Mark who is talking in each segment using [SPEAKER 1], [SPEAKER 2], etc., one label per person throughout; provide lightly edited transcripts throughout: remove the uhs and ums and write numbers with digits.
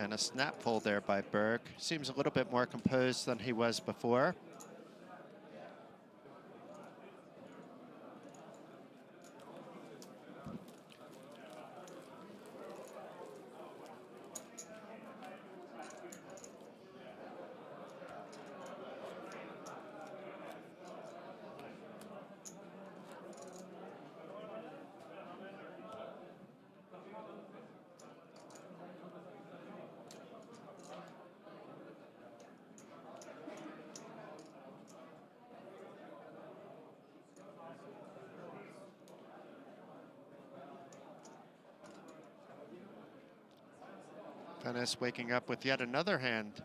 [SPEAKER 1] And a snap fold there by Berg. Seems a little bit more composed than he was before. Fennis waking up with yet another hand.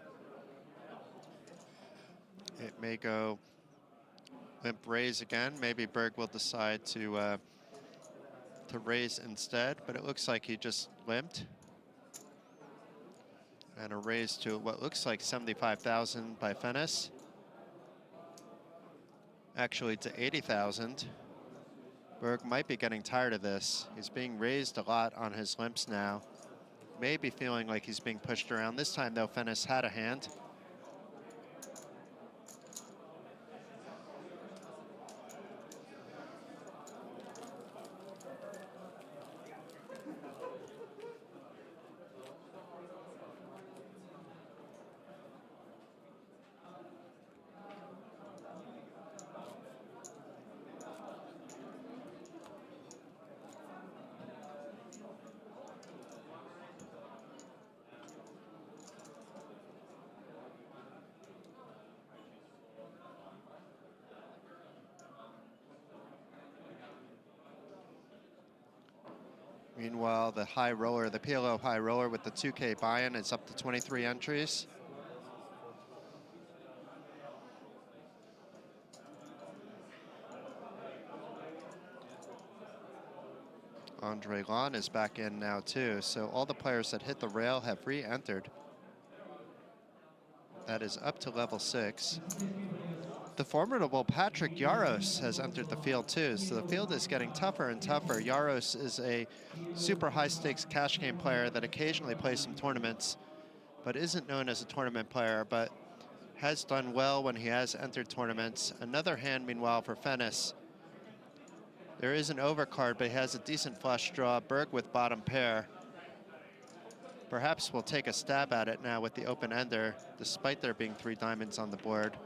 [SPEAKER 1] It may go limp raise again. Maybe Berg will decide to raise instead, but it looks like he just limped. And a raise to what looks like 75,000 by Fennis. Actually to 80,000. Berg might be getting tired of this. He's being raised a lot on his limps now. Maybe feeling like he's being pushed around. This time though, Fennis had a hand. Meanwhile, the high roller, the PLO high roller with the 2K buy-in is up to 23 entries. Andre Lon is back in now too, so all the players that hit the rail have re-entered. That is up to level 6. The formidable Patrick Yaros has entered the field too, so the field is getting tougher and tougher. Yaros is a super high-stakes cash game player that occasionally plays some tournaments, but isn't known as a tournament player, but has done well when he has entered tournaments. Another hand, meanwhile, for Fennis. There is an overcard, but he has a decent flush draw. Berg with bottom pair. Perhaps we'll take a stab at it now with the open ender, despite there being 3 diamonds on the board.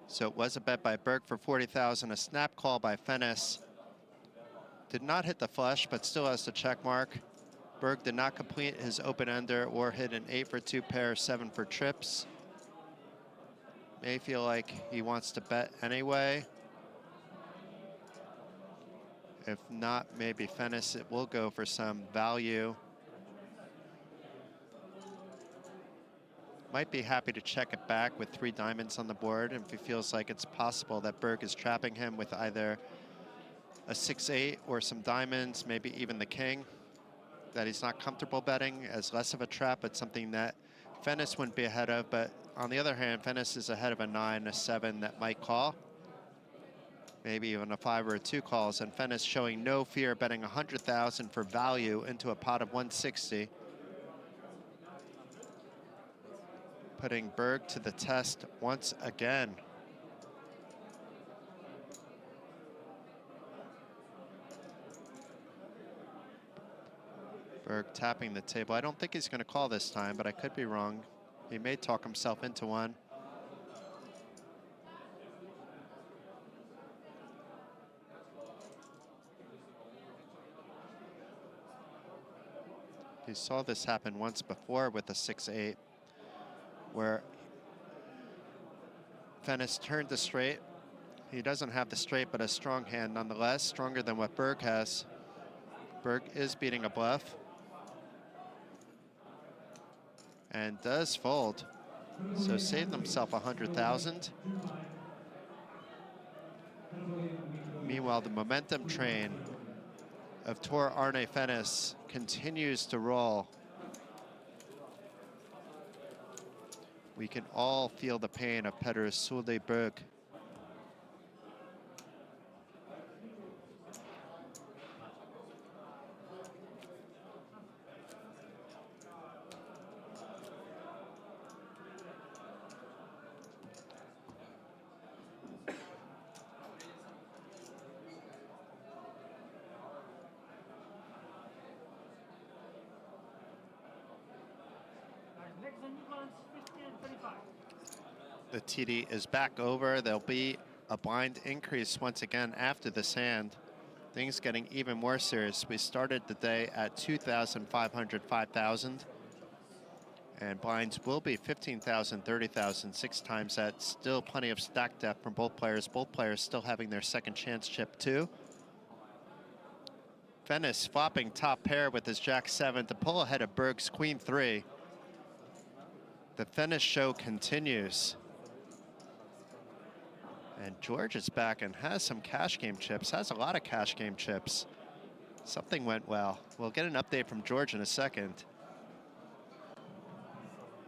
[SPEAKER 1] So it was a bet by Berg for 40,000, a snap call by Fennis. Did not hit the flush, but still has the check mark. Berg did not complete his open ender or hit an 8 for 2 pair, 7 for trips. May feel like he wants to bet anyway. If not, maybe Fennis it will go for some value. Might be happy to check it back with 3 diamonds on the board if he feels like it's possible that Berg is trapping him with either a 6-8 or some diamonds, maybe even the king, that he's not comfortable betting as less of a trap, but something that Fennis wouldn't be ahead of. But on the other hand, Fennis is ahead of a 9, a 7 that might call. Maybe even a 5 or a 2 calls, and Fennis showing no fear betting 100,000 for value into a pot of 160. Putting Berg to the test once again. Berg tapping the table. I don't think he's going to call this time, but I could be wrong. He may talk himself into one. He saw this happen once before with a 6-8. Where Fennis turned the straight. He doesn't have the straight, but a strong hand nonetheless, stronger than what Berg has. Berg is beating a bluff. And does fold. So saved himself 100,000. Meanwhile, the momentum train of Tor Arne Fennis continues to roll. We can all feel the pain of Petter Solli Berg. The TD is back over. There'll be a blind increase once again after this hand. Things getting even more serious. We started the day at 2,500, 5,000. And blinds will be 15,000, 30,000, 6 times that. Still plenty of stack depth from both players. Both players still having their second chance chip too. Fennis flopping top pair with his Jack-7 to pull ahead of Berg's Queen-3. The Fennis show continues. And George is back and has some cash game chips, has a lot of cash game chips. Something went well. We'll get an update from George in a second.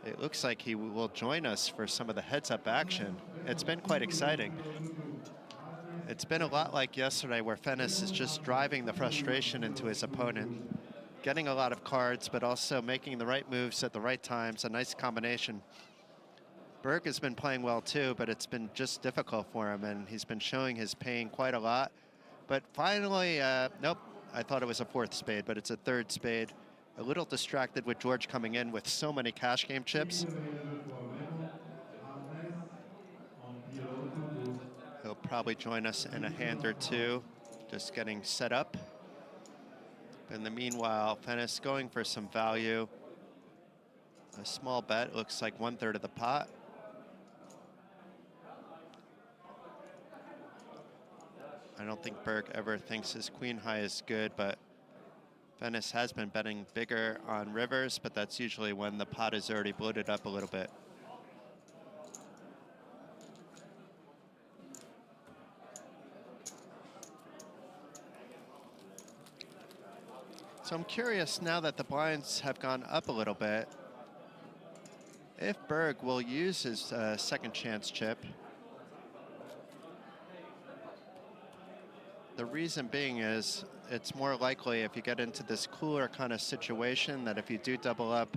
[SPEAKER 1] It looks like he will join us for some of the heads-up action. It's been quite exciting. It's been a lot like yesterday where Fennis is just driving the frustration into his opponent, getting a lot of cards, but also making the right moves at the right times, a nice combination. Berg has been playing well too, but it's been just difficult for him, and he's been showing his pain quite a lot. But finally, nope, I thought it was a 4th spade, but it's a 3rd spade. A little distracted with George coming in with so many cash game chips. He'll probably join us in a hand or two, just getting set up. In the meanwhile, Fennis going for some value. A small bet, looks like 1/3 of the pot. I don't think Berg ever thinks his queen high is good, but Fennis has been betting bigger on rivers, but that's usually when the pot is already bloated up a little bit. So I'm curious, now that the blinds have gone up a little bit, if Berg will use his second chance chip. The reason being is it's more likely if you get into this cooler kind of situation that if you do double up,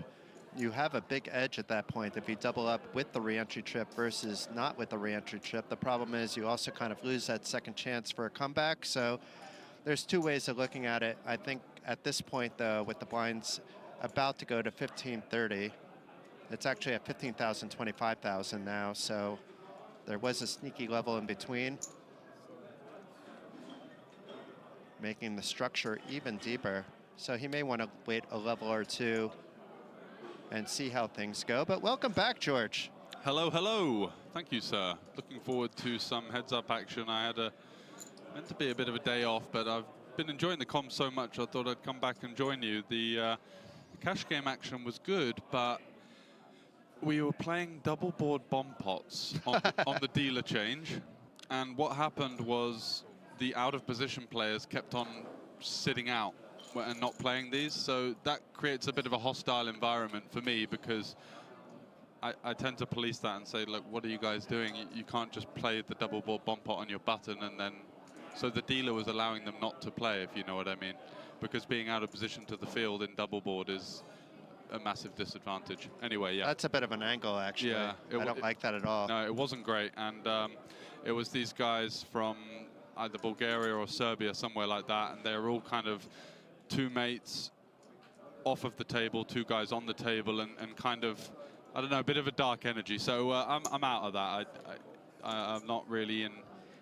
[SPEAKER 1] you have a big edge at that point if you double up with the reentry trip versus not with the reentry trip. The problem is you also kind of lose that second chance for a comeback. So there's 2 ways of looking at it. I think at this point, though, with the blinds about to go to 1530, it's actually at 15,000, 25,000 now. So there was a sneaky level in between, making the structure even deeper. So he may want to wait a level or two and see how things go. But welcome back, George.
[SPEAKER 2] Hello, hello. Thank you, sir. Looking forward to some heads-up action. I had meant to be a bit of a day off, but I've been enjoying the comms so much, I thought I'd come back and join you. The cash game action was good, but we were playing double board bomb pots on the dealer change. And what happened was the out-of-position players kept on sitting out and not playing these. So that creates a bit of a hostile environment for me, because I tend to police that and say, look, what are you guys doing? You can't just play the double board bomb pot on your button and then... So the dealer was allowing them not to play, if you know what I mean. Because being out of position to the field in double board is a massive disadvantage. Anyway, yeah.
[SPEAKER 1] That's a bit of an angle, actually.
[SPEAKER 2] Yeah.
[SPEAKER 1] I don't like that at all.
[SPEAKER 2] No, it wasn't great. And it was these guys from either Bulgaria or Serbia, somewhere like that. And they're all kind of 2 mates off of the table, 2 guys on the table, and kind of, I don't know, a bit of a dark energy. So I'm out of that. I'm not really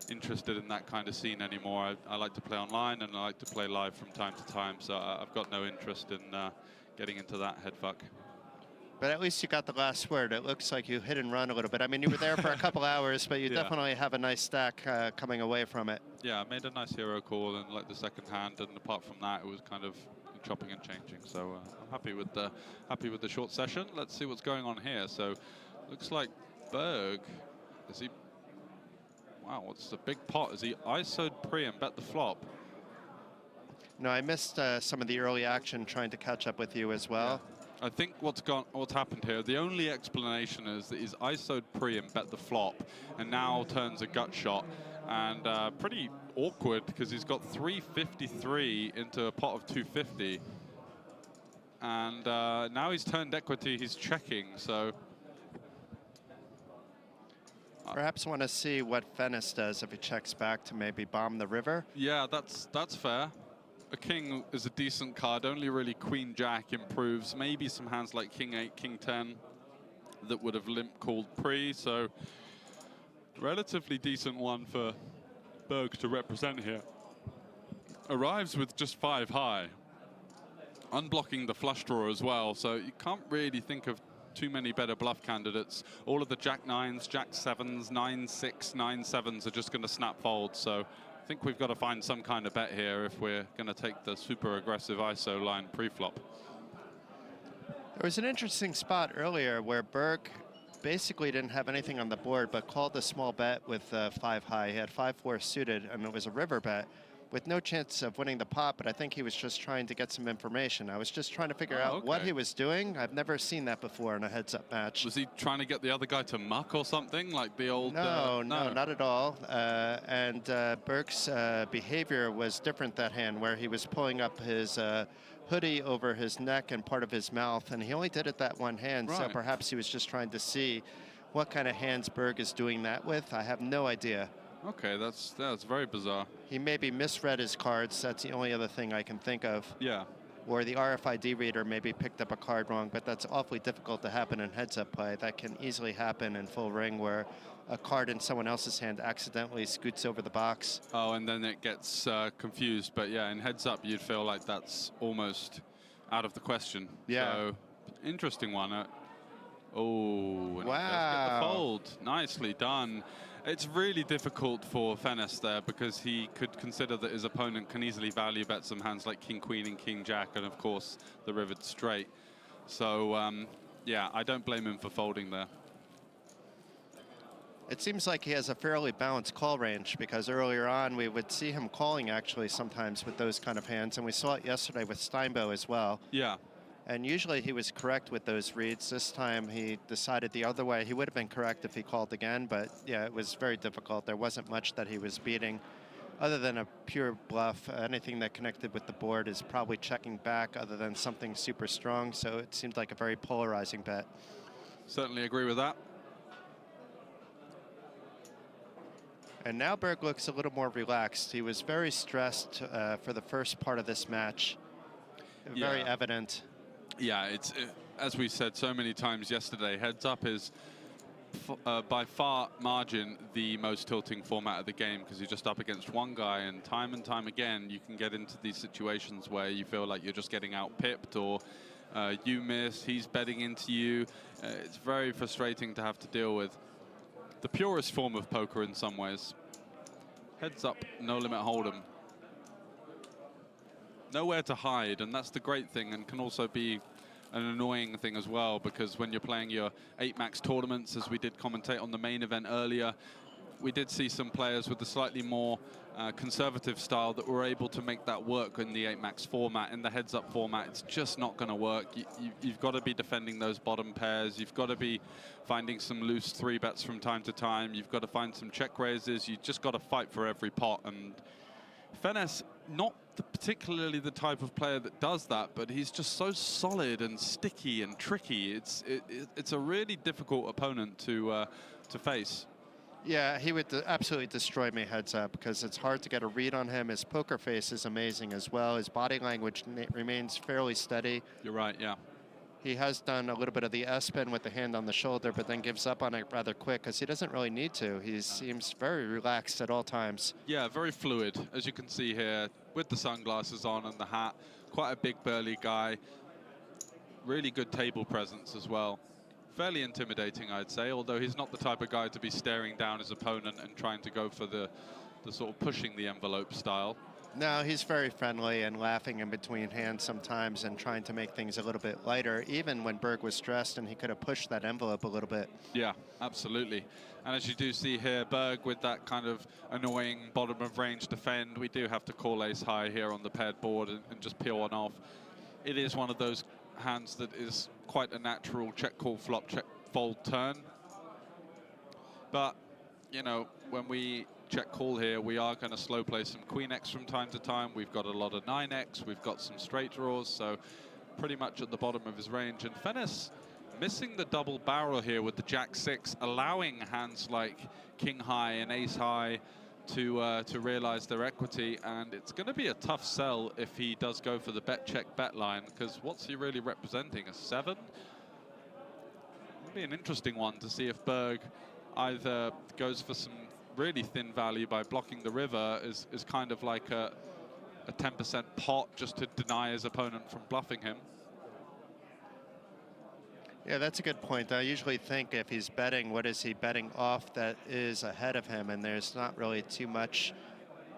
[SPEAKER 2] interested in that kind of scene anymore. I like to play online and I like to play live from time to time. So I've got no interest in getting into that head fuck.
[SPEAKER 1] But at least you got the last word. It looks like you hit and run a little bit. I mean, you were there for a couple hours, but you definitely have a nice stack coming away from it.
[SPEAKER 2] Yeah, I made a nice hero call and like the second hand, and apart from that, it was kind of chopping and changing. So I'm happy with the short session. Let's see what's going on here. So looks like Berg, is he? Wow, what's the big pot? Is he ISO'd pre and bet the flop?
[SPEAKER 1] No, I missed some of the early action trying to catch up with you as well.
[SPEAKER 2] Yeah. I think what's happened here, the only explanation is that he's ISO'd pre and bet the flop, and now turns a gut shot. And pretty awkward because he's got 353 into a pot of 250. And now he's turned equity, he's checking, so.
[SPEAKER 1] Perhaps want to see what Venice does if he checks back to maybe bomb the river.
[SPEAKER 2] Yeah, that's fair. A king is a decent card, only really Queen Jack improves. Maybe some hands like King 8, King 10 that would have limp called pre, so relatively decent one for Berg to represent here. Arrives with just 5 high, unblocking the flush draw as well, so you can't really think of too many better bluff candidates. All of the Jack 9s, Jack 7s, 9-6, 9-7s are just going to snap fold, so I think we've got to find some kind of bet here if we're going to take the super aggressive ISO line pre-flop.
[SPEAKER 1] There was an interesting spot earlier where Berg basically didn't have anything on the board but called a small bet with 5 high. He had 5-4 suited, and it was a river bet with no chance of winning the pot, but I think he was just trying to get some information. I was just trying to figure out what he was doing. I've never seen that before in a heads-up match.
[SPEAKER 2] Was he trying to get the other guy to muck or something, like the old...
[SPEAKER 1] No, not at all. And Berg's behavior was different that hand, where he was pulling up his hoodie over his neck and part of his mouth, and he only did it that one hand, so perhaps he was just trying to see what kind of hands Berg is doing that with. I have no idea.
[SPEAKER 2] Okay, that's very bizarre.
[SPEAKER 1] He maybe misread his cards. That's the only other thing I can think of.
[SPEAKER 2] Yeah.
[SPEAKER 1] Or the RFID reader maybe picked up a card wrong, but that's awfully difficult to happen in heads-up play. That can easily happen in full ring where a card in someone else's hand accidentally scoots over the box.
[SPEAKER 2] Oh, and then it gets confused. But yeah, in heads-up, you'd feel like that's almost out of the question.
[SPEAKER 1] Yeah.
[SPEAKER 2] So, interesting one. Oh, and
[SPEAKER 1] wow.
[SPEAKER 2] he does get the fold. Nicely done. It's really difficult for Fennis there because he could consider that his opponent can easily value bet some hands like King Queen and King Jack, and of course the rivered straight. So yeah, I don't blame him for folding there.
[SPEAKER 1] It seems like he has a fairly balanced call range, because earlier on we would see him calling actually sometimes with those kind of hands, and we saw it yesterday with Steinbo as well.
[SPEAKER 2] Yeah.
[SPEAKER 1] And usually he was correct with those reads. This time he decided the other way. He would have been correct if he called again, but yeah, it was very difficult. There wasn't much that he was beating other than a pure bluff. Anything that connected with the board is probably checking back other than something super strong, so it seemed like a very polarizing bet.
[SPEAKER 2] Certainly agree with that.
[SPEAKER 1] And now Berg looks a little more relaxed. He was very stressed for the first part of this match. Very evident.
[SPEAKER 2] Yeah, it's as we said so many times yesterday, heads up is by far margin the most tilting format of the game, because you're just up against one guy, and time again you can get into these situations where you feel like you're just getting out pipped, or you miss, he's betting into you. It's very frustrating to have to deal with. The purest form of poker in some ways. Heads up, no limit hold'em. Nowhere to hide, and that's the great thing, and can also be an annoying thing as well, because when you're playing your 8-max tournaments, as we did commentate on the main event earlier, we did see some players with a slightly more conservative style that were able to make that work in the 8-max format. In the heads-up format, it's just not going to work. You've got to be defending those bottom pairs. You've got to be finding some loose 3-bets from time to time. You've got to find some check raises. You just got to fight for every pot, and Fennis, not particularly the type of player that does that, but he's just so solid and sticky and tricky. It's a really difficult opponent to face.
[SPEAKER 1] Yeah, he would absolutely destroy me heads up, because it's hard to get a read on him. His poker face is amazing as well. His body language remains fairly steady.
[SPEAKER 2] You're right, yeah.
[SPEAKER 1] He has done a little bit of the S-spin with the hand on the shoulder, but then gives up on it rather quick, because he doesn't really need to. He seems very relaxed at all times.
[SPEAKER 2] Yeah, very fluid, as you can see here, with the sunglasses on and the hat. Quite a big burly guy. really good table presence as well. Fairly intimidating, I'd say, although he's not the type of guy to be staring down his opponent and trying to go for the sort of pushing the envelope style.
[SPEAKER 1] No, he's very friendly and laughing in between hands sometimes and trying to make things a little bit lighter, even when Berg was stressed and he could have pushed that envelope a little bit.
[SPEAKER 2] Yeah, absolutely. And as you do see here, Berg with that kind of annoying bottom of range defend, we do have to call ace high here on the paired board and just peel one off. It is one of those hands that is quite a natural check call flop, check fold turn. But, you know, when we check call here, we are going to slow play some queen X from time to time. We've got a lot of 9X, we've got some straight draws, so pretty much at the bottom of his range. And Fennis missing the double barrel here with the jack 6, allowing hands like king high and ace high to realize their equity. And it's going to be a tough sell if he does go for the bet check bet line, because what's he really representing, a 7? It'll be an interesting one to see if Berg either goes for some really thin value by blocking the river, is kind of like a 10% pot just to deny his opponent from bluffing him.
[SPEAKER 1] Yeah, that's a good point. I usually think if he's betting, what is he betting off that is ahead of him? And there's not really too much.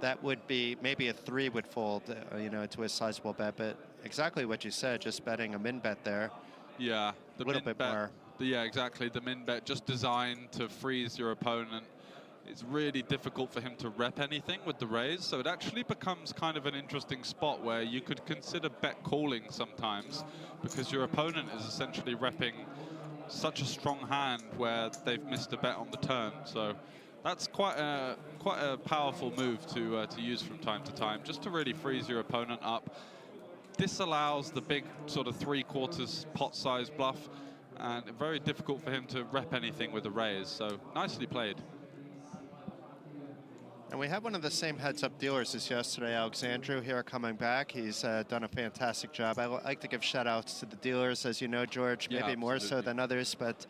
[SPEAKER 1] That would be, maybe a 3 would fold, you know, to a sizable bet. But exactly what you said, just betting a min bet there.
[SPEAKER 2] Yeah,
[SPEAKER 1] a little bit more.
[SPEAKER 2] Yeah, exactly. The min bet just designed to freeze your opponent. It's really difficult for him to rep anything with the raise, so it actually becomes kind of an interesting spot where you could consider bet calling sometimes, because your opponent is essentially repping such a strong hand where they've missed a bet on the turn. So that's quite a powerful move to use from time to time, just to really freeze your opponent up. This allows the big sort of 3/4 pot size bluff, and very difficult for him to rep anything with a raise. So nicely played.
[SPEAKER 1] And we have one of the same heads-up dealers as yesterday, Alexandru, here coming back. He's done a fantastic job. I like to give shout-outs to the dealers, as you know, George, maybe more so than others, but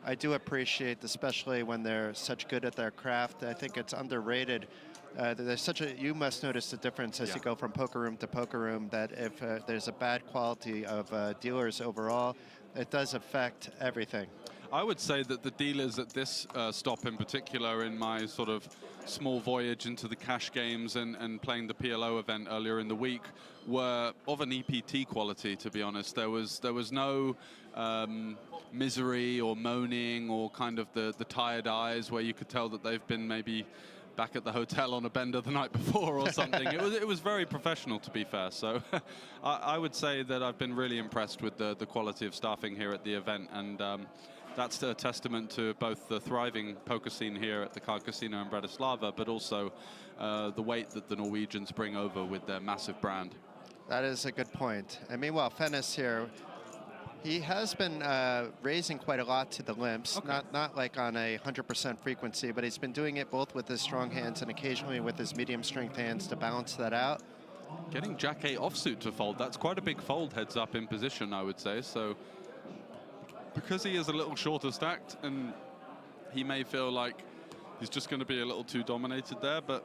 [SPEAKER 1] I do appreciate, especially when they're such good at their craft. I think it's underrated. There's such a, you must notice the difference as you go from poker room to poker room, that if there's a bad quality of dealers overall, it does affect everything.
[SPEAKER 2] I would say that the dealers at this stop in particular, in my sort of small voyage into the cash games and playing the PLO event earlier in the week, were of an EPT quality, to be honest. There was no misery or moaning or kind of the tired eyes where you could tell that they've been maybe back at the hotel on a bender the night before or something. It was very professional, to be fair. So I would say that I've been really impressed with the quality of staffing here at the event, and that's a testament to both the thriving poker scene here at the Card Casino in Bratislava, but also the weight that the Norwegians bring over with their massive brand.
[SPEAKER 1] That is a good point. And meanwhile, Fennis here, he has been raising quite a lot to the limps, not like on a 100% frequency, but he's been doing it both with his strong hands and occasionally with his medium strength hands to balance that out.
[SPEAKER 2] Getting Jack 8 offsuit to fold, that's quite a big fold heads up in position, I would say. So because he is a little shorter stacked, and he may feel like he's just going to be a little too dominated there, but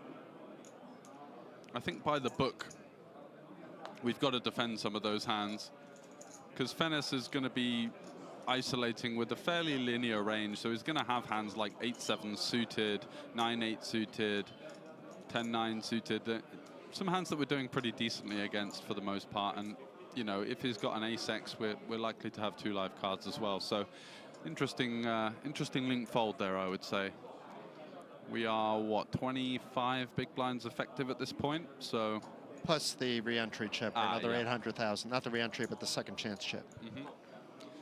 [SPEAKER 2] I think by the book, we've got to defend some of those hands, because Fennis is going to be isolating with a fairly linear range, so he's going to have hands like 8-7 suited, 9-8 suited, 10-9 suited, some hands that we're doing pretty decently against for the most part. And you know, if he's got an ace-X, we're likely to have 2 live cards as well. So interesting link fold there, I would say. We are, what, 25 big blinds effective at this point, so...
[SPEAKER 1] Plus the re-entry chip, another 800,000. Not the re-entry, but the second chance chip.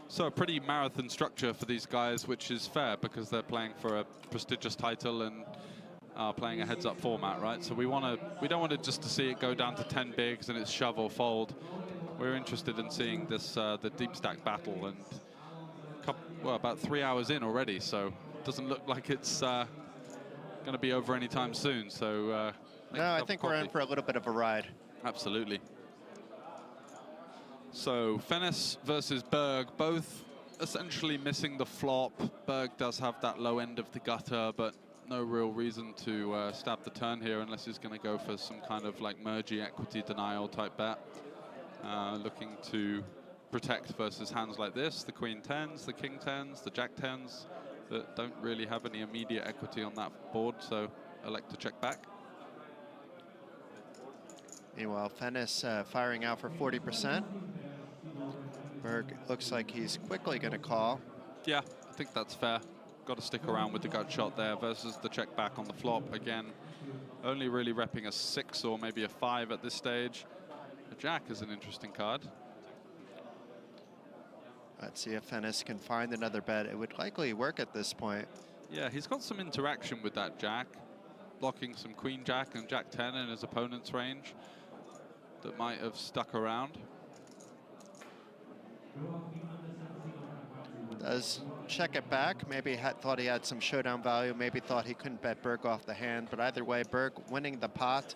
[SPEAKER 2] So a pretty marathon structure for these guys, which is fair because they're playing for a prestigious title and playing a heads-up format, right? So we don't want it just to see it go down to 10 bigs and it's shove or fold. We're interested in seeing this the deep stack battle, and well, about 3 hours in already, so it doesn't look like it's going to be over anytime soon. So
[SPEAKER 1] no, I think we're in for a little bit of a ride.
[SPEAKER 2] Absolutely. So Fennis versus Berg, both essentially missing the flop. Berg does have that low end of the gutter, but no real reason to stab the turn here unless he's going to go for some kind of like mergy equity denial type bet. Looking to protect versus hands like this, the queen 10s, the king 10s, the jack 10s, that don't really have any immediate equity on that board, so elect to check back.
[SPEAKER 1] Meanwhile, Fennis firing out for 40%. Berg looks like he's quickly going to call.
[SPEAKER 2] Yeah, I think that's fair. Got to stick around with the gut shot there versus the check back on the flop. Again, only really repping a 6 or maybe a 5 at this stage. A jack is an interesting card.
[SPEAKER 1] Let's see if Fennis can find another bet. It would likely work at this point.
[SPEAKER 2] Yeah, he's got some interaction with that jack, blocking some queen jack and jack 10 in his opponent's range that might have stuck around.
[SPEAKER 1] Does check it back. Maybe thought he had some showdown value. Maybe thought he couldn't bet Berg off the hand. But either way, Berg winning the pot.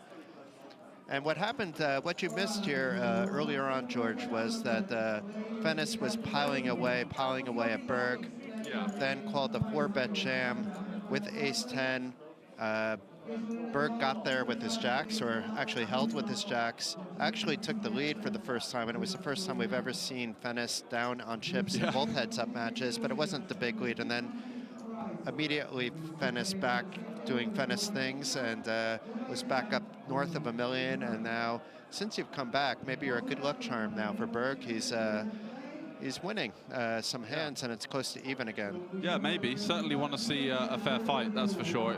[SPEAKER 1] And what happened, what you missed here earlier on, George, was that Fennis was piling away at Berg.
[SPEAKER 2] Yeah.
[SPEAKER 1] Then called the 4-bet jam with ace-10. Berg got there with his jacks, or actually held with his jacks. Actually took the lead for the first time, and it was the first time we've ever seen Fennis down on chips in both heads-up matches, but it wasn't the big lead. And then immediately Fennis back doing Fennis things, and was back up north of $1 million. And now, since you've come back, maybe you're a good luck charm now for Berg. He's winning some hands, and it's close to even again.
[SPEAKER 2] Yeah, maybe. Certainly want to see a fair fight, that's for sure.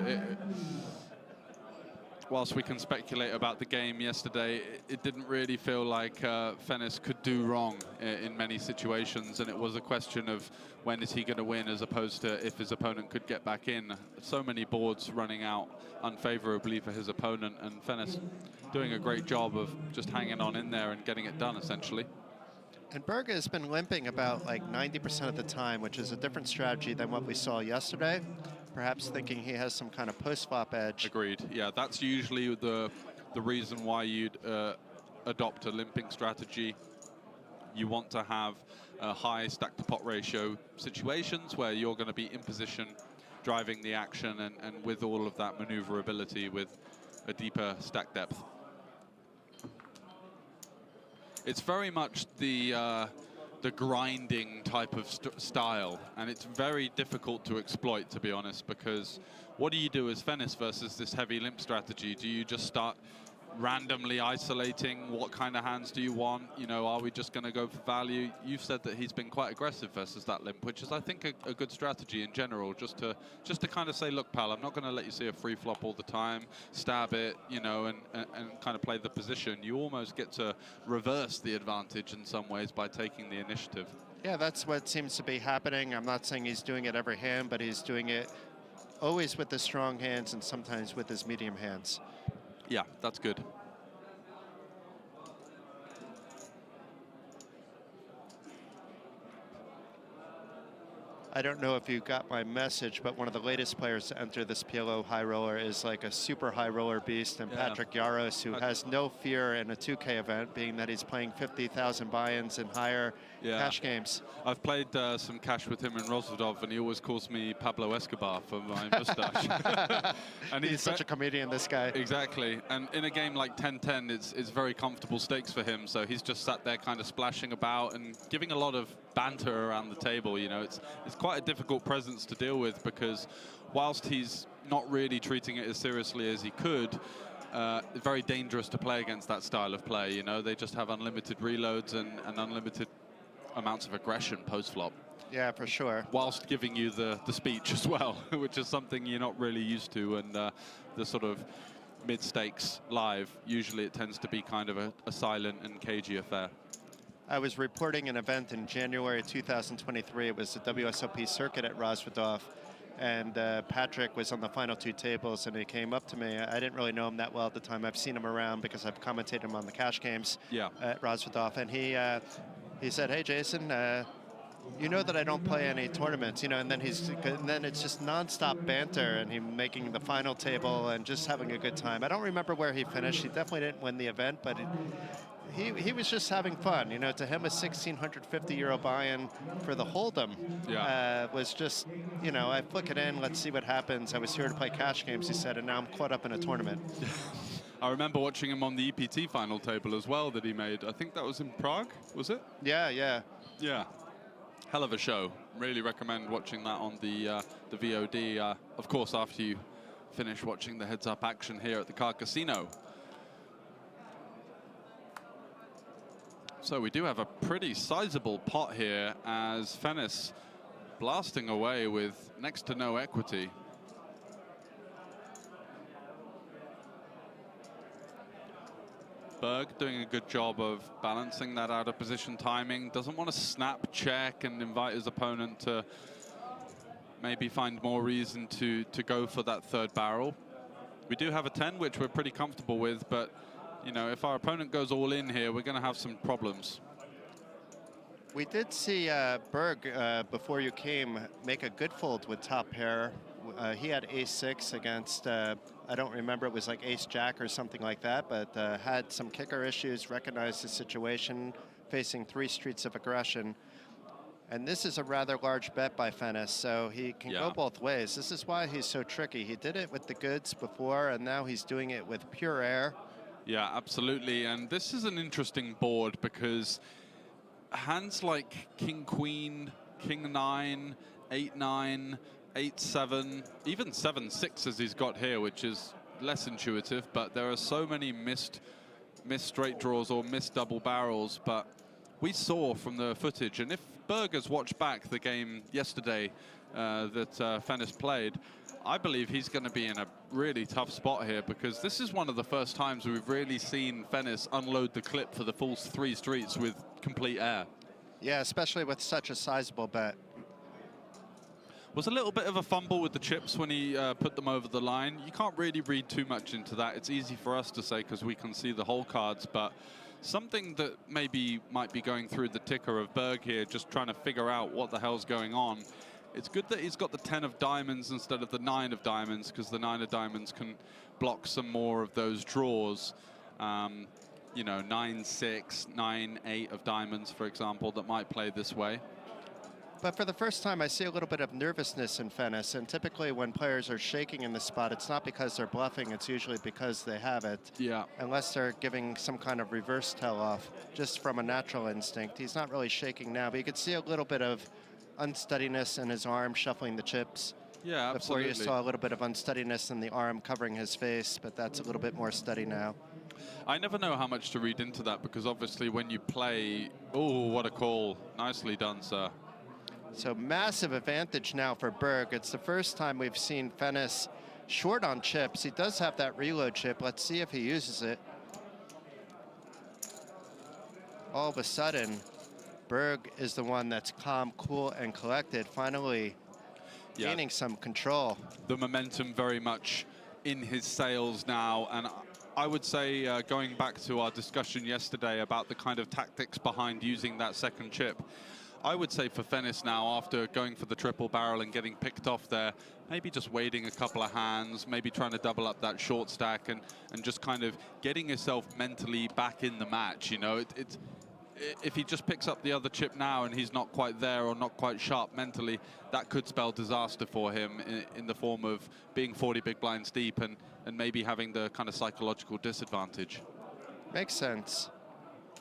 [SPEAKER 2] Whilst we can speculate about the game yesterday, it didn't really feel like Fennis could do wrong in many situations, and it was a question of when is he going to win as opposed to if his opponent could get back in. So many boards running out unfavorably for his opponent, and Fennis doing a great job of just hanging on in there and getting it done, essentially.
[SPEAKER 1] And Berg has been limping about like 90% of the time, which is a different strategy than what we saw yesterday. Perhaps thinking he has some kind of post-flop edge.
[SPEAKER 2] Agreed. Yeah, that's usually the reason why you'd adopt a limping strategy. You want to have high stack-to-pot ratio situations where you're going to be in position, driving the action, and with all of that maneuverability with a deeper stack depth. It's very much the grinding type of style, and it's very difficult to exploit, to be honest, because what do you do as Fennis versus this heavy limp strategy? Do you just start randomly isolating? What kind of hands do you want? You know, are we just going to go for value? You've said that he's been quite aggressive versus that limp, which is, I think, a good strategy in general, just to kind of say, look, pal, I'm not going to let you see a free flop all the time, stab it, you know, and kind of play the position. You almost get to reverse the advantage in some ways by taking the initiative.
[SPEAKER 1] Yeah, that's what seems to be happening. I'm not saying he's doing it every hand, but he's doing it always with his strong hands and sometimes with his medium hands.
[SPEAKER 2] Yeah, that's good.
[SPEAKER 1] I don't know if you got my message, but one of the latest players to enter this PLO high roller is like a super high roller beast, and Patrick Yaros, who has no fear in a 2K event, being that he's playing 50,000 buy-ins and higher cash games.
[SPEAKER 2] I've played some cash with him in Rosvadov, and he always calls me Pablo Escobar for my mustache. And
[SPEAKER 1] he's such a comedian, this guy.
[SPEAKER 2] Exactly. And in a game like 10-10, it's very comfortable stakes for him, so he's just sat there kind of splashing about and giving a lot of banter around the table. You know, it's quite a difficult presence to deal with, because whilst he's not really treating it as seriously as he could, it's very dangerous to play against that style of play. You know, they just have unlimited reloads and unlimited amounts of aggression post-flop.
[SPEAKER 1] Yeah, for sure.
[SPEAKER 2] Whilst giving you the speech as well, which is something you're not really used to. And the sort of mid-stakes live, usually it tends to be kind of a silent and cagey affair.
[SPEAKER 1] I was reporting an event in January 2023. It was the WSOP circuit at Rosvadov, and Patrick was on the final two tables, and he came up to me. I didn't really know him that well at the time. I've seen him around because I've commentated him on the cash games at Rosvadov, and he said, "Hey, Jason, you know that I don't play any tournaments, you know," and then it's just nonstop banter, and him making the final table and just having a good time. I don't remember where he finished. He definitely didn't win the event, but he was just having fun. You know, to him, a 1,650 euro buy-in for the Hold'em was just, you know, I flick it in, let's see what happens. I was here to play cash games, he said, and now I'm caught up in a tournament.
[SPEAKER 2] I remember watching him on the EPT final table as well that he made. I think that was in Prague, was it?
[SPEAKER 1] Yeah, yeah.
[SPEAKER 2] Yeah. Hell of a show. Really recommend watching that on the VOD. Of course, after you finish watching the heads-up action here at the Card Casino. So we do have a pretty sizable pot here as Fennis blasting away with next to no equity. Berg doing a good job of balancing that out of position timing. Doesn't want to snap check and invite his opponent to maybe find more reason to go for that third barrel. We do have a 10, which we're pretty comfortable with, but you know, if our opponent goes all in here, we're going to have some problems.
[SPEAKER 1] We did see Berg, before you came, make a good fold with top pair. He had ace-6 against, I don't remember, it was like ace-jack or something like that, but had some kicker issues, recognized the situation, facing 3 streets of aggression. And this is a rather large bet by Fennis, so he can go both ways. This is why he's so tricky. He did it with the goods before, and now he's doing it with pure air. Yeah,
[SPEAKER 2] absolutely. And this is an interesting board because hands like King Queen, King 9, 8-9, 8-7, even 7-6 as he's got here, which is less intuitive, but there are so many missed straight draws or missed double barrels. But we saw from the footage, and if Berg has watched back the game yesterday that Fennis played, I believe he's going to be in a really tough spot here, because this is one of the first times we've really seen Fennis unload the clip for the full 3 streets with complete air.
[SPEAKER 1] Yeah, especially with such a sizable bet.
[SPEAKER 2] Was a little bit of a fumble with the chips when he put them over the line. You can't really read too much into that. It's easy for us to say because we can see the whole cards, but something that maybe might be going through the ticker of Berg here, just trying to figure out what the hell's going on. It's good that he's got the 10 of diamonds instead of the 9 of diamonds, because the 9 of diamonds can block some more of those draws. You know, 9-6, 9-8 of diamonds, for example, that might play this way.
[SPEAKER 1] But for the first time, I see a little bit of nervousness in Fennis, and typically when players are shaking in the spot, it's not because they're bluffing, it's usually because they have it.
[SPEAKER 2] Yeah.
[SPEAKER 1] Unless they're giving some kind of reverse tell-off, just from a natural instinct. He's not really shaking now, but you could see a little bit of unsteadiness in his arm shuffling the chips.
[SPEAKER 2] Yeah, absolutely.
[SPEAKER 1] Before you saw a little bit of unsteadiness in the arm covering his face, but that's a little bit more steady now.
[SPEAKER 2] I never know how much to read into that, because obviously when you play... Oh, what a call. Nicely done, sir.
[SPEAKER 1] So massive advantage now for Berg. It's the first time we've seen Fennis short on chips. He does have that reload chip. Let's see if he uses it. All of a sudden, Berg is the one that's calm, cool, and collected, finally gaining some control.
[SPEAKER 2] The momentum very much in his sails now, and I would say, going back to our discussion yesterday about the kind of tactics behind using that second chip, I would say for Fennis now, after going for the triple barrel and getting picked off there, maybe just waiting a couple of hands, maybe trying to double up that short stack and just kind of getting yourself mentally back in the match. You know, if he just picks up the other chip now and he's not quite there or not quite sharp mentally, that could spell disaster for him in the form of being 40 big blinds deep and maybe having the kind of psychological disadvantage.
[SPEAKER 1] Makes sense.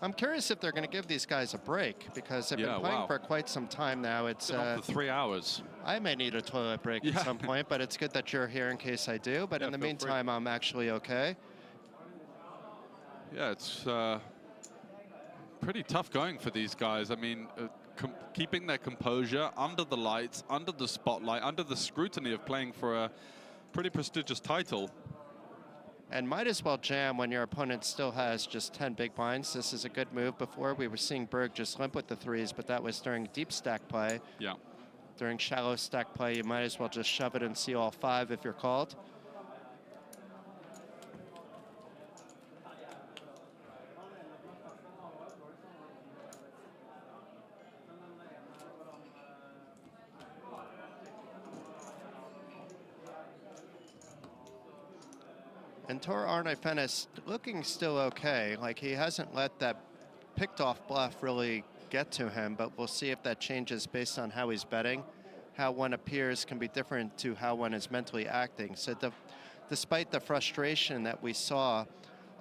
[SPEAKER 1] I'm curious if they're going to give these guys a break, because they've been playing for quite some time now. It's
[SPEAKER 2] for 3 hours.
[SPEAKER 1] I may need a toilet break at some point, but it's good that you're here in case I do. But in the meantime, I'm actually okay.
[SPEAKER 2] Yeah, it's pretty tough going for these guys. I mean, keeping their composure under the lights, under the spotlight, under the scrutiny of playing for a pretty prestigious title.
[SPEAKER 1] And might as well jam when your opponent still has just 10 big blinds. This is a good move. Before, we were seeing Berg just limp with the 3s, but that was during deep stack play.
[SPEAKER 2] Yeah.
[SPEAKER 1] During shallow stack play, you might as well just shove it and see all 5 if you're called. And Tor Arne Fennis looking still okay. Like, he hasn't let that picked off bluff really get to him, but we'll see if that changes based on how he's betting. How one appears can be different to how one is mentally acting. So despite the frustration that we saw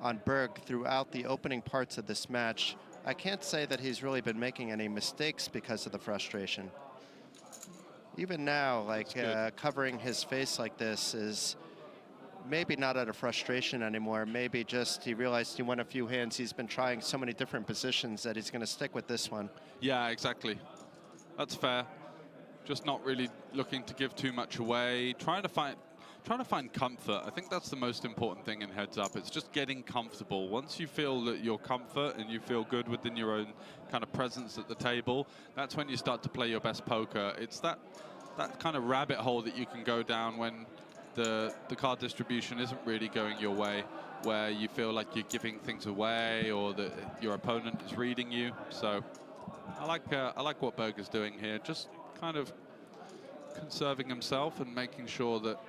[SPEAKER 1] on Berg throughout the opening parts of this match. I can't say that he's really been making any mistakes because of the frustration. Even now, like covering his face like this is maybe not out of frustration anymore. Maybe just he realized he won a few hands. He's been trying so many different positions that he's going to stick with this one.
[SPEAKER 2] Yeah, exactly. That's fair. Just not really looking to give too much away. Trying to find comfort. I think that's the most important thing in heads up. It's just getting comfortable. Once you feel that you're comfort and you feel good within your own kind of presence at the table, that's when you start to play your best poker. It's that kind of rabbit hole that you can go down when the card distribution isn't really going your way, where you feel like you're giving things away or that your opponent is reading you. So I like what Berg is doing here, just kind of conserving himself and making sure that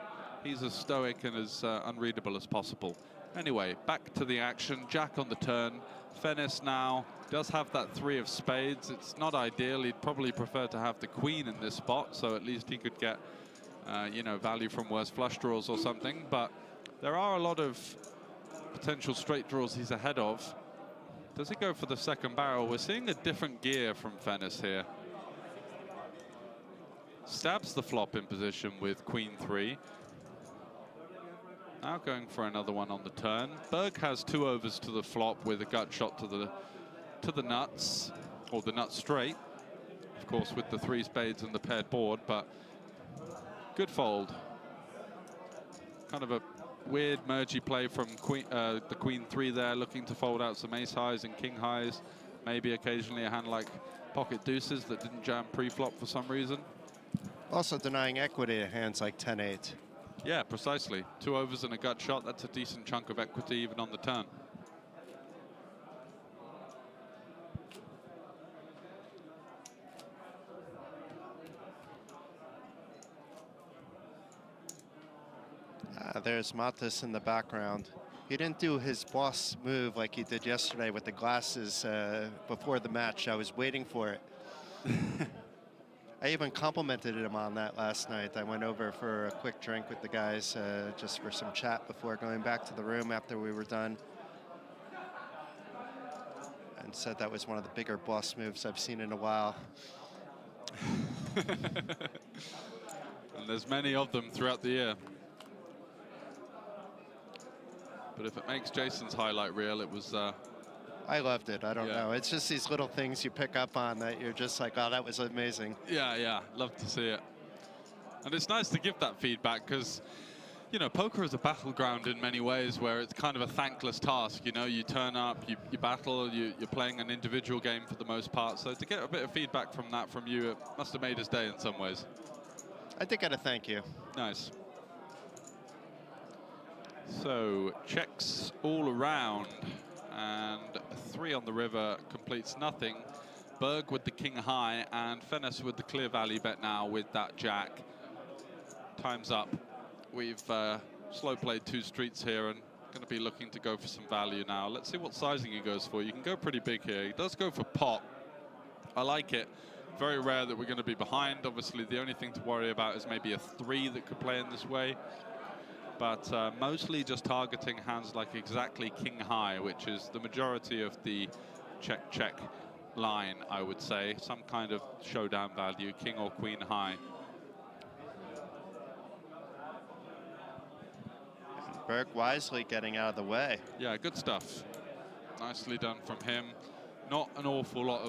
[SPEAKER 2] he's as stoic and as unreadable as possible. Anyway, back to the action. Jack on the turn. Fennis now does have that 3 of spades. It's not ideal. He'd probably prefer to have the queen in this spot, so at least he could get, you know, value from worse flush draws or something. But there are a lot of potential straight draws he's ahead of. Does he go for the second barrel? We're seeing a different gear from Fennis here. Stabs the flop in position with queen 3. Now going for another one on the turn. Berg has 2 overs to the flop with a gut shot to the nuts, or the nuts straight, of course, with the 3 spades and the paired board, but good fold. Kind of a weird mergey play from the queen 3 there, looking to fold out some ace highs and king highs, maybe occasionally a hand like pocket deuces that didn't jam pre-flop for some reason.
[SPEAKER 1] Also denying equity to hands like 10-8.
[SPEAKER 2] Yeah, precisely. 2 overs and a gut shot, that's a decent chunk of equity even on the turn.
[SPEAKER 1] There's Matas in the background. He didn't do his boss move like he did yesterday with the glasses before the match. I was waiting for it. I even complimented him on that last night. I went over for a quick drink with the guys just for some chat before going back to the room after we were done. And said that was one of the bigger boss moves I've seen in a while.
[SPEAKER 2] And there's many of them throughout the year. But if it makes Jason's highlight reel, it was...
[SPEAKER 1] I loved it. I don't know. It's just these little things you pick up on that you're just like, oh, that was amazing.
[SPEAKER 2] Yeah, love to see it. And it's nice to give that feedback because, you know, poker is a battleground in many ways where it's kind of a thankless task. You know, you turn up, you battle, you're playing an individual game for the most part. So to get a bit of feedback from that from you, it must have made his day in some ways.
[SPEAKER 1] I think I'd thank you.
[SPEAKER 2] Nice. So checks all around. And 3 on the river completes nothing. Berg with the king high and Fennis with the clear value bet now with that jack. Time's up. We've slow played 2 streets here and going to be looking to go for some value now. Let's see what sizing he goes for. You can go pretty big here. He does go for pot. I like it. Very rare that we're going to be behind. Obviously, the only thing to worry about is maybe a 3 that could play in this way. But mostly just targeting hands like exactly king high, which is the majority of the check line, I would say. Some kind of showdown value, king or queen high.
[SPEAKER 1] Berg wisely getting out of the way.
[SPEAKER 2] Yeah, good stuff. Nicely done from him. Not an awful lot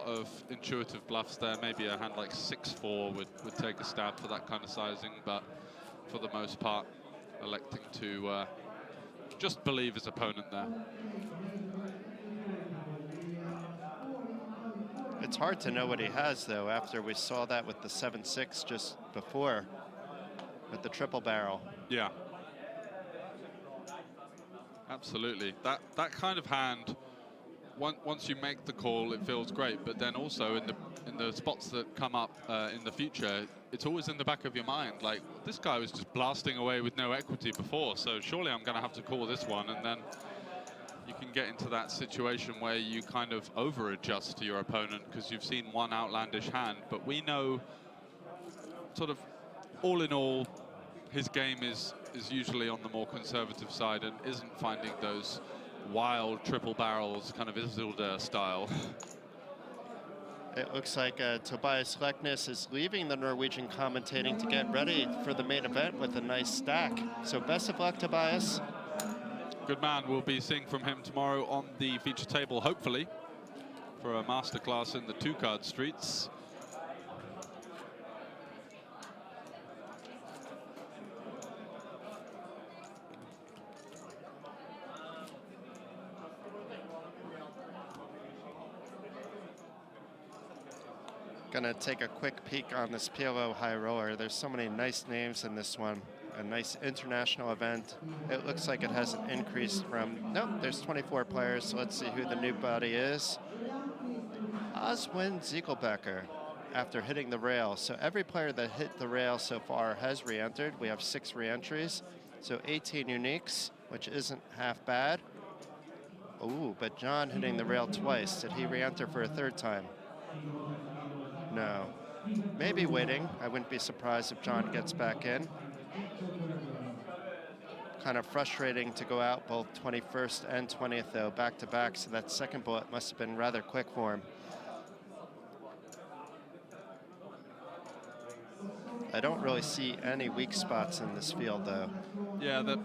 [SPEAKER 2] of intuitive bluffs there. Maybe a hand like 6-4 would take a stab for that kind of sizing, but for the most part, electing to just believe his opponent there.
[SPEAKER 1] It's hard to know what he has, though, after we saw that with the 7-6 just before with the triple barrel.
[SPEAKER 2] Yeah. Absolutely. That kind of hand, once you make the call, it feels great. But then also in the spots that come up in the future, it's always in the back of your mind. Like, this guy was just blasting away with no equity before, so surely I'm going to have to call this one. And then you can get into that situation where you kind of over-adjust to your opponent because you've seen one outlandish hand. But we know, sort of, all in all, his game is usually on the more conservative side and isn't finding those wild triple barrels, kind of Isildur style.
[SPEAKER 1] It looks like Tobias Leknes is leaving the Norwegian commentating to get ready for the main event with a nice stack. So best of luck, Tobias.
[SPEAKER 2] Good man. We'll be seeing from him tomorrow on the feature table, hopefully, for a masterclass in the two-card streets.
[SPEAKER 1] Gonna take a quick peek on this PLO high roller. There's so many nice names in this one. A nice international event. It looks like it hasn't increased from, nope, there's 24 players, so let's see who the new body is. Oswin Ziegelbecker, after hitting the rail. So every player that hit the rail so far has re-entered. We have 6 re-entries, so 18 uniques, which isn't half bad. Ooh, but John hitting the rail twice. Did he re-enter for a 3rd time? No. Maybe waiting. I wouldn't be surprised if John gets back in. Kind of frustrating to go out both 21st and 20th, though, back to back. So that second bullet must have been rather quick for him. I don't really see any weak spots in this field, though.
[SPEAKER 2] Yeah,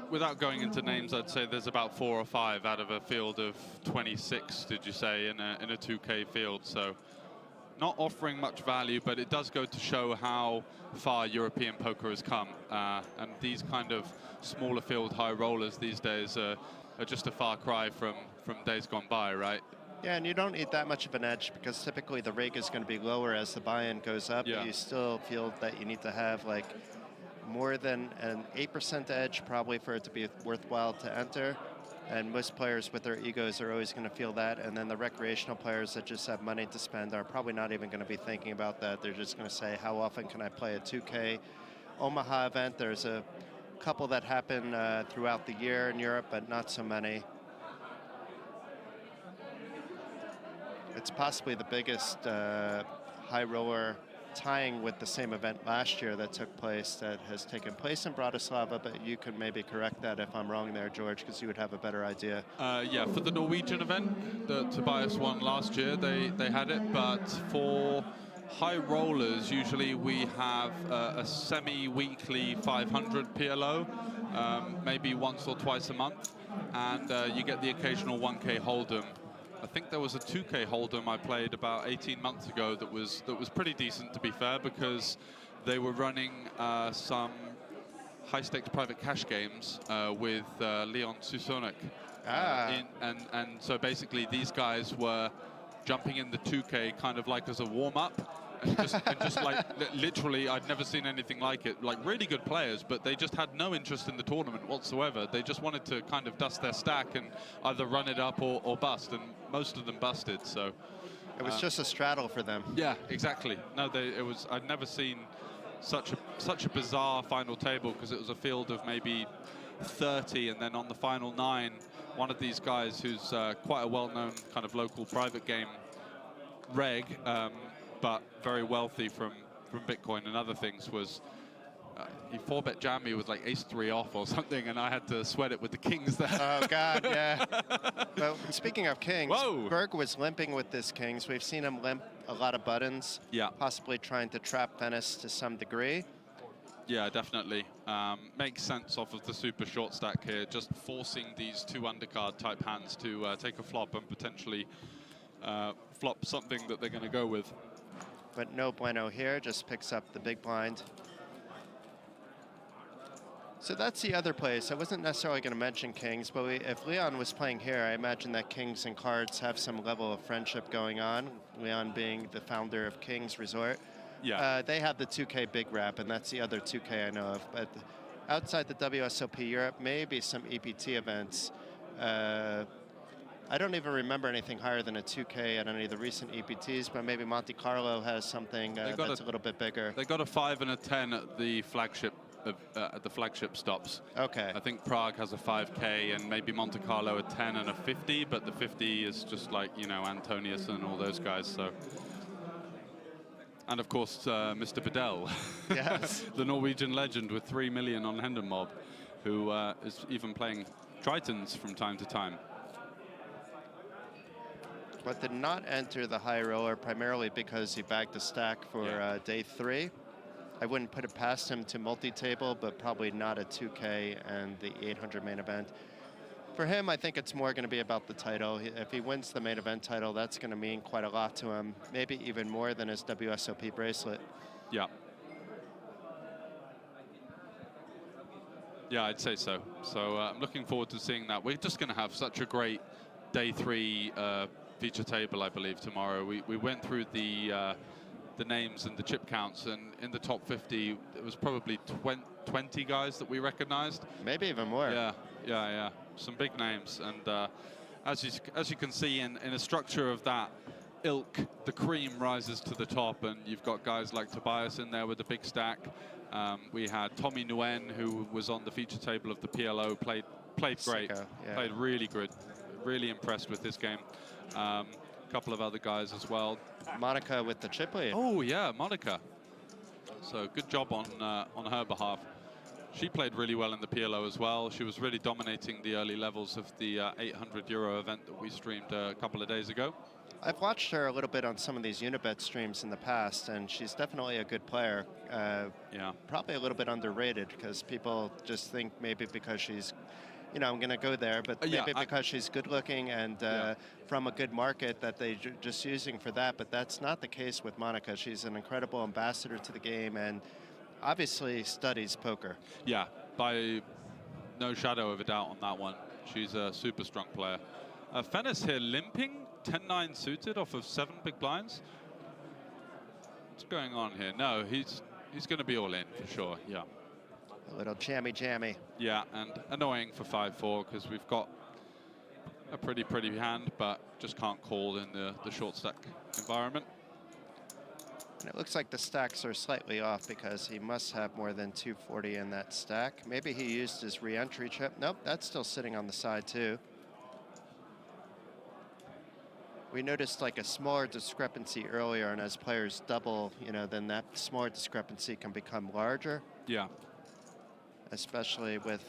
[SPEAKER 2] without going into names, I'd say there's about 4 or 5 out of a field of 26, did you say, in a 2K field. So not offering much value, but it does go to show how far European poker has come. And these kind of smaller field high rollers these days are just a far cry from days gone by, right?
[SPEAKER 1] Yeah, and you don't need that much of an edge because typically the rake is going to be lower as the buy-in goes up.
[SPEAKER 2] Yeah.
[SPEAKER 1] But you still feel that you need to have like more than an 8% edge probably for it to be worthwhile to enter. And most players with their egos are always going to feel that. And then the recreational players that just have money to spend are probably not even going to be thinking about that. They're just going to say, how often can I play a 2K Omaha event? There's a couple that happen throughout the year in Europe, but not so many. It's possibly the biggest high roller tying with the same event last year that took place that has taken place in Bratislava, but you could maybe correct that if I'm wrong there, George, because you would have a better idea.
[SPEAKER 2] Yeah, for the Norwegian event that Tobias won last year, they had it, but for high rollers, usually we have a semi-weekly 500 PLO, maybe once or twice a month, and you get the occasional 1K Hold'em. I think there was a 2K Hold'em I played about 18 months ago that was pretty decent, to be fair, because they were running some high-stakes private cash games with Leon Susonek. And so basically these guys were jumping in the 2K kind of like as a warm-up. And just like literally, I'd never seen anything like it. Like really good players, but they just had no interest in the tournament whatsoever. They just wanted to kind of dust their stack and either run it up or bust, and most of them busted. So
[SPEAKER 1] it was just a straddle for them.
[SPEAKER 2] Yeah, exactly. No, I'd never seen such a bizarre final table, because it was a field of maybe 30, and then on the final 9, one of these guys who's quite a well-known kind of local private game reg. But very wealthy from Bitcoin and other things, was he 4-bet jammed me with like ace-3 off or something, and I had to sweat it with the kings there.
[SPEAKER 1] Oh God, yeah. Well, speaking of kings,
[SPEAKER 2] Whoa.
[SPEAKER 1] Berg was limping with this kings. We've seen him limp a lot of buttons.
[SPEAKER 2] Yeah.
[SPEAKER 1] Possibly trying to trap Venice to some degree.
[SPEAKER 2] Yeah, definitely. Makes sense off of the super short stack here, just forcing these 2 undercard type hands to take a flop and potentially flop something that they're going to go with.
[SPEAKER 1] But no bueno here, just picks up the big blind. So that's the other place. I wasn't necessarily going to mention kings, but if Leon was playing here, I imagine that kings and cards have some level of friendship going on. Leon being the founder of Kings Resort.
[SPEAKER 2] Yeah.
[SPEAKER 1] They have the 2K Big Rap, and that's the other 2K I know of. But outside the WSOP Europe, maybe some EPT events. I don't even remember anything higher than a 2K at any of the recent EPTs, but maybe Monte Carlo has something that's a little bit bigger.
[SPEAKER 2] They got a 5 and a 10 at the flagship stops.
[SPEAKER 1] Okay.
[SPEAKER 2] I think Prague has a 5K, and maybe Monte Carlo a 10 and a 50, but the 50 is just like, you know, Antonius and all those guys. So And of course, Mr. Vidal,
[SPEAKER 1] Yes.
[SPEAKER 2] the Norwegian legend with 3 million on POKERNM, who is even playing Tritons from time to time.
[SPEAKER 1] But did not enter the high roller primarily because he bagged a stack for day 3. I wouldn't put it past him to multi-table, but probably not a 2K and the 800 main event. For him, I think it's more going to be about the title. If he wins the main event title, that's going to mean quite a lot to him, maybe even more than his WSOP bracelet.
[SPEAKER 2] Yeah. Yeah, I'd say so. So I'm looking forward to seeing that. We're just going to have such a great day 3 feature table, I believe, tomorrow. We went through the names and the chip counts, and in the top 50, it was probably 20 guys that we recognized.
[SPEAKER 1] Maybe even more.
[SPEAKER 2] Yeah. Some big names. And as you can see in a structure of that ilk, the cream rises to the top, and you've got guys like Tobias in there with a big stack. We had Tommy Nguyen, who was on the feature table of the PLO, played great, played really good, really impressed with this game. A couple of other guys as well.
[SPEAKER 1] Monica with the chip lead.
[SPEAKER 2] Oh yeah, Monica. So good job on her behalf. She played really well in the PLO as well. She was really dominating the early levels of the 800 euro event that we streamed a couple of days ago.
[SPEAKER 1] I've watched her a little bit on some of these Unibet streams in the past, and she's definitely a good player.
[SPEAKER 2] Yeah.
[SPEAKER 1] Probably a little bit underrated because people just think maybe because she's, you know, I'm going to go there, but maybe because she's good looking and from a good market that they're just using for that. But that's not the case with Monica. She's an incredible ambassador to the game and obviously studies poker.
[SPEAKER 2] Yeah, by no shadow of a doubt on that one. She's a super strong player. Fennis here limping, 10-9 suited off of 7 big blinds. What's going on here? No, he's going to be all in for sure, yeah.
[SPEAKER 1] A little jammy.
[SPEAKER 2] Yeah, and annoying for 5-4 because we've got a pretty hand, but just can't call in the short stack environment.
[SPEAKER 1] And it looks like the stacks are slightly off because he must have more than 240 in that stack. Maybe he used his re-entry chip. Nope, that's still sitting on the side too. We noticed like a smaller discrepancy earlier, and as players double, you know, then that smaller discrepancy can become larger.
[SPEAKER 2] Yeah.
[SPEAKER 1] Especially with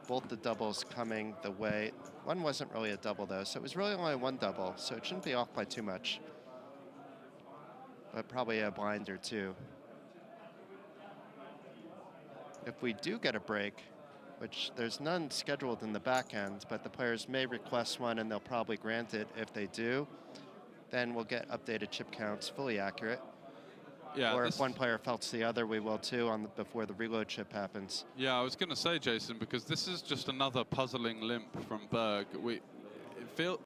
[SPEAKER 1] both the doubles coming the way. One wasn't really a double though, so it was really only one double, so it shouldn't be off by too much. But probably a blind or two. If we do get a break, which there's none scheduled in the back end, but the players may request one and they'll probably grant it. If they do, then we'll get updated chip counts fully accurate.
[SPEAKER 2] Yeah,
[SPEAKER 1] or if one player felts the other, we will too before the reload chip happens.
[SPEAKER 2] Yeah, I was going to say, Jason, because this is just another puzzling limp from Berg.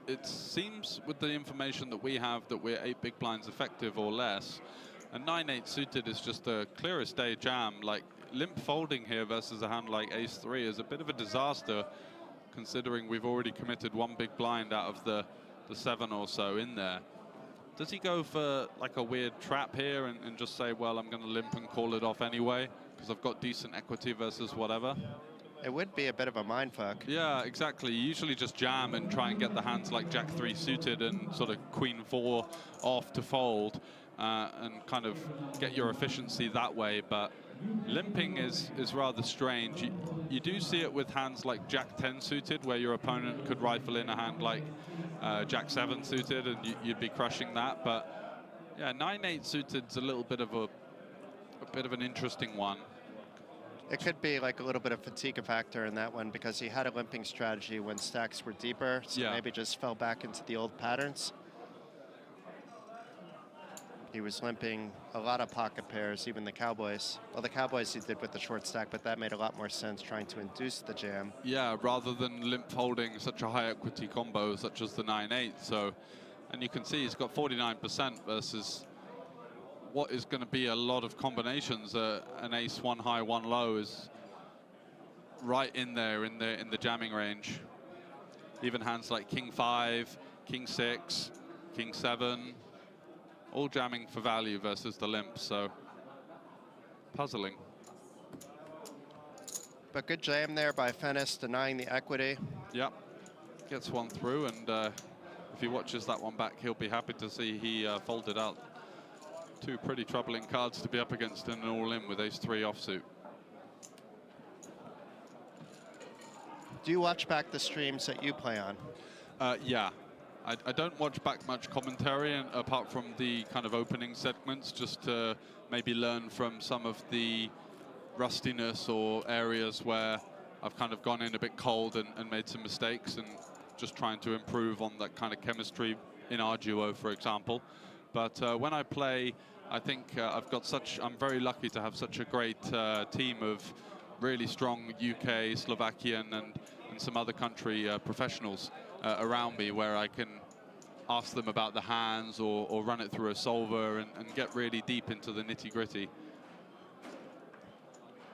[SPEAKER 2] It seems with the information that we have that we're 8 big blinds effective or less, and 9-8 suited is just the clearest day jam. Like limp folding here versus a hand like Ace-3 is a bit of a disaster, considering we've already committed 1 big blind out of the 7 or so in there. Does he go for like a weird trap here and just say, well, I'm going to limp and call it off anyway because I've got decent equity versus whatever?
[SPEAKER 1] It would be a bit of a mindfuck.
[SPEAKER 2] Yeah, exactly. You usually just jam and try and get the hands like Jack-3 suited and sort of Queen-4 off to fold and kind of get your efficiency that way. But limping is rather strange. You do see it with hands like Jack-10 suited, where your opponent could rifle in a hand like Jack-7 suited, and you'd be crushing that. But yeah, 9-8 suited's a little bit of an interesting one.
[SPEAKER 1] It could be like a little bit of fatigue factor in that one because he had a limping strategy when stacks were deeper, so maybe just fell back into the old patterns. He was limping a lot of pocket pairs, even the Cowboys. Well, the Cowboys he did with the short stack, but that made a lot more sense trying to induce the jam.
[SPEAKER 2] Yeah, rather than limp holding such a high equity combo such as the 9-8. So, and you can see he's got 49% versus what is going to be a lot of combinations. An ace, 1 high, 1 low is right in there in the jamming range. Even hands like King-5, King-6, King-7. All jamming for value versus the limp, so puzzling.
[SPEAKER 1] But good jam there by Fennis, denying the equity.
[SPEAKER 2] Yep, gets one through, and if he watches that one back, he'll be happy to see he folded out Two pretty troubling cards to be up against in an all-in with ace-3 offsuit.
[SPEAKER 1] Do you watch back the streams that you play on?
[SPEAKER 2] Yeah. I don't watch back much commentary, and apart from the kind of opening segments, just to maybe learn from some of the rustiness or areas where I've kind of gone in a bit cold and made some mistakes, and just trying to improve on that kind of chemistry in our duo, for example. But when I play, I think I'm very lucky to have such a great team of really strong UK, Slovakian, and some other country professionals around me, where I can ask them about the hands or run it through a solver and get really deep into the nitty-gritty.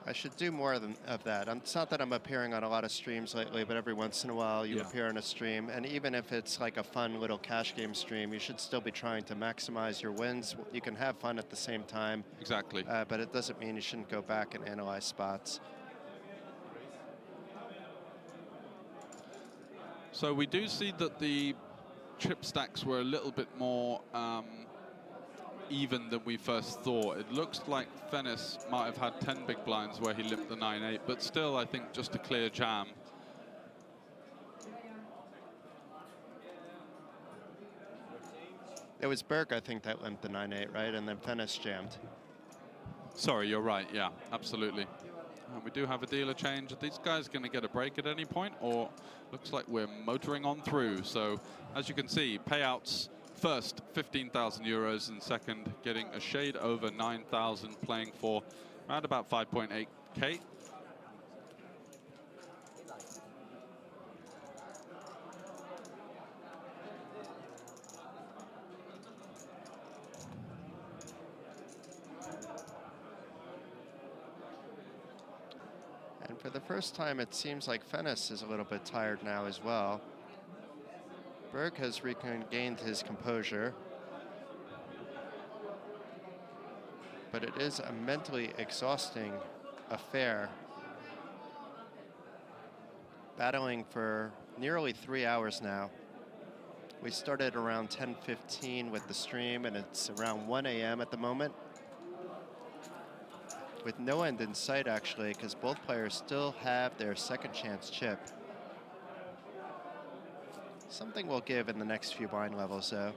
[SPEAKER 1] I should do more of that. It's not that I'm appearing on a lot of streams lately, but every once in a while you appear on a stream. And even if it's like a fun little cash game stream, you should still be trying to maximize your wins. You can have fun at the same time.
[SPEAKER 2] Exactly.
[SPEAKER 1] But it doesn't mean you shouldn't go back and analyze spots.
[SPEAKER 2] So we do see that the chip stacks were a little bit more even than we first thought. It looks like Fennis might have had 10 big blinds where he limped the 9-8, but still, I think just a clear jam.
[SPEAKER 1] It was Berg, I think, that limped the 9-8, right? And then Fennis jammed.
[SPEAKER 2] Sorry, you're right. Yeah, absolutely. And we do have a dealer change. Are these guys going to get a break at any point, or looks like we're motoring on through? So, as you can see, payouts first 15,000 euros, and second getting a shade over 9,000, playing for around about 5.8k.
[SPEAKER 1] And for the first time, it seems like Fennis is a little bit tired now as well. Berg has regained his composure, but it is a mentally exhausting affair, battling for nearly 3 hours now. We started around 10:15 with the stream, and it's around 1 a.m. at the moment, with no end in sight, actually, because both players still have their second chance chip. Something will give in the next few blind levels, though.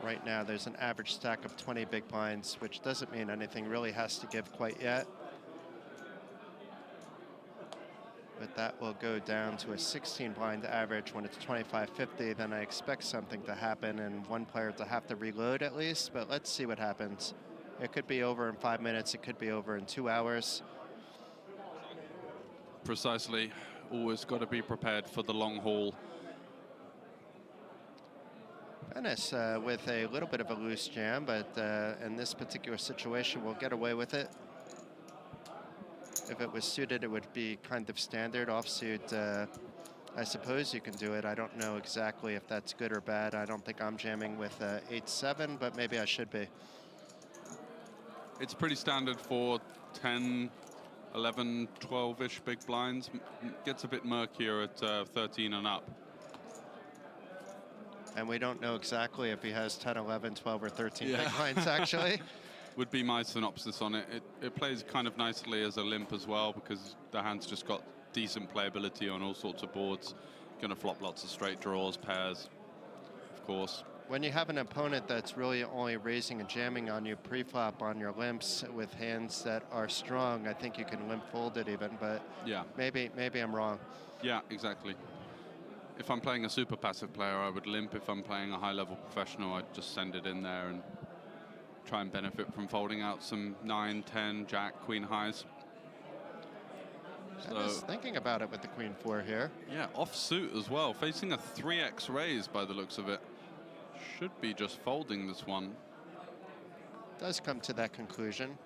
[SPEAKER 1] Right now, there's an average stack of 20 big blinds, which doesn't mean anything really has to give quite yet. But that will go down to a 16 blind average when it's 25-50. Then I expect something to happen and one player to have to reload at least, but let's see what happens. It could be over in 5 minutes. It could be over in 2 hours.
[SPEAKER 2] Precisely. Always got to be prepared for the long haul.
[SPEAKER 1] Fennis with a little bit of a loose jam, but in this particular situation, we'll get away with it. If it was suited, it would be kind of standard. Offsuit, I suppose you can do it. I don't know exactly if that's good or bad. I don't think I'm jamming with 8-7, but maybe I should be.
[SPEAKER 2] It's pretty standard for 10, 11, 12-ish big blinds. Gets a bit murkier at 13 and up.
[SPEAKER 1] And we don't know exactly if he has 10, 11, 12, or 13 big blinds, actually.
[SPEAKER 2] Would be my synopsis on it. It plays kind of nicely as a limp as well, because the hand's just got decent playability on all sorts of boards. Going to flop lots of straight draws, pairs, of course.
[SPEAKER 1] When you have an opponent that's really only raising and jamming on you pre-flop on your limps with hands that are strong, I think you can limp fold it even, but
[SPEAKER 2] yeah,
[SPEAKER 1] maybe I'm wrong.
[SPEAKER 2] Yeah, exactly. If I'm playing a super passive player, I would limp. If I'm playing a high-level professional, I'd just send it in there and try and benefit from folding out some 9, 10, jack, queen highs.
[SPEAKER 1] I was thinking about it with the queen 4 here.
[SPEAKER 2] Yeah, offsuit as well, facing a 3x raise by the looks of it. Should be just folding this one.
[SPEAKER 1] Does come to that conclusion.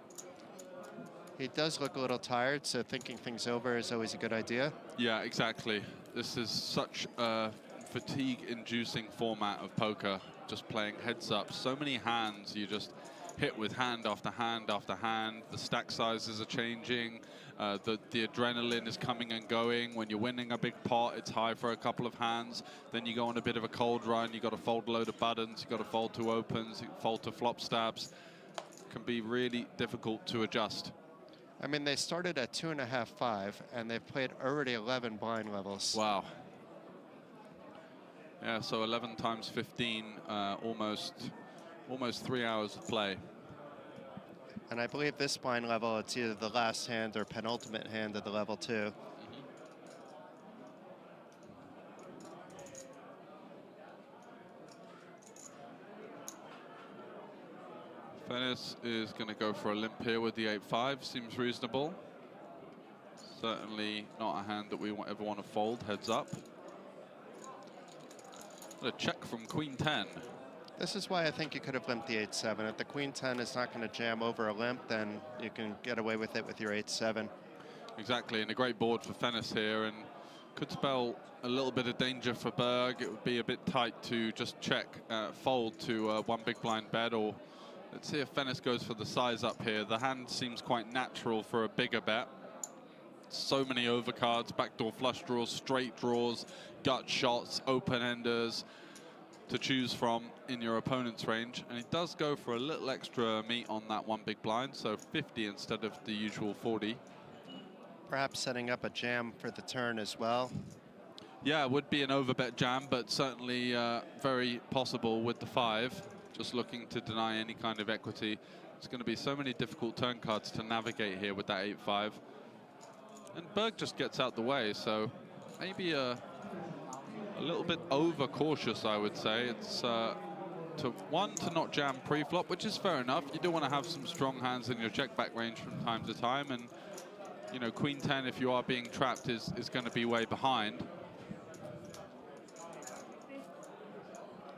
[SPEAKER 1] He does look a little tired, so thinking things over is always a good idea.
[SPEAKER 2] Yeah, exactly. This is such a fatigue-inducing format of poker, just playing heads up. So many hands, you just hit with hand after hand after hand. The stack sizes are changing. The adrenaline is coming and going. When you're winning a big pot, it's high for a couple of hands. Then you go on a bit of a cold run. You got to fold a load of buttons. You got to fold two opens. You fold to flop stabs. Can be really difficult to adjust.
[SPEAKER 1] I mean, they started at 2.5, 5, and they've played already 11 blind levels.
[SPEAKER 2] Wow. Yeah, so 11 times 15, almost 3 hours of play.
[SPEAKER 1] And I believe this blind level, it's either the last hand or penultimate hand of the level 2.
[SPEAKER 2] Fennis is going to go for a limp here with the 8-5. Seems reasonable. Certainly not a hand that we ever want to fold. Heads up. A check from Queen 10.
[SPEAKER 1] This is why I think you could have limped the 8-7. If the Queen 10 is not going to jam over a limp, then you can get away with it with your 8-7.
[SPEAKER 2] Exactly, and a great board for Fennis here, and could spell a little bit of danger for Berg. It would be a bit tight to just check, fold to one big blind bet, or let's see if Fennis goes for the size up here. The hand seems quite natural for a bigger bet. So many overcards, backdoor flush draws, straight draws, gut shots, open-enders to choose from in your opponent's range. And he does go for a little extra meat on that one big blind, so 50 instead of the usual 40.
[SPEAKER 1] Perhaps setting up a jam for the turn as well.
[SPEAKER 2] Yeah, it would be an overbet jam, but certainly very possible with the 5. Just looking to deny any kind of equity. It's going to be so many difficult turn cards to navigate here with that 8-5. And Berg just gets out the way, so maybe a little bit over-cautious, I would say. It's to not jam pre-flop, which is fair enough. You do want to have some strong hands in your check-back range from time to time, and you know, Queen 10, if you are being trapped, is going to be way behind.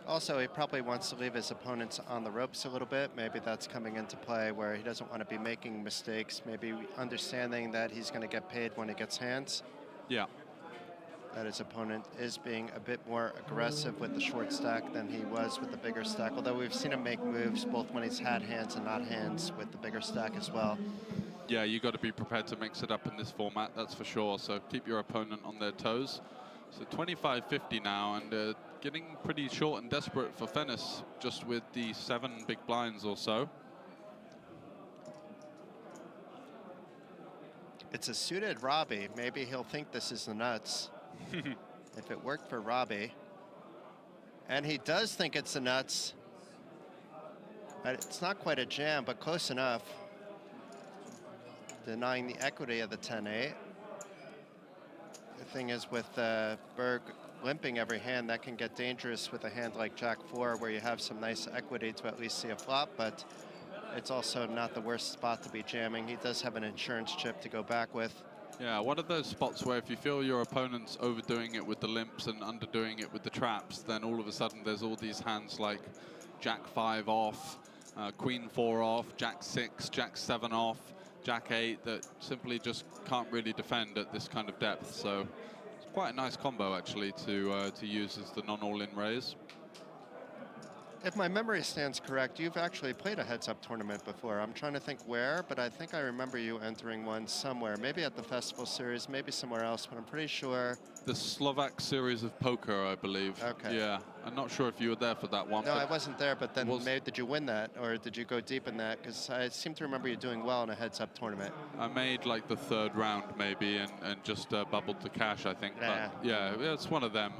[SPEAKER 1] Also, he probably wants to leave his opponents on the ropes a little bit. Maybe that's coming into play where he doesn't want to be making mistakes, maybe understanding that he's going to get paid when he gets hands.
[SPEAKER 2] Yeah.
[SPEAKER 1] That his opponent is being a bit more aggressive with the short stack than he was with the bigger stack, although we've seen him make moves both when he's had hands and not hands with the bigger stack as well.
[SPEAKER 2] Yeah, you got to be prepared to mix it up in this format, that's for sure. So keep your opponent on their toes. So 25-50 now, and getting pretty short and desperate for Fennis, just with the 7 big blinds or so.
[SPEAKER 1] It's a suited Robbie. Maybe he'll think this is the nuts. If it worked for Robbie. And he does think it's the nuts. It's not quite a jam, but close enough. Denying the equity of the 10-8. The thing is, with Berg limping every hand, that can get dangerous with a hand like Jack-4, where you have some nice equity to at least see a flop, but it's also not the worst spot to be jamming. He does have an insurance chip to go back with.
[SPEAKER 2] Yeah, one of those spots where if you feel your opponent's overdoing it with the limps and underdoing it with the traps, then all of a sudden there's all these hands like Jack-5 off, Queen-4 off, Jack-6, Jack-7 off, Jack-8 that simply just can't really defend at this kind of depth. So it's quite a nice combo actually to use as the non-all-in raise.
[SPEAKER 1] If my memory stands correct, you've actually played a heads-up tournament before. I'm trying to think where, but I think I remember you entering one somewhere. Maybe at the Festival Series, maybe somewhere else, but I'm pretty sure.
[SPEAKER 2] The Slovak series of poker, I believe.
[SPEAKER 1] Okay.
[SPEAKER 2] Yeah, I'm not sure if you were there for that one.
[SPEAKER 1] No, I wasn't there, but then
[SPEAKER 2] maybe
[SPEAKER 1] did you win that, or did you go deep in that? Because I seem to remember you doing well in a heads-up tournament.
[SPEAKER 2] I made like the 3rd round maybe, and just bubbled the cash, I think.
[SPEAKER 1] Yeah.
[SPEAKER 2] But yeah, it's one of them.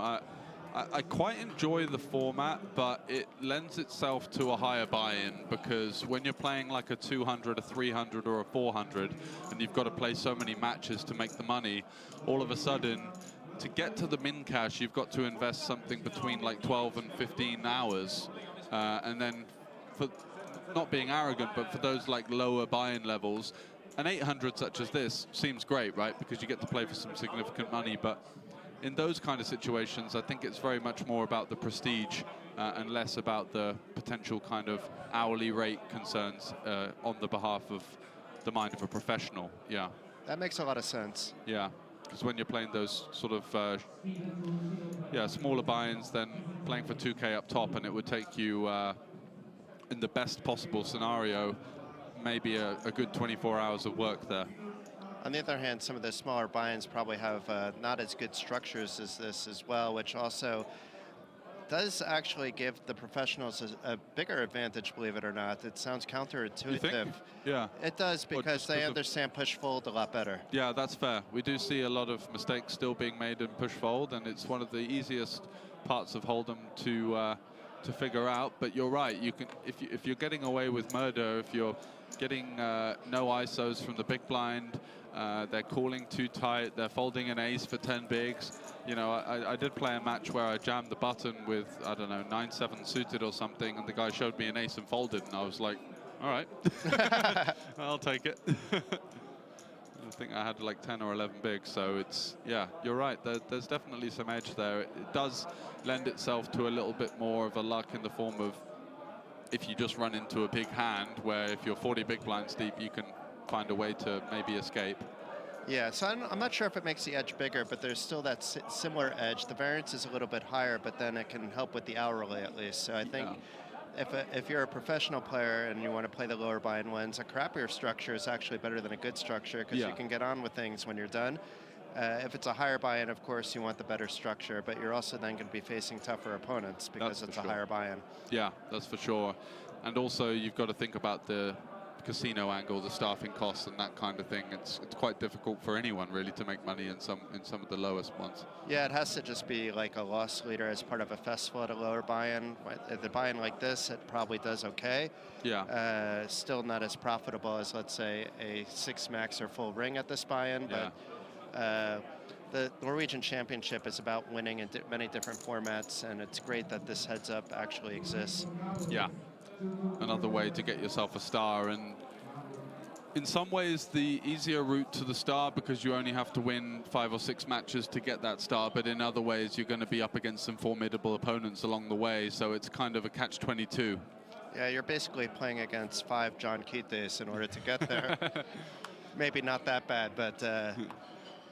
[SPEAKER 2] I quite enjoy the format, but it lends itself to a higher buy-in, because when you're playing like a 200, a 300, or a 400, and you've got to play so many matches to make the money, all of a sudden, to get to the min cash, you've got to invest something between like 12 and 15 hours. And then, for not being arrogant, but for those like lower buy-in levels, an 800 such as this seems great, right? Because you get to play for some significant money, but in those kind of situations, I think it's very much more about the prestige and less about the potential kind of hourly rate concerns on the behalf of the mind of a professional. Yeah.
[SPEAKER 1] That makes a lot of sense.
[SPEAKER 2] Yeah, because when you're playing those sort of smaller buy-ins, then playing for 2K up top, and it would take you in the best possible scenario, maybe a good 24 hours of work there.
[SPEAKER 1] On the other hand, some of the smaller buy-ins probably have not as good structures as this as well, which also does actually give the professionals a bigger advantage, believe it or not. It sounds counterintuitive.
[SPEAKER 2] You think? Yeah.
[SPEAKER 1] It does, because they understand push-fold a lot better.
[SPEAKER 2] Yeah, that's fair. We do see a lot of mistakes still being made in push-fold, and it's one of the easiest parts of Hold'em to figure out. But you're right. You can, if you're getting away with murder, if you're getting no ISOs from the big blind, they're calling too tight, they're folding an ace for 10 bigs. You know, I did play a match where I jammed the button with, I don't know, 9-7 suited or something, and the guy showed me an ace and folded, and I was like, all right, I'll take it. I think I had like 10 or 11 bigs, so it's, yeah, you're right. There's definitely some edge there. It does lend itself to a little bit more of a luck in the form of if you just run into a big hand, where if you're 40 big blinds deep, you can find a way to maybe escape.
[SPEAKER 1] Yeah, so I'm not sure if it makes the edge bigger, but there's still that similar edge. The variance is a little bit higher, but then it can help with the hourly at least. So I think if you're a professional player and you want to play the lower buy-in ones, a crappier structure is actually better than a good structure, because you can get on with things when you're done. If it's a higher buy-in, of course, you want the better structure, but you're also then going to be facing tougher opponents because it's a higher buy-in.
[SPEAKER 2] Yeah, that's for sure. And also, you've got to think about the casino angle, the staffing costs, and that kind of thing. It's quite difficult for anyone really to make money in some of the lowest ones.
[SPEAKER 1] Yeah, it has to just be like a loss leader as part of a festival at a lower buy-in. At the buy-in like this, it probably does okay.
[SPEAKER 2] Yeah.
[SPEAKER 1] Still not as profitable as, let's say, a 6 max or full ring at this buy-in, but the Norwegian Championship is about winning in many different formats, and it's great that this heads-up actually exists.
[SPEAKER 2] Yeah. Another way to get yourself a star, and in some ways the easier route to the star, because you only have to win 5 or 6 matches to get that star, but in other ways you're going to be up against some formidable opponents along the way, so it's kind of a catch-22.
[SPEAKER 1] Yeah, you're basically playing against 5 John Quites in order to get there. Maybe not that bad, but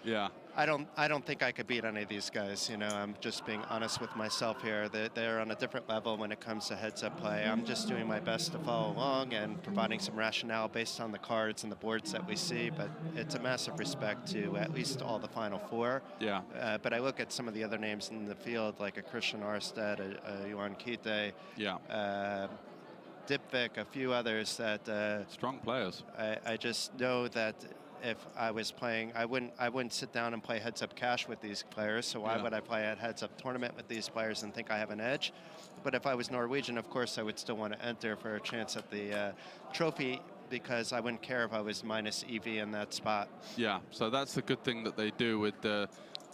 [SPEAKER 2] yeah.
[SPEAKER 1] I don't think I could beat any of these guys. You know, I'm just being honest with myself here. They're on a different level when it comes to heads-up play. I'm just doing my best to follow along and providing some rationale based on the cards and the boards that we see. But it's a massive respect to at least all the Final Four.
[SPEAKER 2] Yeah.
[SPEAKER 1] But I look at some of the other names in the field, like a Christian Arstead, a Johan Quite, Dipvik, a few others that
[SPEAKER 2] strong players.
[SPEAKER 1] I just know that if I was playing, I wouldn't sit down and play heads-up cash with these players. So why would I play a heads-up tournament with these players and think I have an edge? But if I was Norwegian, of course, I would still want to enter for a chance at the trophy, because I wouldn't care if I was minus EV in that spot.
[SPEAKER 2] Yeah, so that's the good thing that they do with the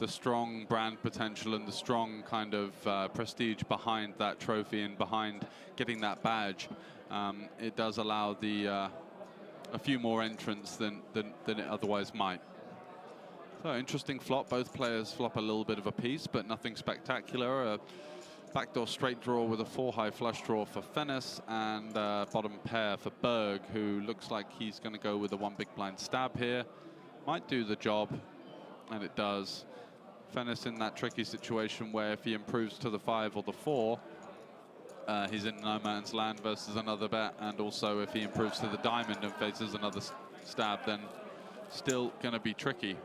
[SPEAKER 2] strong brand potential and the strong kind of prestige behind that trophy and behind getting that badge. It does allow a few more entrants than it otherwise might. So interesting flop. Both players flop a little bit of a piece, but nothing spectacular. A backdoor straight draw with a 4-high flush draw for Fennis, and bottom pair for Berg, who looks like he's going to go with a 1 big blind stab here. Might do the job, and it does. Fennis in that tricky situation where if he improves to the 5 or the 4, he's in no man's land versus another bet, and also if he improves to the diamond and faces another stab, then still going to be tricky.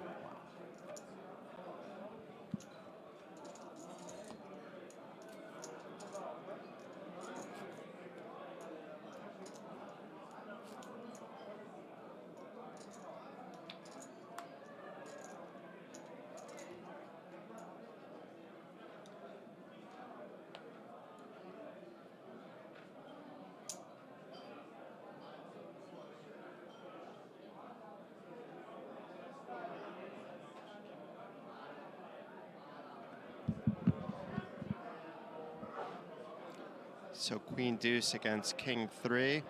[SPEAKER 1] So Queen Deuce against King 3.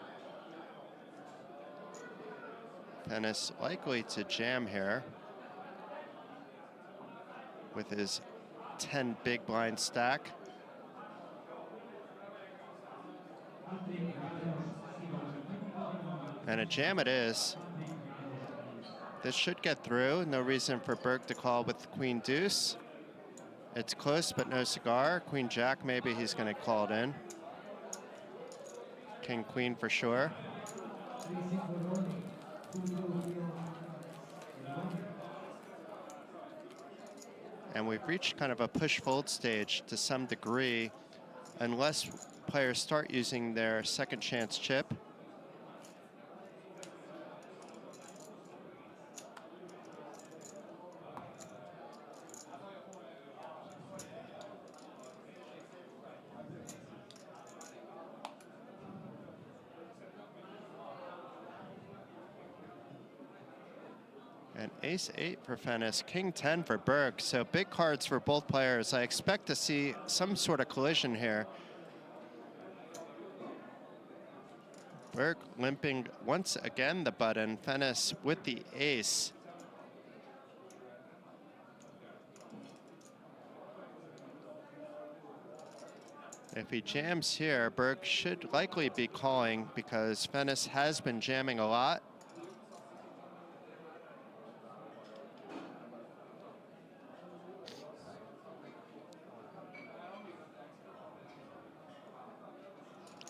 [SPEAKER 1] Fennis likely to jam here with his 10 big blind stack. And a jam it is. This should get through. No reason for Berg to call with Queen Deuce. It's close, but no cigar. Queen Jack, maybe he's going to call it in. king, queen for sure. And we've reached kind of a push-fold stage to some degree, unless players start using their second chance chip. And ace-8 for Fennis, king-10 for Berg. So big cards for both players. I expect to see some sort of collision here. Berg limping once again the button, Fennis with the ace. If he jams here, Berg should likely be calling because Fennis has been jamming a lot.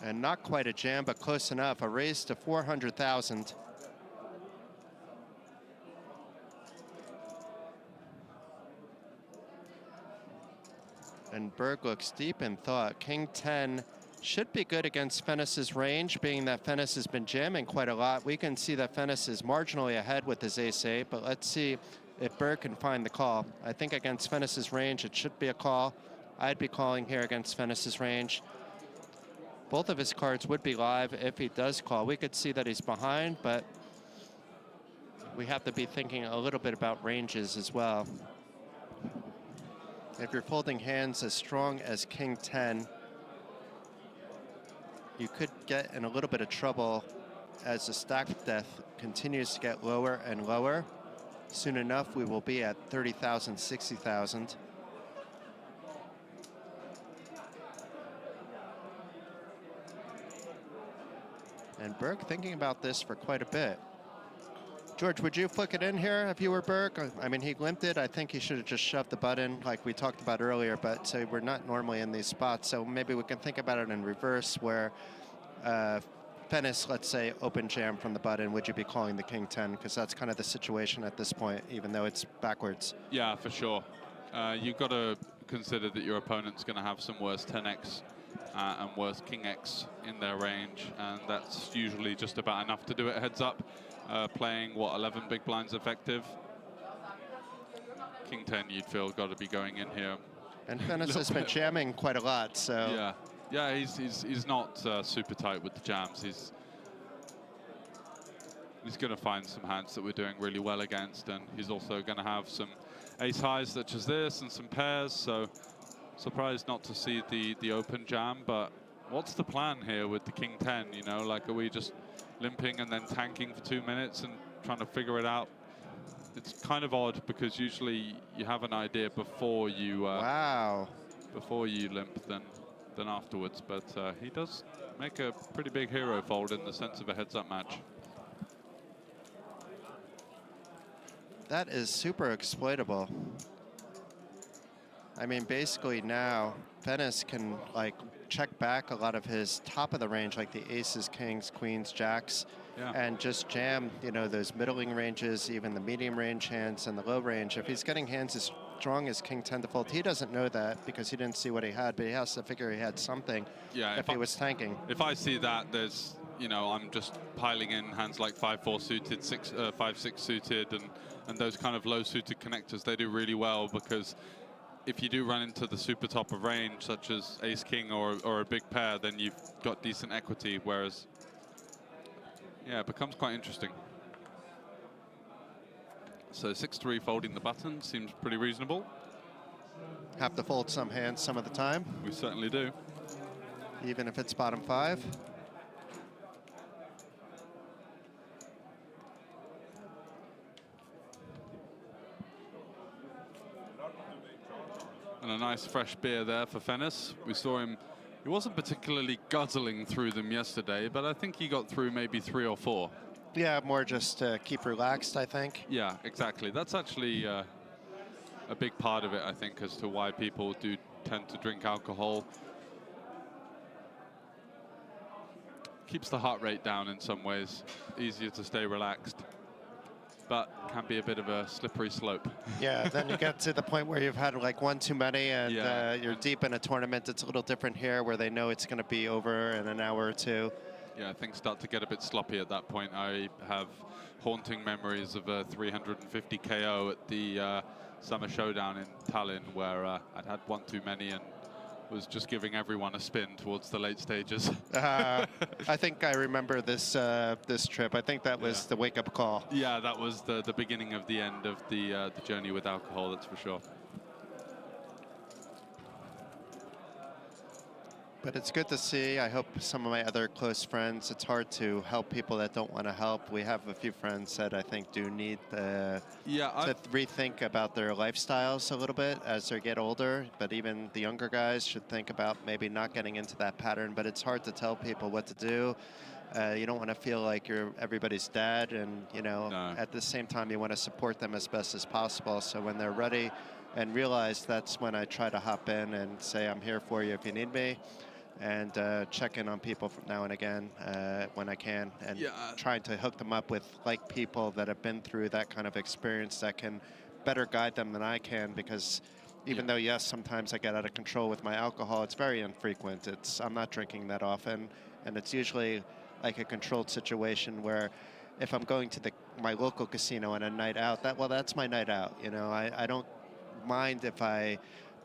[SPEAKER 1] And not quite a jam, but close enough. A raise to 400,000. And Berg looks deep in thought. King 10 should be good against Fennis's range, being that Fennis has been jamming quite a lot. We can see that Fennis is marginally ahead with his ace-8, but let's see if Berg can find the call. I think against Fennis's range, it should be a call. I'd be calling here against Fennis's range. Both of his cards would be live if he does call. We could see that he's behind, but we have to be thinking a little bit about ranges as well. If you're folding hands as strong as king 10, you could get in a little bit of trouble as the stack depth continues to get lower and lower. Soon enough, we will be at 30,000, 60,000. And Berg thinking about this for quite a bit. George, would you flick it in here if you were Berg? I mean, he limped it. I think he should have just shoved the button like we talked about earlier, but so we're not normally in these spots. So maybe we can think about it in reverse where Fennis, let's say, open jam from the button. Would you be calling the king 10? Because that's kind of the situation at this point, even though it's backwards.
[SPEAKER 2] Yeah, for sure. You've got to consider that your opponent's going to have some worse 10x and worse king x in their range, and that's usually just about enough to do it heads up. Playing, what, 11 big blinds effective? King 10, you'd feel, got to be going in here.
[SPEAKER 1] And Fennis has been jamming quite a lot, so...
[SPEAKER 2] Yeah, he's not super tight with the jams. He's going to find some hands that we're doing really well against, and he's also going to have some ace highs such as this and some pairs, so surprised not to see the open jam. But what's the plan here with the king 10? You know, like, are we just limping and then tanking for 2 minutes and trying to figure it out? It's kind of odd because usually you have an idea before you before you limp than afterwards, but he does make a pretty big hero fold in the sense of a heads-up match.
[SPEAKER 1] That is super exploitable. I mean, basically now, Fennis can, like, check back a lot of his top of the range, like the aces, kings, queens, jacks, and just jam, you know, those middling ranges, even the medium range hands and the low range. If he's getting hands as strong as king 10 to fold, he doesn't know that because he didn't see what he had, but he has to figure he had something if he was tanking.
[SPEAKER 2] If I see that, there's, you know, I'm just piling in hands like 5-4 suited, 5-6 suited, and those kind of low suited connectors. They do really well because if you do run into the super top of range, such as ace king or a big pair, then you've got decent equity, whereas, yeah, it becomes quite interesting. So 6-3 folding the button seems pretty reasonable.
[SPEAKER 1] Have to fold some hands some of the time.
[SPEAKER 2] We certainly do.
[SPEAKER 1] Even if it's bottom 5.
[SPEAKER 2] And a nice fresh beer there for Fennis. We saw him, he wasn't particularly guzzling through them yesterday, but I think he got through maybe 3 or 4.
[SPEAKER 1] Yeah, more just to keep relaxed, I think.
[SPEAKER 2] Yeah, exactly. That's actually a big part of it, I think, as to why people do tend to drink alcohol. keeps the heart rate down in some ways, easier to stay relaxed, but can be a bit of a slippery slope.
[SPEAKER 1] Yeah, then you get to the point where you've had like one too many and you're deep in a tournament. It's a little different here where they know it's going to be over in an hour or two.
[SPEAKER 2] Yeah, things start to get a bit sloppy at that point. I have haunting memories of a 350 KO at the Summer Showdown in Tallinn, where I'd had one too many and was just giving everyone a spin towards the late stages.
[SPEAKER 1] I think I remember this this trip. I think that was the wake-up call.
[SPEAKER 2] Yeah, that was the beginning of the end of the journey with alcohol, that's for sure.
[SPEAKER 1] But it's good to see. I hope some of my other close friends, it's hard to help people that don't want to help. We have a few friends that I think do need to rethink about their lifestyles a little bit as they get older. But even the younger guys should think about maybe not getting into that pattern. But it's hard to tell people what to do. You don't want to feel like you're everybody's dad. And, you know, at the same time, you want to support them as best as possible. So when they're ready and realize, that's when I try to hop in and say, I'm here for you if you need me. And check in on people from now and again when I can, and trying to hook them up with like people that have been through that kind of experience that can better guide them than I can, because even though, yes, sometimes I get out of control with my alcohol, it's very infrequent. I'm not drinking that often, and it's usually like a controlled situation where if I'm going to my local casino on a night out, that's my night out. You know, I don't mind if I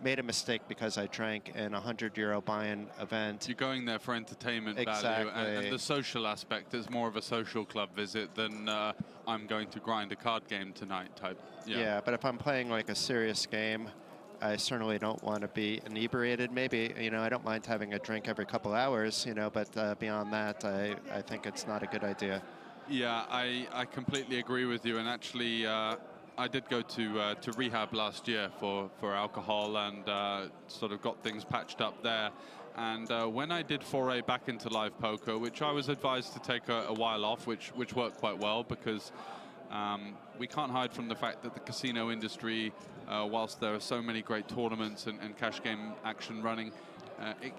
[SPEAKER 1] made a mistake because I drank in a €100 buy-in event.
[SPEAKER 2] You're going there for entertainment value, and the social aspect is more of a social club visit than I'm going to grind a card game tonight type.
[SPEAKER 1] Yeah, but if I'm playing like a serious game, I certainly don't want to be inebriated. Maybe, you know, I don't mind having a drink every couple hours, you know, but beyond that, I think it's not a good idea.
[SPEAKER 2] Yeah, I completely agree with you, and actually I did go to rehab last year for alcohol, and sort of got things patched up there. And when I did foray back into live poker, which I was advised to take a while off, which worked quite well, because we can't hide from the fact that the casino industry, whilst there are so many great tournaments and cash game action running,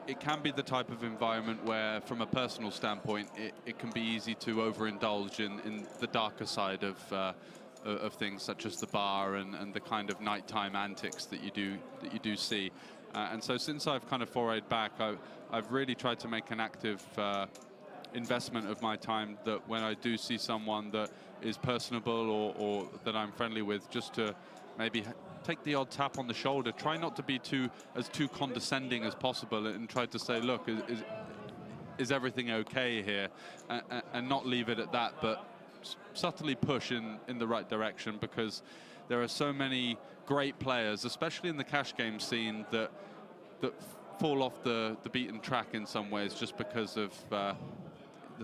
[SPEAKER 2] it can be the type of environment where, from a personal standpoint, it can be easy to overindulge in the darker side of things, such as the bar and the kind of nighttime antics that you do see. And so since I've kind of forayed back, I've really tried to make an active investment of my time, that when I do see someone that is personable or that I'm friendly with, just to maybe take the odd tap on the shoulder, try not to be too condescending as possible, and try to say, look, is everything okay here? And not leave it at that, but subtly push in the right direction, because there are so many great players, especially in the cash game scene, that fall off the beaten track in some ways just because of the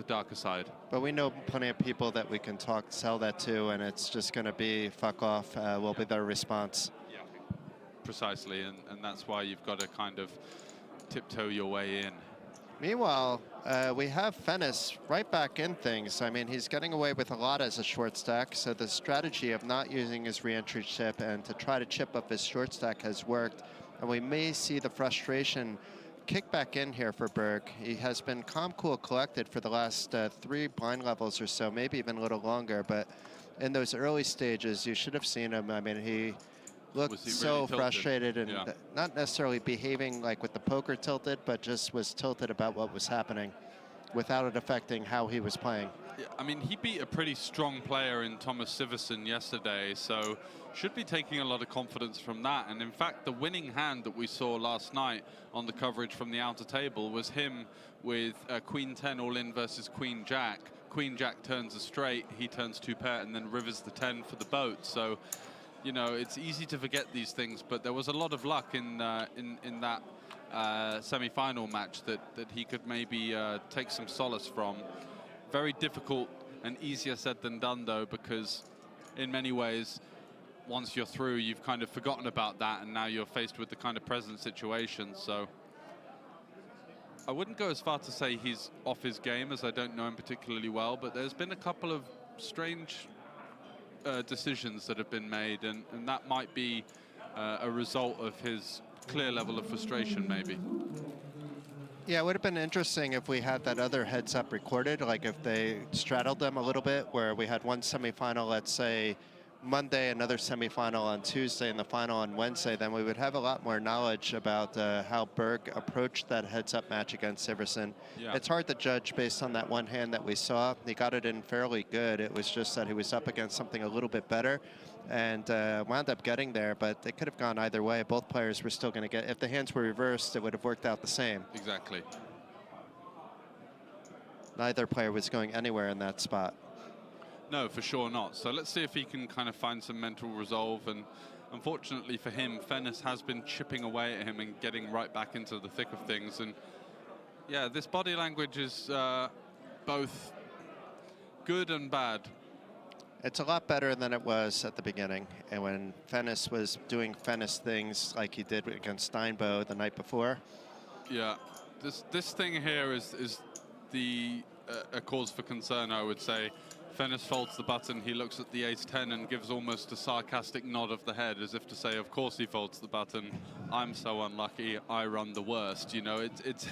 [SPEAKER 2] darker side.
[SPEAKER 1] But we know plenty of people that we can sell that to, and it's just going to be fuck off will be their response.
[SPEAKER 2] Yeah, precisely, and that's why you've got to kind of tiptoe your way in.
[SPEAKER 1] Meanwhile, we have Fennis right back in things. I mean, he's getting away with a lot as a short stack, so the strategy of not using his re-entry chip and to try to chip up his short stack has worked, and we may see the frustration kick back in here for Berg. He has been calm, cool, collected for the last 3 blind levels or so, maybe even a little longer, but in those early stages, you should have seen him. I mean, he looked so frustrated and not necessarily behaving like with the poker tilted, but just was tilted about what was happening without it affecting how he was playing.
[SPEAKER 2] Yeah, I mean, he beat a pretty strong player in Thomas Siversen yesterday, so should be taking a lot of confidence from that. And in fact, the winning hand that we saw last night on the coverage from the outer table was him with Queen 10 all in versus Queen Jack. Queen Jack turns a straight, he turns 2 pair, and then rivers the 10 for the boat. So, you know, it's easy to forget these things, but there was a lot of luck in that semi-final match that he could maybe take some solace from. Very difficult and easier said than done, though, because in many ways, once you're through, you've kind of forgotten about that, and now you're faced with the kind of present situation. So I wouldn't go as far to say he's off his game, as I don't know him particularly well, but there's been a couple of strange decisions that have been made, and that might be a result of his clear level of frustration, maybe.
[SPEAKER 1] Yeah, it would have been interesting if we had that other heads up recorded, like if they straddled them a little bit, where we had one semifinal, let's say Monday, another semifinal on Tuesday, and the final on Wednesday, then we would have a lot more knowledge about how Berg approached that heads up match against Iverson.
[SPEAKER 2] Yeah.
[SPEAKER 1] It's hard to judge based on that one hand that we saw. He got it in fairly good. It was just that he was up against something a little bit better and wound up getting there, but it could have gone either way. Both players were still going to get, if the hands were reversed, it would have worked out the same.
[SPEAKER 2] Exactly.
[SPEAKER 1] Neither player was going anywhere in that spot.
[SPEAKER 2] No, for sure not. So let's see if he can kind of find some mental resolve. And unfortunately for him, Fennis has been chipping away at him and getting right back into the thick of things. And yeah, this body language is both good and bad.
[SPEAKER 1] It's a lot better than it was at the beginning, and when Fennis was doing Fennis things like he did against Steinbo the night before.
[SPEAKER 2] Yeah, this thing here is the a cause for concern, I would say. Fennis folds the button, he looks at the ace-10 and gives almost a sarcastic nod of the head, as if to say, of course he folds the button, I'm so unlucky, I run the worst. You know, it's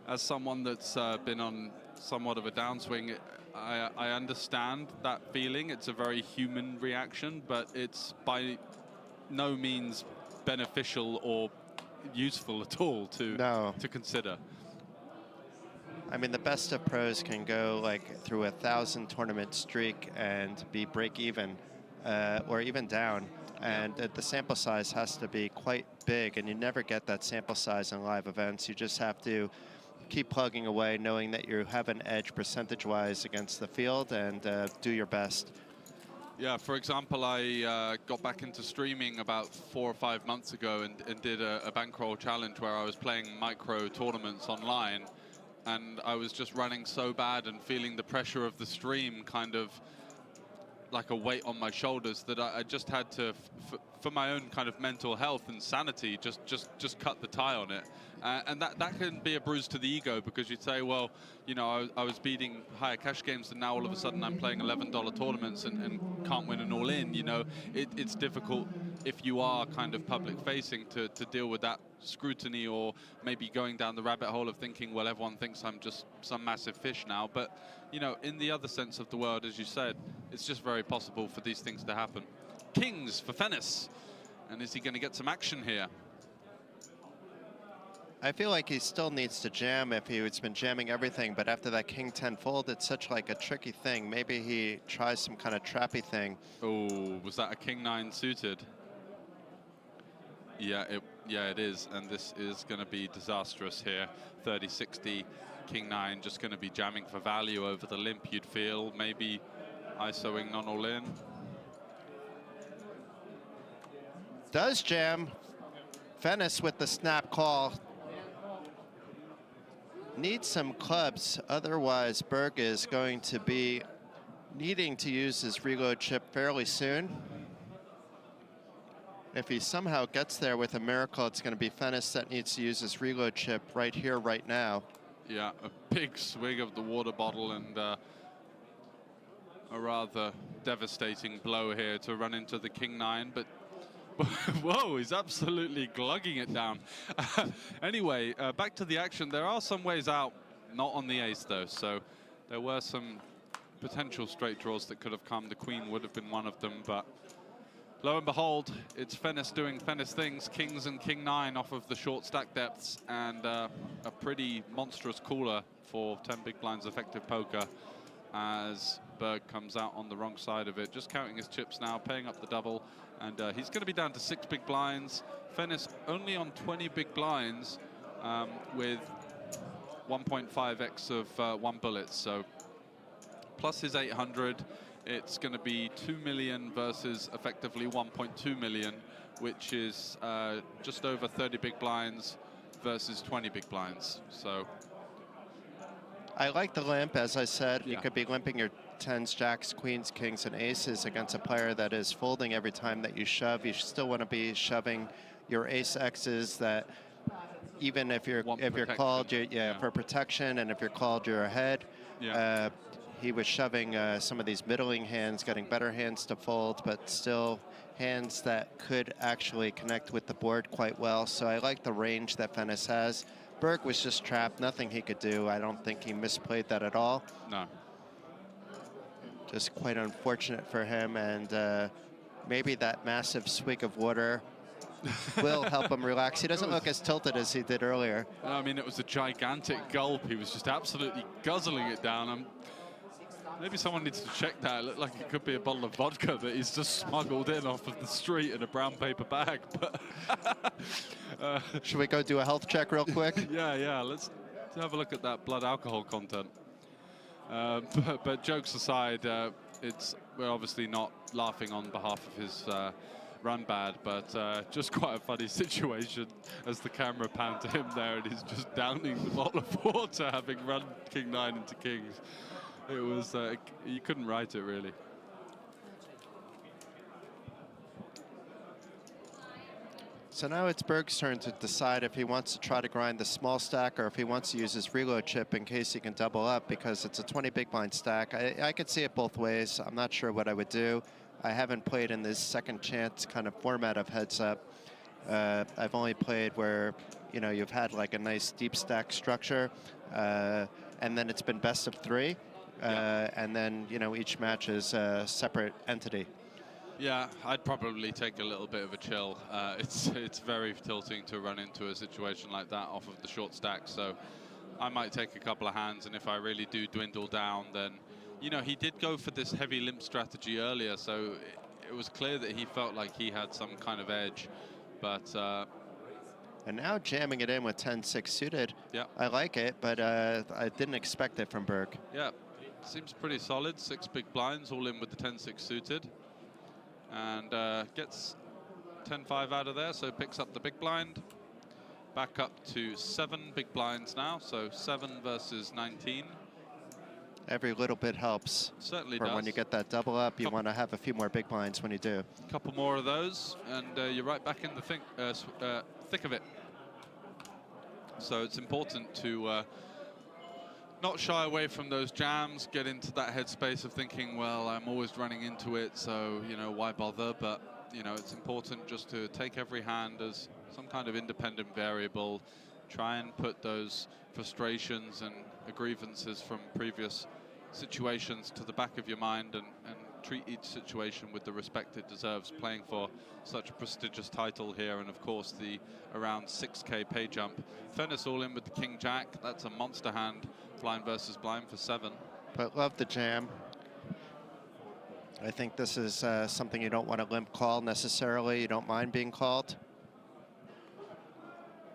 [SPEAKER 2] as someone that's been on somewhat of a downswing, I understand that feeling. It's a very human reaction, but it's by no means beneficial or useful at all to consider.
[SPEAKER 1] I mean, the best of pros can go like through 1,000 tournament streak and be break even or even down. And the sample size has to be quite big, and you never get that sample size in live events. You just have to keep plugging away, knowing that you have an edge percentage-wise against the field, and do your best.
[SPEAKER 2] Yeah, for example, I got back into streaming about 4 or 5 months ago and did a bankroll challenge where I was playing micro tournaments online, and I was just running so bad and feeling the pressure of the stream kind of like a weight on my shoulders that I just had to, for my own kind of mental health and sanity, just cut the tie on it. And that can be a bruise to the ego, because you'd say, well, you know, I was beating higher cash games, and now all of a sudden I'm playing $11 tournaments and can't win an all-in. You know, it's difficult if you are kind of public-facing to deal with that scrutiny, or maybe going down the rabbit hole of thinking, well, everyone thinks I'm just some massive fish now. But, you know, in the other sense of the word, as you said, it's just very possible for these things to happen. Kings for Fennis. And is he going to get some action here?
[SPEAKER 1] I feel like he still needs to jam if he's been jamming everything, but after that King 10 fold, it's such like a tricky thing. Maybe he tries some kind of trappy thing.
[SPEAKER 2] Oh, was that a King 9 suited? Yeah, it is, and this is going to be disastrous here. 30-60, King 9 just going to be jamming for value over the limp, you'd feel. Maybe ISOing non all in.
[SPEAKER 1] Does jam. Fennis with the snap call. Needs some clubs, otherwise Berg is going to be needing to use his reload chip fairly soon. If he somehow gets there with a miracle, it's going to be Fennis that needs to use his reload chip right here, right now. Yeah,
[SPEAKER 2] a big swig of the water bottle, and a rather devastating blow here to run into the King 9, but whoa, he's absolutely glugging it down. Anyway, back to the action. There are some ways out, not on the ace though, so there were some potential straight draws that could have come. The Queen would have been one of them, but lo and behold, it's Fennis doing Fennis things. Kings and King 9 off of the short stack depths, and a pretty monstrous cooler for 10 big blinds effective poker, as Berg comes out on the wrong side of it, just counting his chips now, paying up the double, and he's going to be down to 6 big blinds. Fennis only on 20 big blinds with 1.5x of 1 bullet, so plus his 800, it's going to be 2 million versus effectively 1.2 million, which is just over 30 big blinds versus 20 big blinds. So
[SPEAKER 1] I like the limp, as I said.
[SPEAKER 2] Yeah.
[SPEAKER 1] You could be limping your 10s, jacks, queens, kings, and aces against a player that is folding every time that you shove. You still want to be shoving your ace X's that, even if you're called, for protection, and if you're called, you're ahead.
[SPEAKER 2] Yeah.
[SPEAKER 1] He was shoving some of these middling hands, getting better hands to fold, but still hands that could actually connect with the board quite well. So I like the range that Fennis has. Berg was just trapped, nothing he could do. I don't think he misplayed that at all.
[SPEAKER 2] No.
[SPEAKER 1] Just quite unfortunate for him, and maybe that massive swig of water will help him relax. He doesn't look as tilted as he did earlier.
[SPEAKER 2] I mean, it was a gigantic gulp. He was just absolutely guzzling it down. Maybe someone needs to check that. It looked like it could be a bottle of vodka that he's just smuggled in off of the street in a brown paper bag. But
[SPEAKER 1] should we go do a health check real quick?
[SPEAKER 2] Yeah. Let's have a look at that blood alcohol content. But jokes aside, we're obviously not laughing on behalf of his run bad, but just quite a funny situation as the camera panned to him there, and he's just downing the bottle of water, having run King 9 into Kings. It was, you couldn't write it, really.
[SPEAKER 1] So now it's Berg's turn to decide if he wants to try to grind the small stack or if he wants to use his reload chip in case he can double up, because it's a 20 big blind stack. I could see it both ways. I'm not sure what I would do. I haven't played in this second chance kind of format of heads up. I've only played where, you know, you've had like a nice deep stack structure, and then it's been best of 3. And then, you know, each match is a separate entity.
[SPEAKER 2] Yeah, I'd probably take a little bit of a chill. It's very tilting to run into a situation like that off of the short stack, so I might take a couple of hands, and if I really do dwindle down, then, you know, he did go for this heavy limp strategy earlier, so it was clear that he felt like he had some kind of edge, but...
[SPEAKER 1] and now jamming it in with 10-6 suited.
[SPEAKER 2] Yeah.
[SPEAKER 1] I like it, but I didn't expect it from Berg.
[SPEAKER 2] Yeah. Seems pretty solid. 6 big blinds, all in with the 10-6 suited. And gets 10-5 out of there, so picks up the big blind. Back up to 7 big blinds now, so 7 versus 19.
[SPEAKER 1] Every little bit helps.
[SPEAKER 2] Certainly
[SPEAKER 1] does. When you get that double up, you want to have a few more big blinds when you do.
[SPEAKER 2] A couple more of those, and you're right back in the thick of it. So it's important to not shy away from those jams, get into that headspace of thinking, well, I'm always running into it, so, you know, why bother? But, you know, it's important just to take every hand as some kind of independent variable, try and put those frustrations and grievances from previous situations to the back of your mind, and treat each situation with the respect it deserves, playing for such a prestigious title here, and of course the around 6K pay jump. Fennis all in with the King Jack. That's a monster hand, blind versus blind for 7.
[SPEAKER 1] But love the jam. I think this is something you don't want to limp call necessarily. You don't mind being called.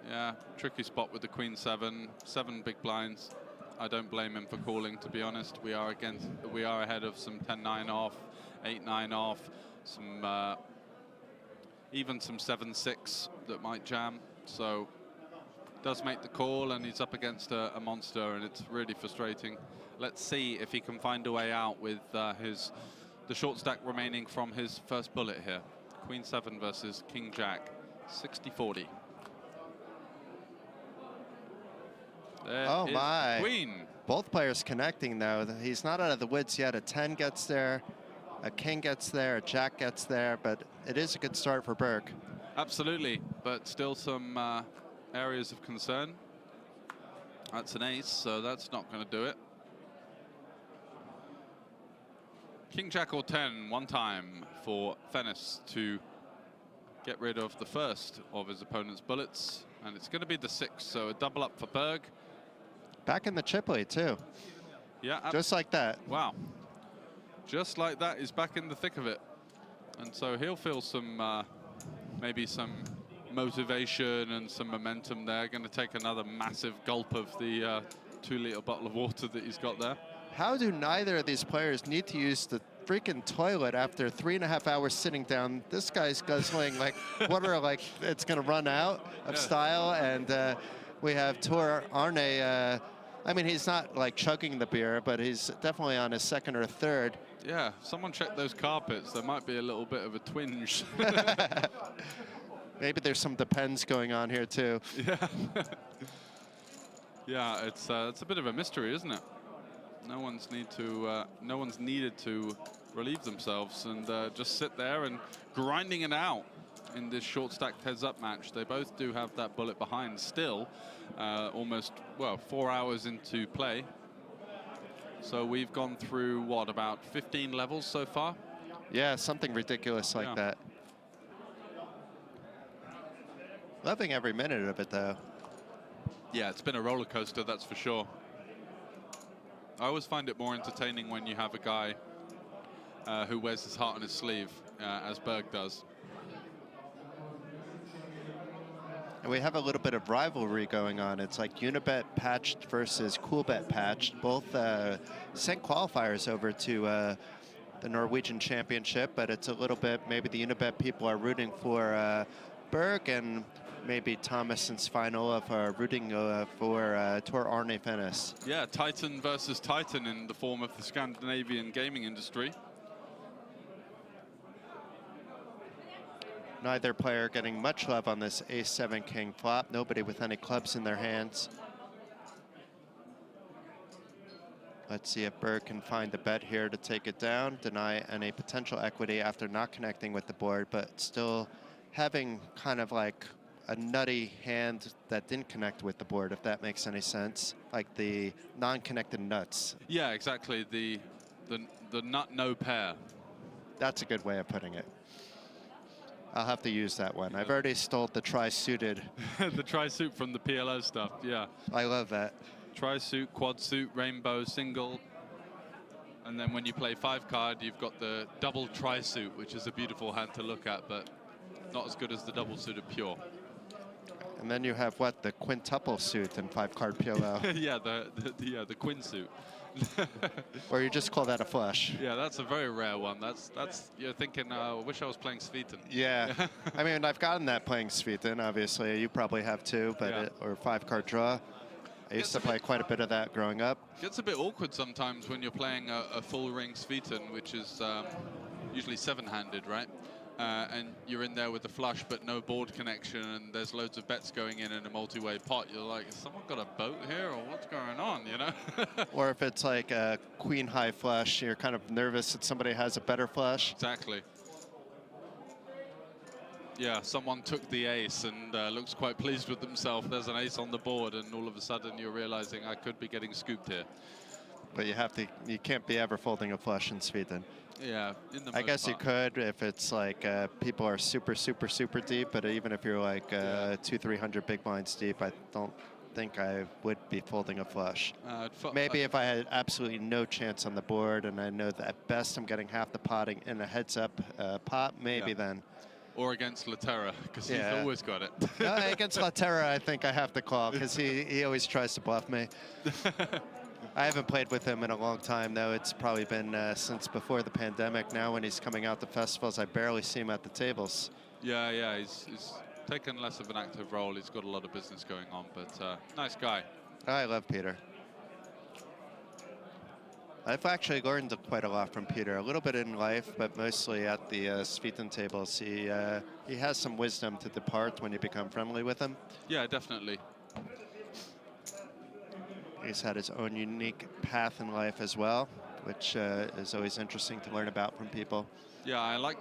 [SPEAKER 2] Yeah, tricky spot with the Queen 7. 7 big blinds. I don't blame him for calling, to be honest. We are ahead of some 10-9 off, 8-9 off, some even some 7-6 that might jam. So does make the call, and he's up against a monster, and it's really frustrating. Let's see if he can find a way out with the short stack remaining from his first bullet here. Queen 7 versus King Jack, 60-40.
[SPEAKER 1] Oh my.
[SPEAKER 2] Queen.
[SPEAKER 1] Both players connecting though. He's not out of the woods yet. A 10 gets there, a King gets there, a Jack gets there, but it is a good start for Berg.
[SPEAKER 2] Absolutely, but still some areas of concern. That's an ace, so that's not going to do it. King Jack or 10 one time for Fennis to get rid of the first of his opponent's bullets, and it's going to be the 6, so a double up for Berg.
[SPEAKER 1] Back in the chip lead too.
[SPEAKER 2] Yeah.
[SPEAKER 1] Just like that.
[SPEAKER 2] Wow. Just like that, he's back in the thick of it. And so he'll feel some, maybe some motivation and some momentum there. Going to take another massive gulp of the 2-liter bottle of water that he's got there.
[SPEAKER 1] How do neither of these players need to use the freaking toilet after 3.5 hours sitting down? This guy's guzzling like water like it's going to run out of style. And we have Tor Arne. I mean, he's not like chugging the beer, but he's definitely on his 2nd or 3rd.
[SPEAKER 2] Yeah, someone check those carpets. There might be a little bit of a twinge.
[SPEAKER 1] Maybe there's some Depends going on here too.
[SPEAKER 2] Yeah. Yeah, it's a bit of a mystery, isn't it? No one's needed to relieve themselves and just sit there and grinding it out. in this short stacked heads-up match. They both do have that bullet behind still, almost, well, 4 hours into play. So we've gone through, what, about 15 levels so far?
[SPEAKER 1] Yeah, something ridiculous like that. Loving every minute of it, though.
[SPEAKER 2] Yeah, it's been a roller coaster, that's for sure. I always find it more entertaining when you have a guy who wears his heart on his sleeve, as Berg does.
[SPEAKER 1] And we have a little bit of rivalry going on. It's like Unibet patched versus Coolbet patched. Both sent qualifiers over to the Norwegian Championship, but it's a little bit, maybe the Unibet people are rooting for Berg, and maybe Thomas and Sveinolf are rooting for Tor Arne Fennis.
[SPEAKER 2] Yeah, Titan versus Titan in the form of the Scandinavian gaming industry.
[SPEAKER 1] Neither player getting much love on this ace-7 king flop. Nobody with any clubs in their hands. Let's see if Berg can find the bet here to take it down, deny any potential equity after not connecting with the board, but still having kind of like a nutty hand that didn't connect with the board, if that makes any sense. Like the non-connected nuts.
[SPEAKER 2] Yeah, exactly. The nut no pair.
[SPEAKER 1] That's a good way of putting it. I'll have to use that one. I've already stole the tri-suited.
[SPEAKER 2] The tri-suit from the PLO stuff, yeah.
[SPEAKER 1] I love that.
[SPEAKER 2] Tri-suit, quad suit, rainbow, single. And then when you play 5-card, you've got the double tri-suit, which is a beautiful hand to look at, but not as good as the double suited pure.
[SPEAKER 1] And then you have what, the quintuple suit in 5-card PLO.
[SPEAKER 2] Yeah, the quin suit.
[SPEAKER 1] Or you just call that a flush.
[SPEAKER 2] Yeah, that's a very rare one. That's you're thinking, I wish I was playing Sviten.
[SPEAKER 1] Yeah, I mean, I've gotten that playing Sviten, obviously. You probably have too, but
[SPEAKER 2] yeah.
[SPEAKER 1] Or 5-card draw. I used to play quite a bit of that growing up.
[SPEAKER 2] Gets a bit awkward sometimes when you're playing a full ring Sviten, which is usually 7-handed, right? And you're in there with the flush, but no board connection, and there's loads of bets going in a multi-way pot. You're like, has someone got a boat here, or what's going on, you know?
[SPEAKER 1] Or if it's like a queen high flush, you're kind of nervous that somebody has a better flush.
[SPEAKER 2] Exactly. Yeah, someone took the ace and looks quite pleased with themselves. There's an ace on the board, and all of a sudden you're realizing I could be getting scooped here.
[SPEAKER 1] But you can't be ever folding a flush in Sweden.
[SPEAKER 2] Yeah, in the
[SPEAKER 1] I guess you could if it's like people are super, super, super deep, but even if you're like 200-300 big blinds deep, I don't think I would be folding a flush. Maybe if I had absolutely no chance on the board and I know that at best I'm getting half the potting in a heads-up pot, maybe then.
[SPEAKER 2] Or against Laterra, because he's always got it.
[SPEAKER 1] No, against Laterra, I think I have to call, because he always tries to bluff me. I haven't played with him in a long time, though. It's probably been since before the pandemic. Now when he's coming out to festivals, I barely see him at the tables.
[SPEAKER 2] Yeah, he's taken less of an active role. He's got a lot of business going on, but nice guy.
[SPEAKER 1] I love Peter. I've actually learned quite a lot from Peter. A little bit in life, but mostly at the Sviten tables. He has some wisdom to depart when you become friendly with him.
[SPEAKER 2] Yeah, definitely.
[SPEAKER 1] He's had his own unique path in life as well, which is always interesting to learn about from people.
[SPEAKER 2] Yeah, I like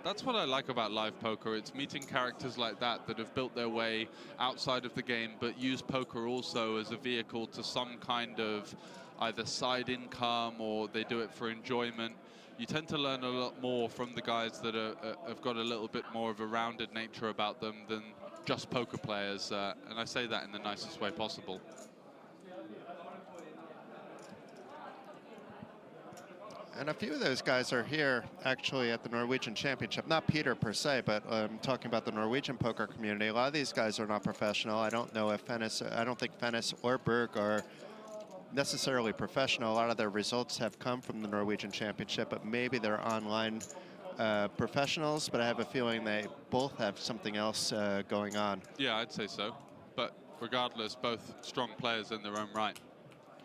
[SPEAKER 2] that's what I like about live poker. It's meeting characters like that have built their way outside of the game, but use poker also as a vehicle to some kind of either side income, or they do it for enjoyment. You tend to learn a lot more from the guys that have got a little bit more of a rounded nature about them than just poker players, and I say that in the nicest way possible.
[SPEAKER 1] And a few of those guys are here, actually, at the Norwegian Championship. Not Peter per se, but I'm talking about the Norwegian poker community. A lot of these guys are not professional. I don't know if I don't think Fennis or Berg are necessarily professional. A lot of their results have come from the Norwegian Championship, but maybe they're online professionals. But I have a feeling they both have something else going on.
[SPEAKER 2] Yeah, I'd say so. But regardless, both strong players in their own right.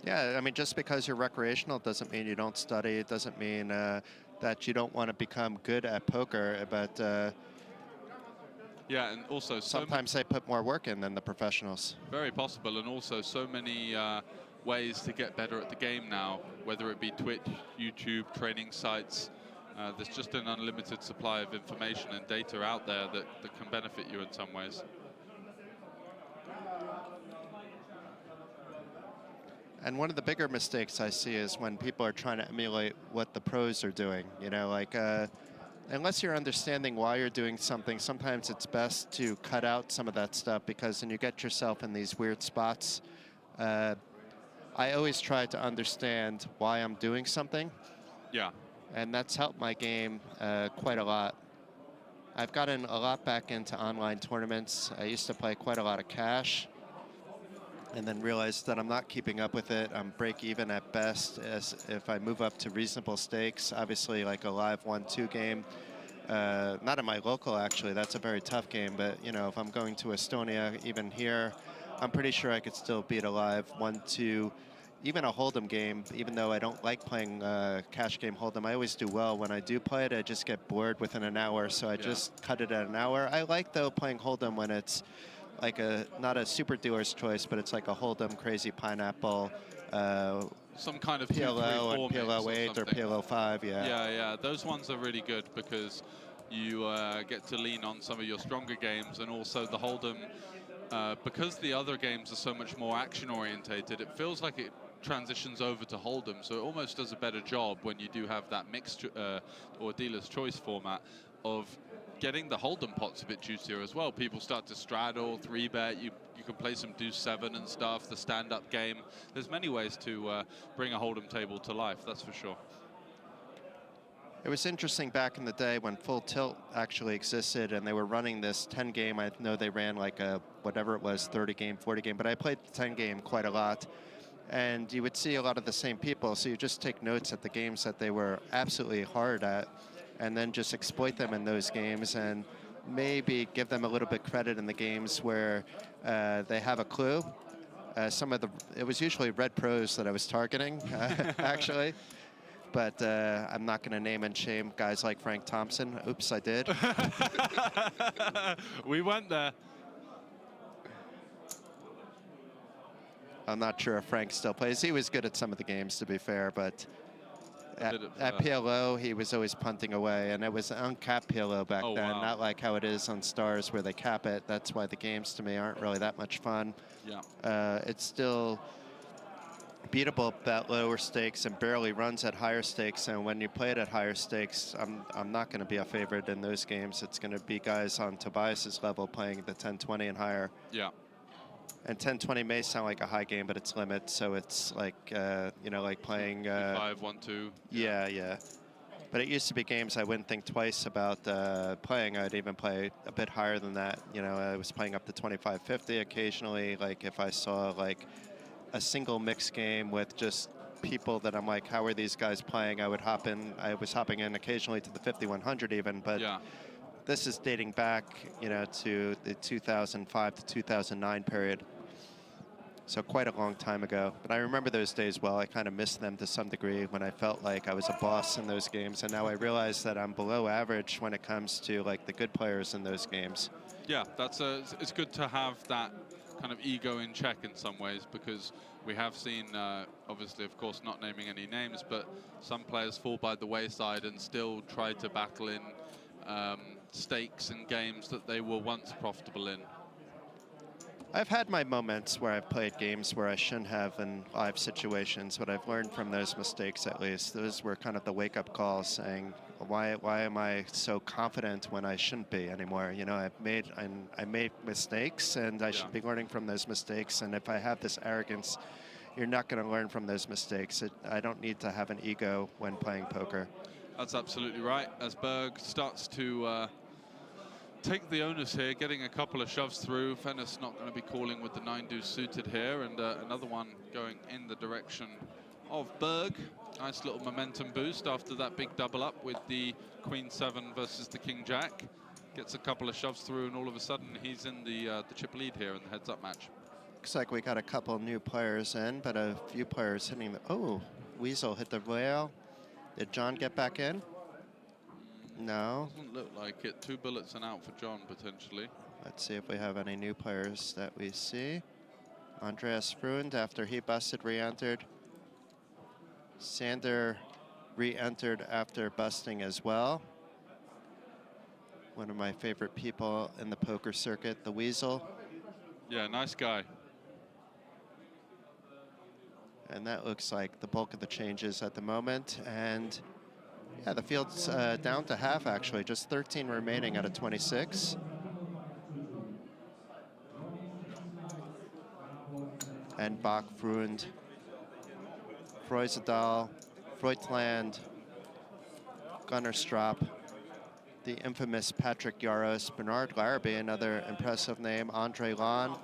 [SPEAKER 1] Yeah, I mean, just because you're recreational doesn't mean you don't study. It doesn't mean that you don't want to become good at poker, but
[SPEAKER 2] yeah, and also
[SPEAKER 1] sometimes they put more work in than the professionals.
[SPEAKER 2] Very possible, and also so many ways to get better at the game now, whether it be Twitch, YouTube, training sites, There's just an unlimited supply of information and data out there that can benefit you in some ways.
[SPEAKER 1] And one of the bigger mistakes I see is when people are trying to emulate what the pros are doing. You know, like, unless you're understanding why you're doing something, sometimes it's best to cut out some of that stuff, because then you get yourself in these weird spots. I always try to understand why I'm doing something.
[SPEAKER 2] Yeah.
[SPEAKER 1] And that's helped my game quite a lot. I've gotten a lot back into online tournaments. I used to play quite a lot of cash, and then realized that I'm not keeping up with it. I'm break even at best as if I move up to reasonable stakes. Obviously, like a live 1-2 game. Not in my local, actually. That's a very tough game. But, you know, if I'm going to Estonia, even here, I'm pretty sure I could still beat a live 1-2. Even a Hold'em game, even though I don't like playing cash game Hold'em, I always do well. When I do play it, I just get bored within an hour, so I just cut it at an hour. I like, though, playing Hold'em when it's like not a super dealer's choice, but it's like a Hold'em Crazy Pineapple.
[SPEAKER 2] Some kind of
[SPEAKER 1] PLO
[SPEAKER 2] 2, 3, 4
[SPEAKER 1] and PLO 8 or PLO 5, yeah.
[SPEAKER 2] Yeah. Those ones are really good because you get to lean on some of your stronger games, and also the Hold'em, because the other games are so much more action-orientated, it feels like it transitions over to Hold'em, so it almost does a better job when you do have that mixed or dealer's choice format of getting the Hold'em pots a bit juicier as well. People start to straddle, 3-bet, you can play some deuce 7 and stuff, the stand-up game. There's many ways to bring a Hold'em table to life, that's for sure.
[SPEAKER 1] It was interesting back in the day when Full Tilt actually existed and they were running this 10-game. I know they ran like a, whatever it was, 30-game, 40-game, but I played the 10-game quite a lot. And you would see a lot of the same people, so you just take notes at the games that they were absolutely hard at, and then just exploit them in those games, and maybe give them a little bit credit in the games where they have a clue. It was usually red pros that I was targeting, actually. But I'm not going to name and shame guys like Frank Thompson. Oops, I did.
[SPEAKER 2] We went there.
[SPEAKER 1] I'm not sure if Frank still plays. He was good at some of the games, to be fair, but at PLO, he was always punting away, and it was uncapped PLO back then, not like how it is on Stars where they cap it. That's why the games, to me, aren't really that much fun.
[SPEAKER 2] Yeah.
[SPEAKER 1] It's still beatable at lower stakes and barely runs at higher stakes, and when you play it at higher stakes, I'm not going to be a favorite in those games. It's going to be guys on Tobias's level playing the 10-20 and higher.
[SPEAKER 2] Yeah.
[SPEAKER 1] And 10-20 may sound like a high game, but it's limit, so it's like, you know, like playing...
[SPEAKER 2] 5, 1, 2.
[SPEAKER 1] Yeah. But it used to be games I wouldn't think twice about playing. I'd even play a bit higher than that. You know, I was playing up to 25-50 occasionally. Like, if I saw, like, a single mixed game with just people that I'm like, how are these guys playing? I would hop in. I was hopping in occasionally to the 50-100 even, but...
[SPEAKER 2] Yeah.
[SPEAKER 1] This is dating back, you know, to the 2005 to 2009 period. So quite a long time ago. But I remember those days well. I kind of missed them to some degree when I felt like I was a boss in those games. And now I realize that I'm below average when it comes to like the good players in those games.
[SPEAKER 2] Yeah, it's good to have that kind of ego in check in some ways, because we have seen, obviously, of course, not naming any names, but some players fall by the wayside and still try to battle in stakes and games that they were once profitable in.
[SPEAKER 1] I've had my moments where I've played games where I shouldn't have in live situations, but I've learned from those mistakes at least. Those were kind of the wake-up calls saying, why am I so confident when I shouldn't be anymore? You know, I made mistakes, and I should be learning from those mistakes. And if I have this arrogance, you're not going to learn from those mistakes. I don't need to have an ego when playing poker.
[SPEAKER 2] That's absolutely right. As Berg starts to take the onus here, getting a couple of shoves through. Fennis not going to be calling with the 9-deuce suited here, and another one going in the direction of Berg. Nice little momentum boost after that big double up with the Queen-7 versus the King-Jack. Gets a couple of shoves through, and all of a sudden he's in the chip lead here in the heads-up match.
[SPEAKER 1] Looks like we got a couple new players in, but a few players hitting the... Oh, Weasel hit the rail. Did John get back in? No.
[SPEAKER 2] Doesn't look like it. 2 bullets and out for John, potentially.
[SPEAKER 1] Let's see if we have any new players that we see. Andreas Frund, after he busted, re-entered. Sander re-entered after busting as well. One of my favorite people in the poker circuit, the Weasel.
[SPEAKER 2] Yeah, nice guy.
[SPEAKER 1] And that looks like the bulk of the changes at the moment. And yeah, the field's down to half, actually. Just 13 remaining out of 26. And Bach, Frund, Freusedal, Freutland, Gunnar Strapp, the infamous Patrick Jaros, Bernard Larrabee, another impressive name, Andre Lahn,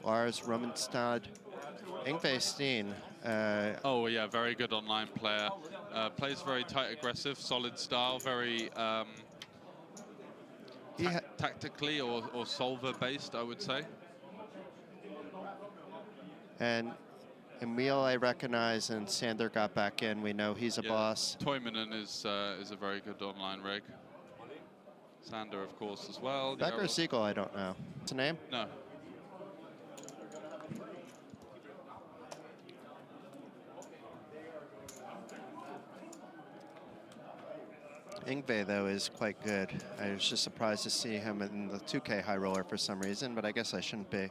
[SPEAKER 1] Lars Rumenstad, Yngve Steen.
[SPEAKER 2] Oh yeah, very good online player. Plays very tight, aggressive, solid style, very tactically or solver based, I would say.
[SPEAKER 1] And Emil I recognize, and Sander got back in. We know he's a boss.
[SPEAKER 2] Toivonen is a very good online rig. Sander, of course, as well.
[SPEAKER 1] Becker Siegel, I don't know. What's the name?
[SPEAKER 2] No.
[SPEAKER 1] Yngve, though, is quite good. I was just surprised to see him in the 2K high roller for some reason, but I guess I shouldn't be.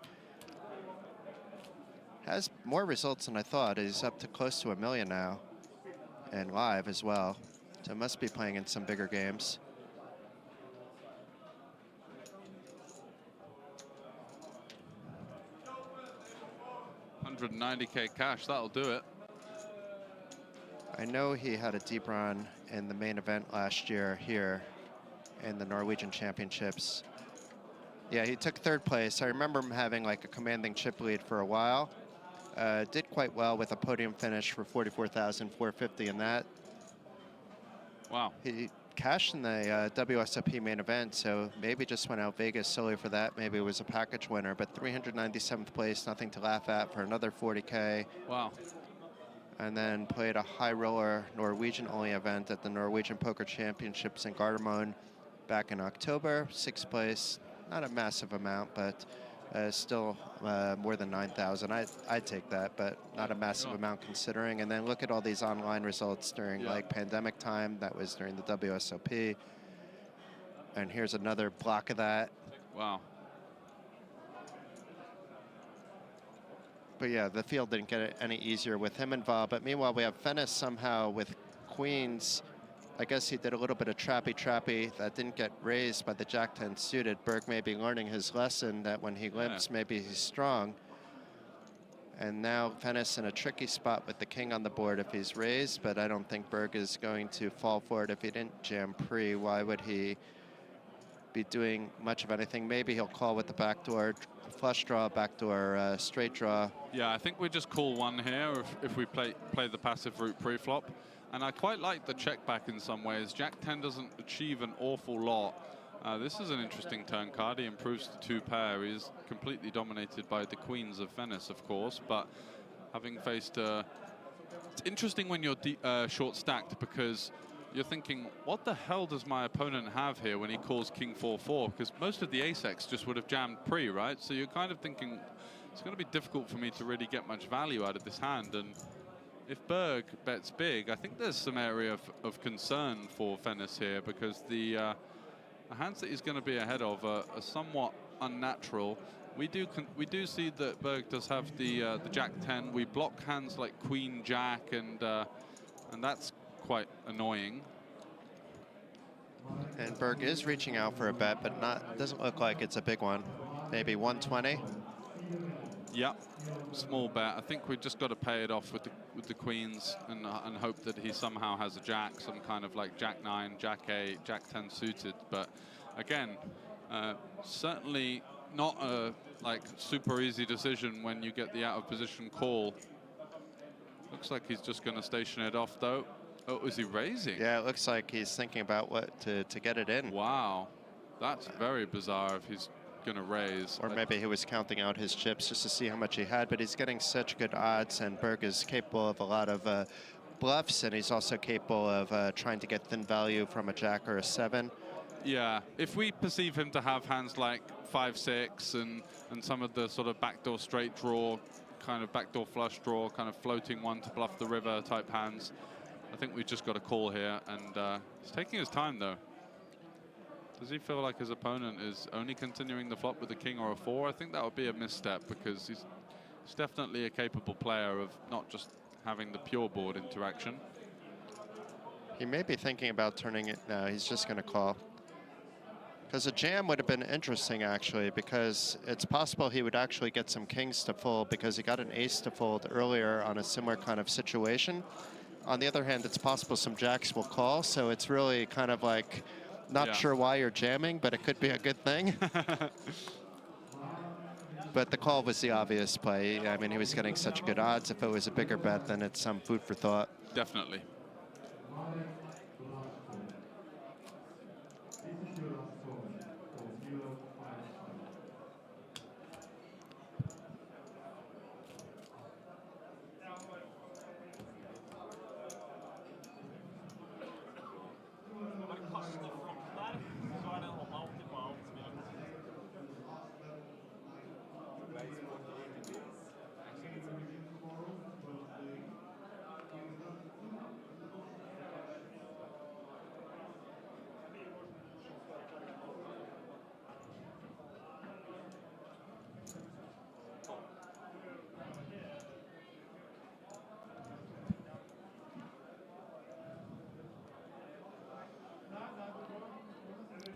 [SPEAKER 1] Has more results than I thought. He's up to close to 1 million now, and live as well. So must be playing in some bigger games.
[SPEAKER 2] $190K cash, that'll do it.
[SPEAKER 1] I know he had a deep run in the main event last year here in the Norwegian Championships. Yeah, he took 3rd place. I remember him having like a commanding chip lead for a while. Did quite well with a podium finish for 44,450 in that.
[SPEAKER 2] Wow.
[SPEAKER 1] He cashed in the WSOP main event, so maybe just went out Vegas solely for that. Maybe it was a package winner, but 397th place, nothing to laugh at for another 40K.
[SPEAKER 2] Wow.
[SPEAKER 1] And then played a high roller Norwegian only event at the Norwegian Poker Championships in Gardermoen back in October, 6th place. Not a massive amount, but still more than 9,000. I'd take that, but not a massive amount considering. And then look at all these online results during like pandemic time. That was during the WSOP. And here's another block of that.
[SPEAKER 2] Wow.
[SPEAKER 1] But yeah, the field didn't get it any easier with him involved. But meanwhile, we have Fennis somehow with queens. I guess he did a little bit of trappy. That didn't get raised by the Jack-10 suited. Berg may be learning his lesson that when he limps, maybe he's strong. And now Fennis in a tricky spot with the king on the board if he's raised, but I don't think Berg is going to fall for it if he didn't jam pre. Why would he be doing much of anything? Maybe he'll call with the backdoor flush draw, backdoor straight draw.
[SPEAKER 2] Yeah, I think we just call one here if we play the passive route pre-flop. And I quite like the check back in some ways. Jack-10 doesn't achieve an awful lot. This is an interesting turn card. He improves to 2 pair. He's completely dominated by the queens of Venice, of course. But having faced... it's interesting when you're short stacked because you're thinking, what the hell does my opponent have here when he calls king 4-4? Because most of the ace-X just would have jammed pre, right? So you're kind of thinking, it's going to be difficult for me to really get much value out of this hand. And if Berg bets big, I think there's some area of concern for Fennis here because the hands that he's going to be ahead of are somewhat unnatural. We do see that Berg does have the Jack-10. We block hands like Queen Jack, and that's quite annoying.
[SPEAKER 1] And Berg is reaching out for a bet, but doesn't look like it's a big one. Maybe 120.
[SPEAKER 2] Yeah, small bet. I think we've just got to pay it off with the queens and hope that he somehow has a jack, some kind of like Jack-9, Jack-8, Jack-10 suited. But again, certainly not a like super easy decision when you get the out of position call. Looks like he's just going to station it off though. Oh, is he raising?
[SPEAKER 1] Yeah, it looks like he's thinking about what to get it in.
[SPEAKER 2] Wow, that's very bizarre if he's going to raise.
[SPEAKER 1] Or maybe he was counting out his chips just to see how much he had, but he's getting such good odds, and Berg is capable of a lot of bluffs, and he's also capable of trying to get thin value from a jack or a 7.
[SPEAKER 2] Yeah, if we perceive him to have hands like 5-6 and some of the sort of backdoor straight draw kind of backdoor flush draw, kind of floating one to bluff the river type hands. I think we've just got a call here, and he's taking his time though. Does he feel like his opponent is only continuing the flop with a king or a 4? I think that would be a misstep, because he's definitely a capable player of not just having the pure board interaction.
[SPEAKER 1] He may be thinking about turning it. No, he's just going to call. Because a jam would have been interesting, actually, because it's possible he would actually get some kings to fold, because he got an ace to fold earlier on a similar kind of situation. On the other hand, it's possible some jacks will call, so it's really kind of like not sure why you're jamming, but it could be a good thing. But the call was the obvious play. I mean, he was getting such good odds. If it was a bigger bet, then it's some food for thought.
[SPEAKER 2] Definitely.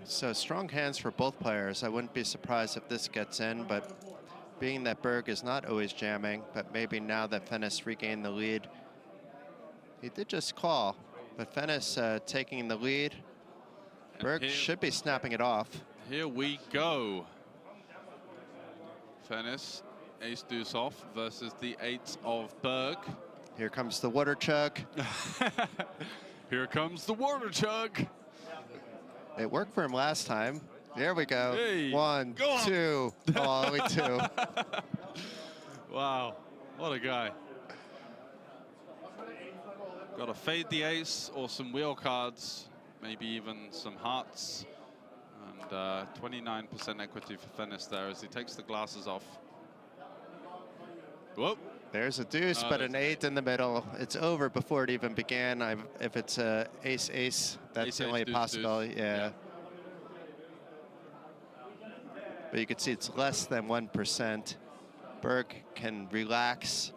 [SPEAKER 1] So strong hands for both players. I wouldn't be surprised if this gets in, but being that Berg is not always jamming, but maybe now that Fennis regained the lead, he did just call, but Fennis taking the lead. Berg should be snapping it off.
[SPEAKER 2] Here we go. Fennis, ace deuce off versus the 8 of Berg.
[SPEAKER 1] Here comes the water chug.
[SPEAKER 2] Here comes the water chug.
[SPEAKER 1] It worked for him last time. There we go.
[SPEAKER 2] Hey,
[SPEAKER 1] 1, 2. Oh, only 2.
[SPEAKER 2] Wow, what a guy. Got to fade the ace or some wheel cards, maybe even some hearts. And 29% equity for Fennis there as he takes the glasses off. Whoop.
[SPEAKER 1] There's a deuce, but an 8 in the middle. It's over before it even began. If it's a ace-ace, that's
[SPEAKER 2] Ace,
[SPEAKER 1] the only
[SPEAKER 2] deuce,
[SPEAKER 1] possibility.
[SPEAKER 2] deuce.
[SPEAKER 1] Yeah. But you can see it's less than 1%. Berg can relax.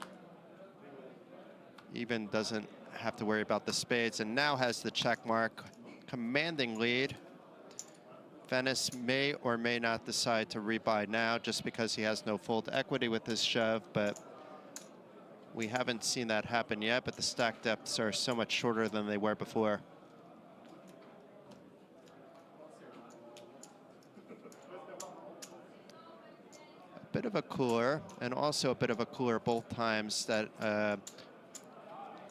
[SPEAKER 1] Even doesn't have to worry about the spades, and now has the check mark. Commanding lead. Fennis may or may not decide to rebuy now just because he has no fold equity with this shove, but we haven't seen that happen yet, but the stack depths are so much shorter than they were before. A bit of a cooler, and also a bit of a cooler both times that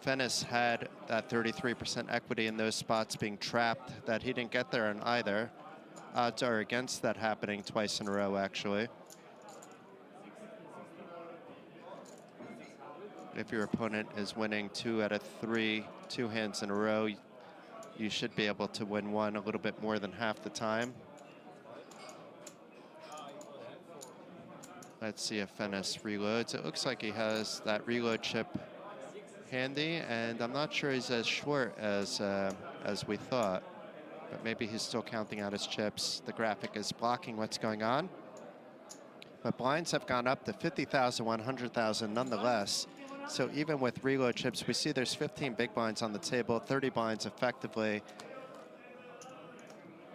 [SPEAKER 1] Fennis had that 33% equity in those spots being trapped, that he didn't get there on either. Odds are against that happening twice in a row, actually. If your opponent is winning 2 out of 3, 2 hands in a row, you should be able to win one a little bit more than half the time. Let's see if Fennis reloads. It looks like he has that reload chip handy, and I'm not sure he's as short as we thought. But maybe he's still counting out his chips. The graphic is blocking what's going on. But blinds have gone up to 50,000, 100,000 nonetheless. So even with reload chips, we see there's 15 big blinds on the table, 30 blinds effectively.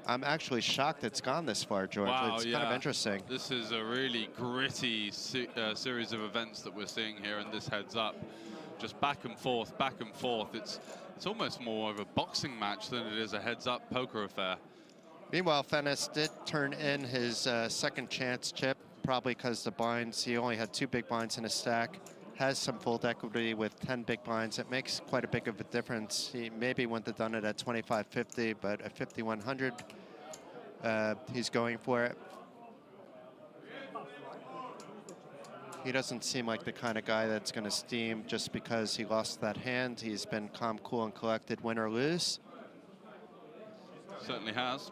[SPEAKER 1] I'm actually shocked it's gone this far, George.
[SPEAKER 2] Wow,
[SPEAKER 1] it's kind of interesting.
[SPEAKER 2] This is a really gritty series of events that we're seeing here in this heads up. Just back and forth, back and forth. It's almost more of a boxing match than it is a heads-up poker affair.
[SPEAKER 1] Meanwhile, Fennis did turn in his second chance chip, probably because the blinds, he only had 2 big blinds in his stack, has some fold equity with 10 big blinds. It makes quite a big of a difference. He maybe wouldn't have done it at 25.50, but at 5,100, he's going for it. He doesn't seem like the kind of guy that's going to steam just because he lost that hand. He's been calm, cool, and collected, win or lose.
[SPEAKER 2] Certainly has.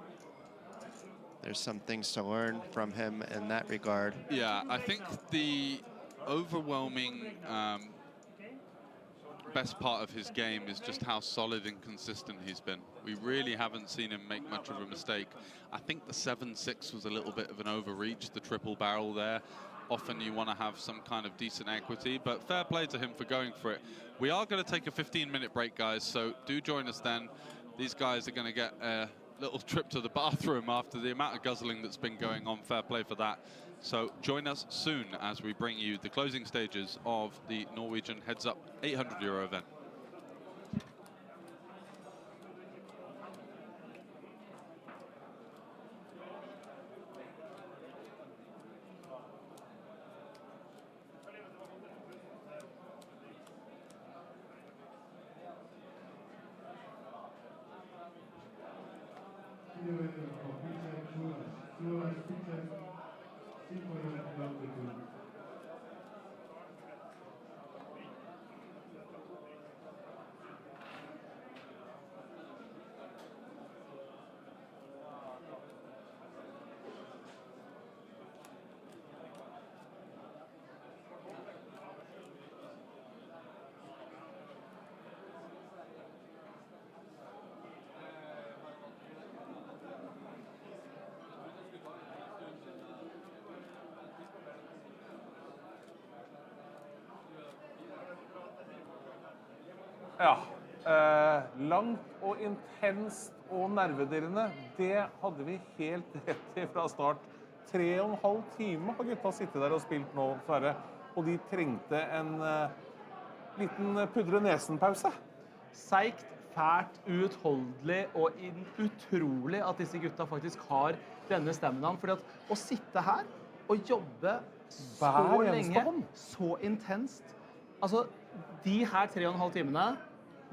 [SPEAKER 1] There's some things to learn from him in that regard.
[SPEAKER 2] Yeah, I think the overwhelming best part of his game is just how solid and consistent he's been. We really haven't seen him make much of a mistake. I think the 7-6 was a little bit of an overreach, the triple barrel there. Often you want to have some kind of decent equity, but fair play to him for going for it. We are going to take a 15-minute break, guys, so do join us then. These guys are going to get a little trip to the bathroom after the amount of guzzling that's been going on. Fair play for that. So join us soon as we bring you the closing stages of the Norwegian Heads Up €800 event.
[SPEAKER 3] Ja, langt og intenst og nervedirrende, det hadde vi helt rett i fra start. 3,5 timer har gutta sittet der og spilt nå, Sverre, og de trengte en liten pudre nesen-pause.
[SPEAKER 4] Seigt, fælt, uutholdelig og utrolig at disse gutta faktisk har denne staminaen. Fordi at å sitte her og jobbe så lenge, så intenst, altså de her 3,5 timene,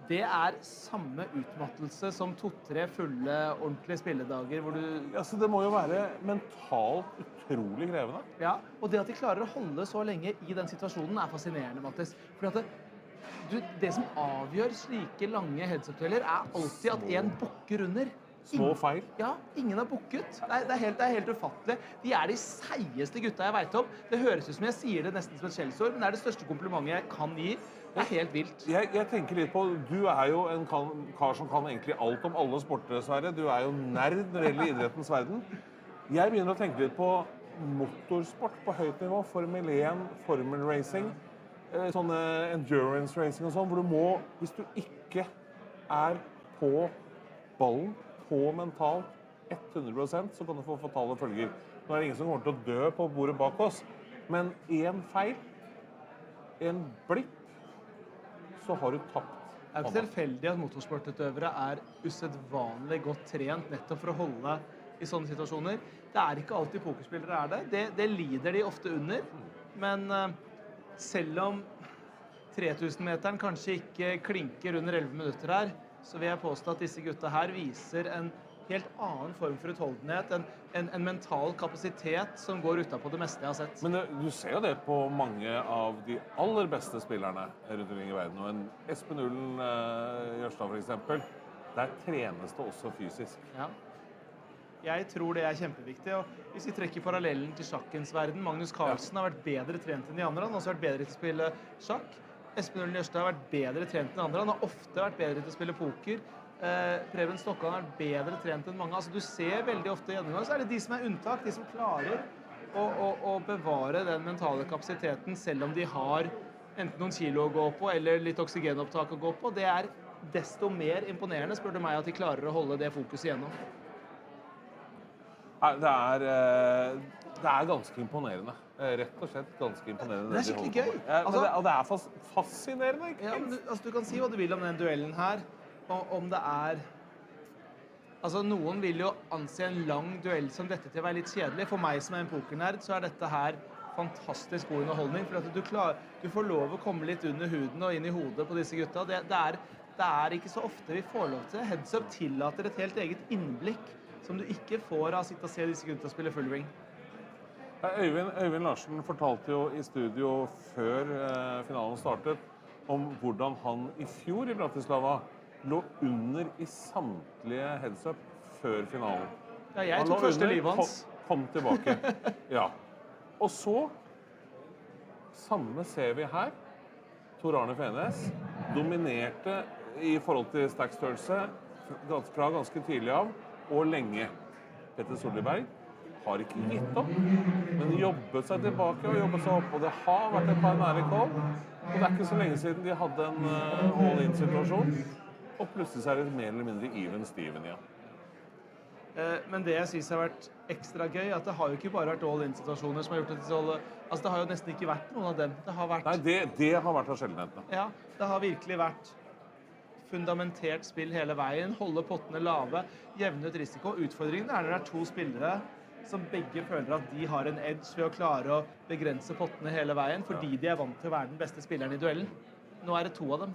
[SPEAKER 4] det er samme utmattelse som 2-3 fulle, ordentlige spilledager hvor du...
[SPEAKER 3] Altså, det må jo være mentalt utrolig krevende.
[SPEAKER 4] Ja, og det at de klarer å holde så lenge i den situasjonen er fascinerende, Mattis. Fordi at det som avgjør slike lange headset-dueller er alltid at en bukker under.
[SPEAKER 3] Små feil.
[SPEAKER 4] Ja, ingen har bukket. Det er helt ufattelig. De er de seigeste gutta jeg vet om. Det høres ut som jeg sier det nesten som et skjellsord, men det er det største komplimentet jeg kan gi. Det er helt vilt.
[SPEAKER 3] Jeg tenker litt på, du er jo en kar som kan egentlig alt om alle sporter, Sverre. Du er jo nerd når det gjelder idrettens verden. Jeg begynner å tenke litt på motorsport på høyt nivå, Formel 1, Formel Racing, sånne endurance racing og sånn, hvor du må, hvis du ikke er på ballen, på mentalt 100%, så kan du få fatale følger. Nå er det ingen som kommer til å dø på bordet bak oss, men en feil, en blipp, så har du tapt.
[SPEAKER 4] Det er ikke tilfeldig at motorsportutøvere er usedvanlig godt trent nettopp for å holde i sånne situasjoner. Det er ikke alltid pokerspillere er det. Det lider de ofte under, men selv om 3000-meteren kanskje ikke klinker under 11 minutter her, så vil jeg påstå at disse gutta her viser en helt annen form for utholdenhet, en mental kapasitet som går utenpå det meste jeg har sett.
[SPEAKER 3] Men du ser jo det på mange av de aller beste spillerne rundt omkring i verden, og en Espen Ullen Jørstad for eksempel, der trenes det også fysisk.
[SPEAKER 4] Ja. Jeg tror det er kjempeviktig, og hvis vi trekker parallellen til sjakkens verden, Magnus Carlsen har vært bedre trent enn de andre, han har også vært bedre til å spille sjakk. Espen Ullen Jørstad har vært bedre trent enn andre, han har ofte vært bedre til å spille poker. Preben Stokkan har vært bedre trent enn mange. Altså, du ser veldig ofte gjennomgang, så er det de som er unntak, de som klarer å bevare den mentale kapasiteten, selv om de har enten noen kilo å gå på, eller litt oksygenopptak å gå på. Det er desto mer imponerende, spør du meg, at de klarer å holde det fokuset igjennom.
[SPEAKER 3] Det er ganske imponerende. Rett og slett ganske imponerende.
[SPEAKER 4] Det er skikkelig gøy.
[SPEAKER 3] Og det er fascinerende, ikke?
[SPEAKER 4] Ja, men du kan si hva du vil om den duellen her. Om det er... Altså, noen vil jo anse en lang duell som dette til å være litt kjedelig. For meg som er en pokernerd, så er dette her fantastisk god underholdning. For at du får lov å komme litt under huden og inn i hodet på disse gutta. Det er ikke så ofte vi får lov til. Heads Up tillater et helt eget innblikk som du ikke får av å sitte og se disse gutta spille full ring.
[SPEAKER 3] Øyvind Larsen fortalte jo i studio før finalen startet om hvordan han i fjor i Bratislava lå under i samtlige heads-up før finalen.
[SPEAKER 4] Ja, jeg tok første livet hans.
[SPEAKER 3] Kom tilbake. Ja. Og så Samme ser vi her. Tor Arne Fenes dominerte i forhold til stackstørrelse fra ganske tidlig av og lenge. Petter Solberg har ikke gitt opp, men jobbet seg tilbake og jobbet seg opp. Og det har vært et par nære call. Og det er ikke så lenge siden de hadde en all-in-situasjon. Og plutselig så er det mer eller mindre even Steven igjen.
[SPEAKER 4] Men det jeg synes har vært ekstra gøy, at det har jo ikke bare vært all-in-situasjoner som har gjort det til så... Altså, det har jo nesten ikke vært noen av dem. Det har vært...
[SPEAKER 3] Nei, det har vært av sjeldenhetene.
[SPEAKER 4] Ja, det har virkelig vært fundamentert spill hele veien, holde pottene lave, jevne ut risiko. Utfordringen er når det er to spillere som begge føler at de har en edge ved å klare å begrense pottene hele veien, fordi de er vant til å være den beste spilleren i duellen. Nå er det to av dem.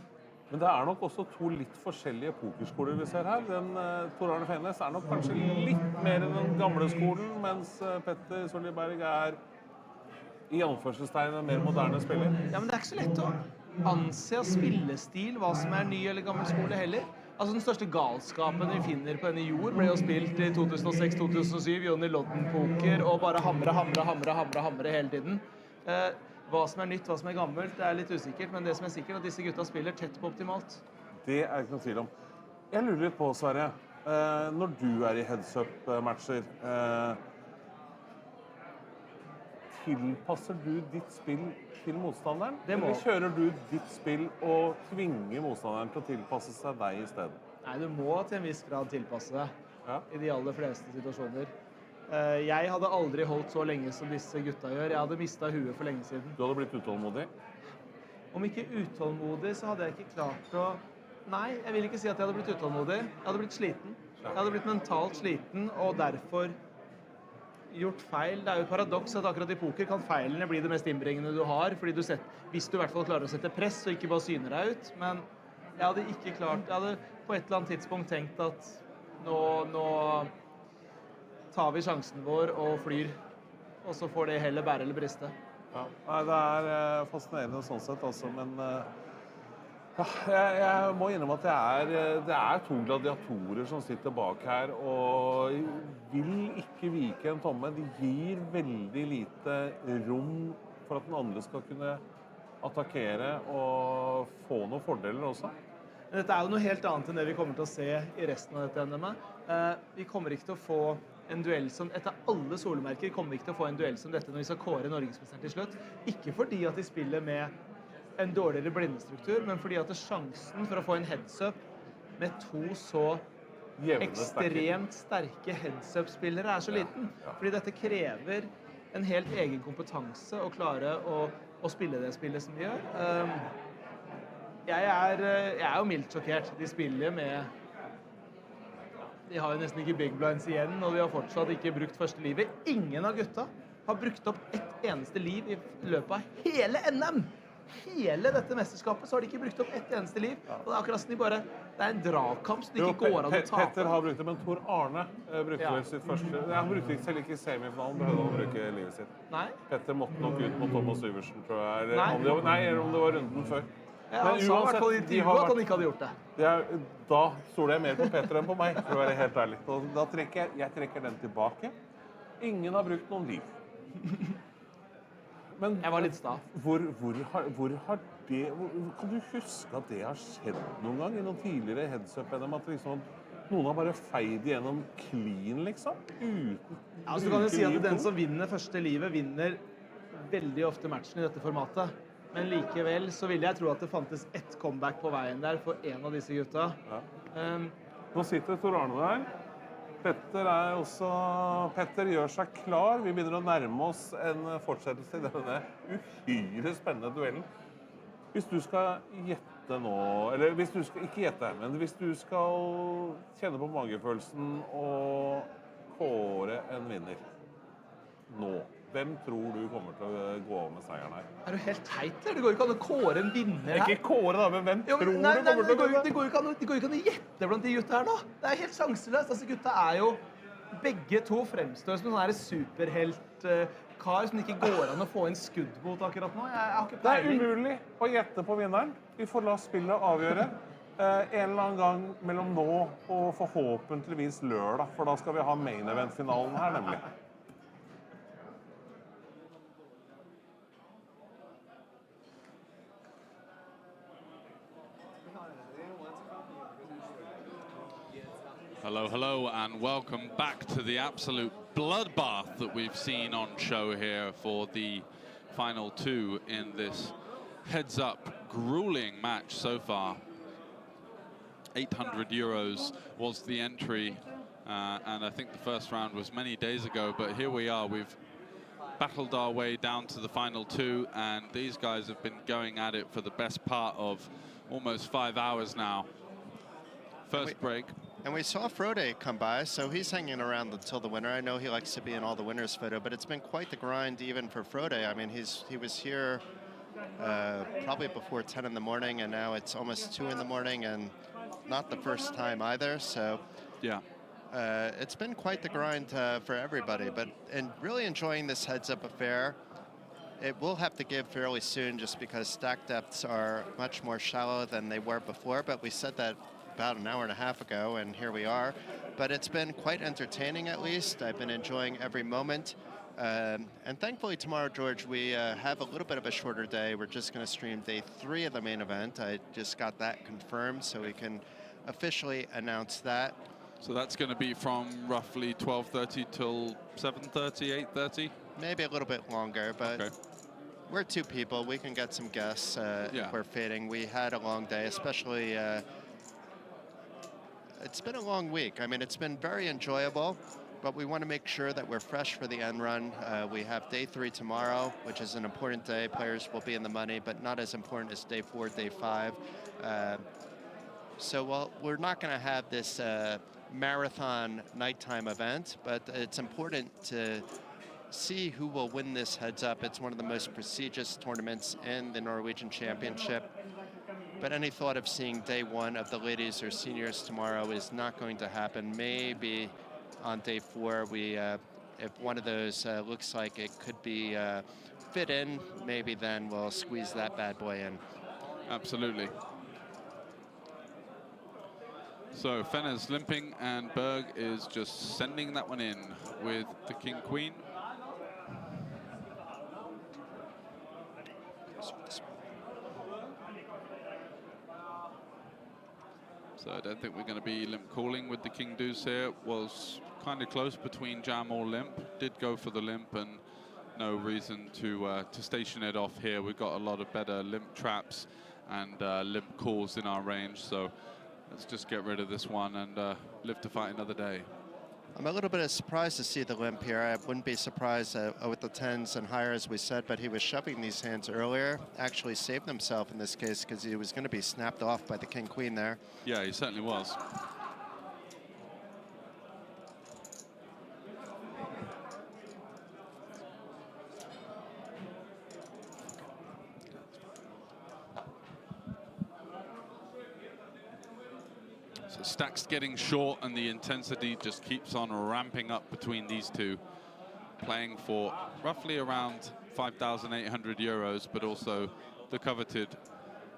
[SPEAKER 3] Men det er nok også to litt forskjellige pokerskoler vi ser her. Tor Arne Fenes er nok kanskje litt mer enn den gamle skolen, mens Petter Solberg er i anførselstegn en mer moderne spiller.
[SPEAKER 4] Ja, men det er ikke så lett å anse av spillestil hva som er ny eller gammel skole heller. Altså den største galskapen vi finner på denne jord ble jo spilt i 2006-2007, Johnny Lodden-poker, og bare hamre hele tiden. Hva som er nytt, hva som er gammelt, det er litt usikkert, men det som er sikkert er at disse gutta spiller tett på optimalt. Det
[SPEAKER 3] er ikke noe tvil om. Jeg lurer litt på, Sverre, når du er i heads-up-matcher, tilpasser du ditt spill til motstanderen? Eller kjører du ditt spill og tvinger motstanderen til å tilpasse seg deg i stedet?
[SPEAKER 4] Nei, du må til en viss grad tilpasse deg i de aller fleste situasjoner. Jeg hadde aldri holdt så lenge som disse gutta gjør. Jeg hadde mistet huet for lenge siden.
[SPEAKER 3] Du hadde blitt utålmodig?
[SPEAKER 4] Om ikke utålmodig, så hadde jeg ikke klart å... Nei, jeg vil ikke si at jeg hadde blitt utålmodig. Jeg hadde blitt sliten. Jeg hadde blitt mentalt sliten, og derfor gjort feil. Det er jo et paradoks at akkurat i poker kan feilene bli det mest innbringende du har, fordi hvis du i hvert fall klarer å sette press og ikke bare syner deg ut. Men jeg hadde ikke klart... Jeg hadde på et eller annet tidspunkt tenkt at nå tar vi sjansen vår og flyr, og så får det heller bære eller briste.
[SPEAKER 3] Ja, nei, det er fascinerende sånn sett, altså, men jeg må innrømme at det er to gladiatorer som sitter bak her, og vil ikke vike en tomme. De gir veldig lite rom for at den andre skal kunne attakkere og få noen fordeler også.
[SPEAKER 4] Men dette er jo noe helt annet enn det vi kommer til å se i resten av dette NM-et. Vi kommer ikke til å få en duell som, etter alle solmerker, kommer vi ikke til å få en duell som dette når vi skal kåre Norgesmesteren til slutt. Ikke fordi at de spiller med en dårligere blindestruktur, men fordi at sjansen for å få en heads-up med to så ekstremt sterke heads-up-spillere er så liten. Fordi dette krever en helt egen kompetanse å klare å spille det spillet som de gjør. Jeg er jo mildt sjokkert. De spiller med... De har jo nesten ikke big blinds igjen, og de har fortsatt ikke brukt første livet. Ingen av gutta har brukt opp ett eneste liv i løpet av hele NM. Hele dette mesterskapet så har de ikke brukt opp ett eneste liv. Og det er akkurat som det er en dragkamp som de ikke går an å tape.
[SPEAKER 3] Petter har brukt det, men Tor Arne brukte vel sitt første... Han brukte selv ikke i semifinalen, behøvde han å bruke livet sitt.
[SPEAKER 4] Nei.
[SPEAKER 3] Petter måtte nok ut mot Thomas Syversen, tror jeg. Nei, eller om det var runden før.
[SPEAKER 4] Ja, han sa i hvert fall i intervjuet at han ikke hadde gjort det.
[SPEAKER 3] Da stoler jeg mer på Petter enn på meg, for å være helt ærlig. Da trekker jeg den tilbake. Ingen har brukt noen liv. Men
[SPEAKER 4] jeg var litt sta.
[SPEAKER 3] Hvor har det... Kan du huske at det har skjedd noen gang i noen tidligere heads-up-NM? At liksom, noen har bare feid igjennom clean, liksom?
[SPEAKER 4] Så kan du si at den som vinner første livet, vinner veldig ofte matchen i dette formatet. Men likevel så ville jeg tro at det fantes ett comeback på veien der for en av disse gutta.
[SPEAKER 3] Nå sitter Tor Arne der. Petter gjør seg klar. Vi begynner å nærme oss en fortsettelse i denne uhyre spennende duellen. Hvis du skal gjette nå, eller hvis du skal ikke gjette, men hvis du skal kjenne på magefølelsen og kåre en vinner nå, hvem tror du kommer til å gå av med seieren her?
[SPEAKER 4] Er du helt teit, eller? Det går ikke an å kåre en vinner her.
[SPEAKER 3] Ikke kåre da, men hvem tror du kommer til å gå?
[SPEAKER 4] Det går ikke an å gjette blant de gutta her nå. Det er helt sjanseløst. Altså, gutta er jo... Begge to fremstår som en sånn superhelt-kar som ikke går an å få en skudd mot akkurat nå. Jeg har ikke peiling.
[SPEAKER 3] Det er umulig å gjette på vinneren. Vi får la spillet avgjøre. En eller annen gang mellom nå og forhåpentligvis lørdag, for da skal vi ha main event-finalen her, nemlig.
[SPEAKER 2] Hello, hello, and welcome back to the absolute bloodbath that we've seen on show here for the final two in this heads-up grueling match so far. 800 euros was the entry, and I think the first round was many days ago, but here we are. We've battled our way down to the final two, and these guys have been going at it for the best part of almost 5 hours now. First break.
[SPEAKER 1] And we saw Frode come by, so he's hanging around until the winner. I know he likes to be in all the winners' photo, but it's been quite the grind even for Frode. I mean, he was here probably before 10 in the morning, and now it's almost 2 in the morning, and not the first time either. So
[SPEAKER 2] yeah,
[SPEAKER 1] it's been quite the grind for everybody, but really enjoying this heads-up affair. It will have to give fairly soon just because stack depths are much more shallow than they were before, but we said that about an hour and a half ago, and here we are. But it's been quite entertaining, at least. I've been enjoying every moment. And thankfully tomorrow, George, we have a little bit of a shorter day. We're just going to stream day 3 of the main event. I just got that confirmed, so we can officially announce that.
[SPEAKER 2] So that's going to be from roughly 12:30 till 7:30, 8:30?
[SPEAKER 1] Maybe a little bit longer, but
[SPEAKER 2] okay.
[SPEAKER 1] We're 2 people. We can get some guests if we're fading. We had a long day, especially... it's been a long week. I mean, it's been very enjoyable, but we want to make sure that we're fresh for the end run. We have day 3 tomorrow, which is an important day. Players will be in the money, but not as important as day 4, day 5. So we're not going to have this marathon nighttime event, but it's important to see who will win this heads up. It's one of the most prestigious tournaments in the Norwegian Championship. But any thought of seeing day 1 of the ladies or seniors tomorrow is not going to happen. Maybe on day 4, if one of those looks like it could be fit in, maybe then we'll squeeze that bad boy in.
[SPEAKER 2] Absolutely. So Fenner's limping, and Berg is just sending that one in with the king-queen. So I don't think we're going to be limp calling with the king deuce here. Was kind of close between jam or limp. Did go for the limp, and no reason to station it off here. We've got a lot of better limp traps and limp calls in our range. So let's just get rid of this one and live to fight another day.
[SPEAKER 1] I'm a little bit surprised to see the limp here. I wouldn't be surprised with the 10s and higher, as we said, but he was shoving these hands earlier. Actually saved himself in this case because he was going to be snapped off by the king-queen there.
[SPEAKER 2] Yeah, he certainly was. So stacks getting short, and the intensity just keeps on ramping up between these two, playing for roughly around 5,800 euros, but also the coveted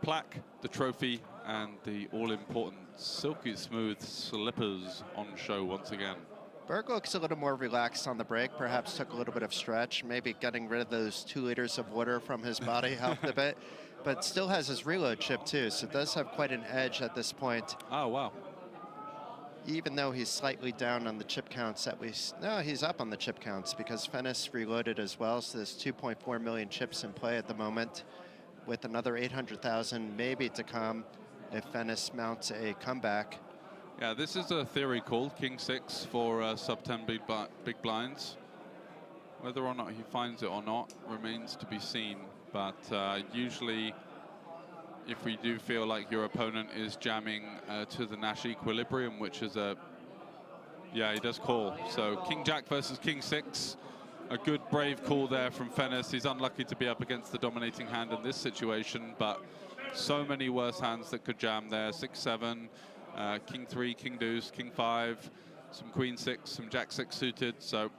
[SPEAKER 2] plaque, the trophy, and the all-important silky smooth slippers on show once again.
[SPEAKER 1] Berg looks a little more relaxed on the break, perhaps took a little bit of stretch, maybe getting rid of those 2 liters of water from his body helped a bit, but still has his reload chip too, so does have quite an edge at this point.
[SPEAKER 2] Oh, wow.
[SPEAKER 1] Even though he's slightly down on the chip counts no, he's up on the chip counts because Fennis reloaded as well, so there's 2.4 million chips in play at the moment, with another 800,000 maybe to come if Fennis mounts a comeback.
[SPEAKER 2] Yeah, this is a theory call, King 6 for sub 10 big blinds. Whether or not he finds it or not remains to be seen, but usually if we do feel like your opponent is jamming to the Nash equilibrium, which is yeah, he does call. So King Jack versus King 6, a good brave call there from Fennis. He's unlucky to be up against the dominating hand in this situation, but so many worse hands that could jam there. 6-7, King 3, King deuce, King 5, some Queen 6, some Jack 6 suited. So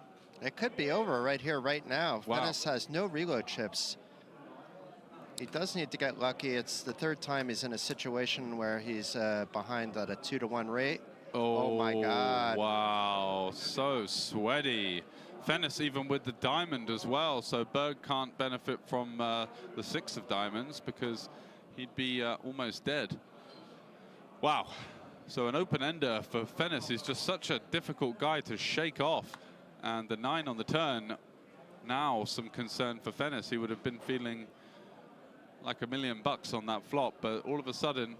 [SPEAKER 1] it could be over right here, right now.
[SPEAKER 2] Wow.
[SPEAKER 1] Fennis has no reload chips. He does need to get lucky. It's the 3rd time he's in a situation where he's behind at a 2-to-1 rate. Oh my God.
[SPEAKER 2] Wow, so sweaty. Fennis even with the diamond as well, so Berg can't benefit from the 6 of diamonds because he'd be almost dead. Wow, So an open-ender for Fennis is just such a difficult guy to shake off. And the 9 on the turn, now some concern for Fennis. He would have been feeling like $1 million on that flop, but all of a sudden,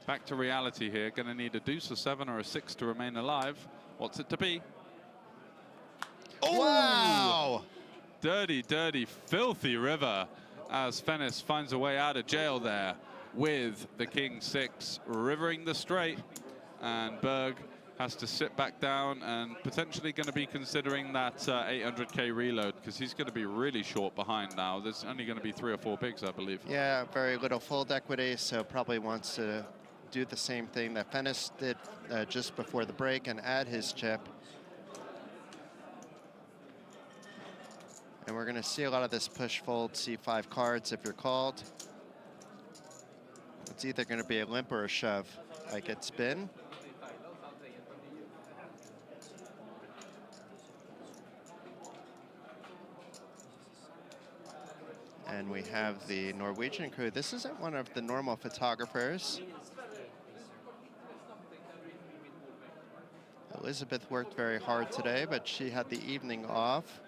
[SPEAKER 2] back to reality here. Going to need a deuce, a 7 or a 6 to remain alive. What's it to be?
[SPEAKER 1] Oh! Wow!
[SPEAKER 2] Dirty, dirty, filthy river as Fennis finds a way out of jail there with the king 6 rivering the straight, and Berg has to sit back down and potentially going to be considering that 800k reload, because he's going to be really short behind now. There's only going to be 3 or 4 bigs, I believe.
[SPEAKER 1] Yeah, very little fold equity, so probably wants to do the same thing that Fennis did just before the break and add his chip. And we're going to see a lot of this push fold C5 cards if you're called. It's either going to be a limp or a shove, like it's been. And we have the Norwegian crew. This isn't one of the normal photographers. Elizabeth worked very hard today, but she had the evening off.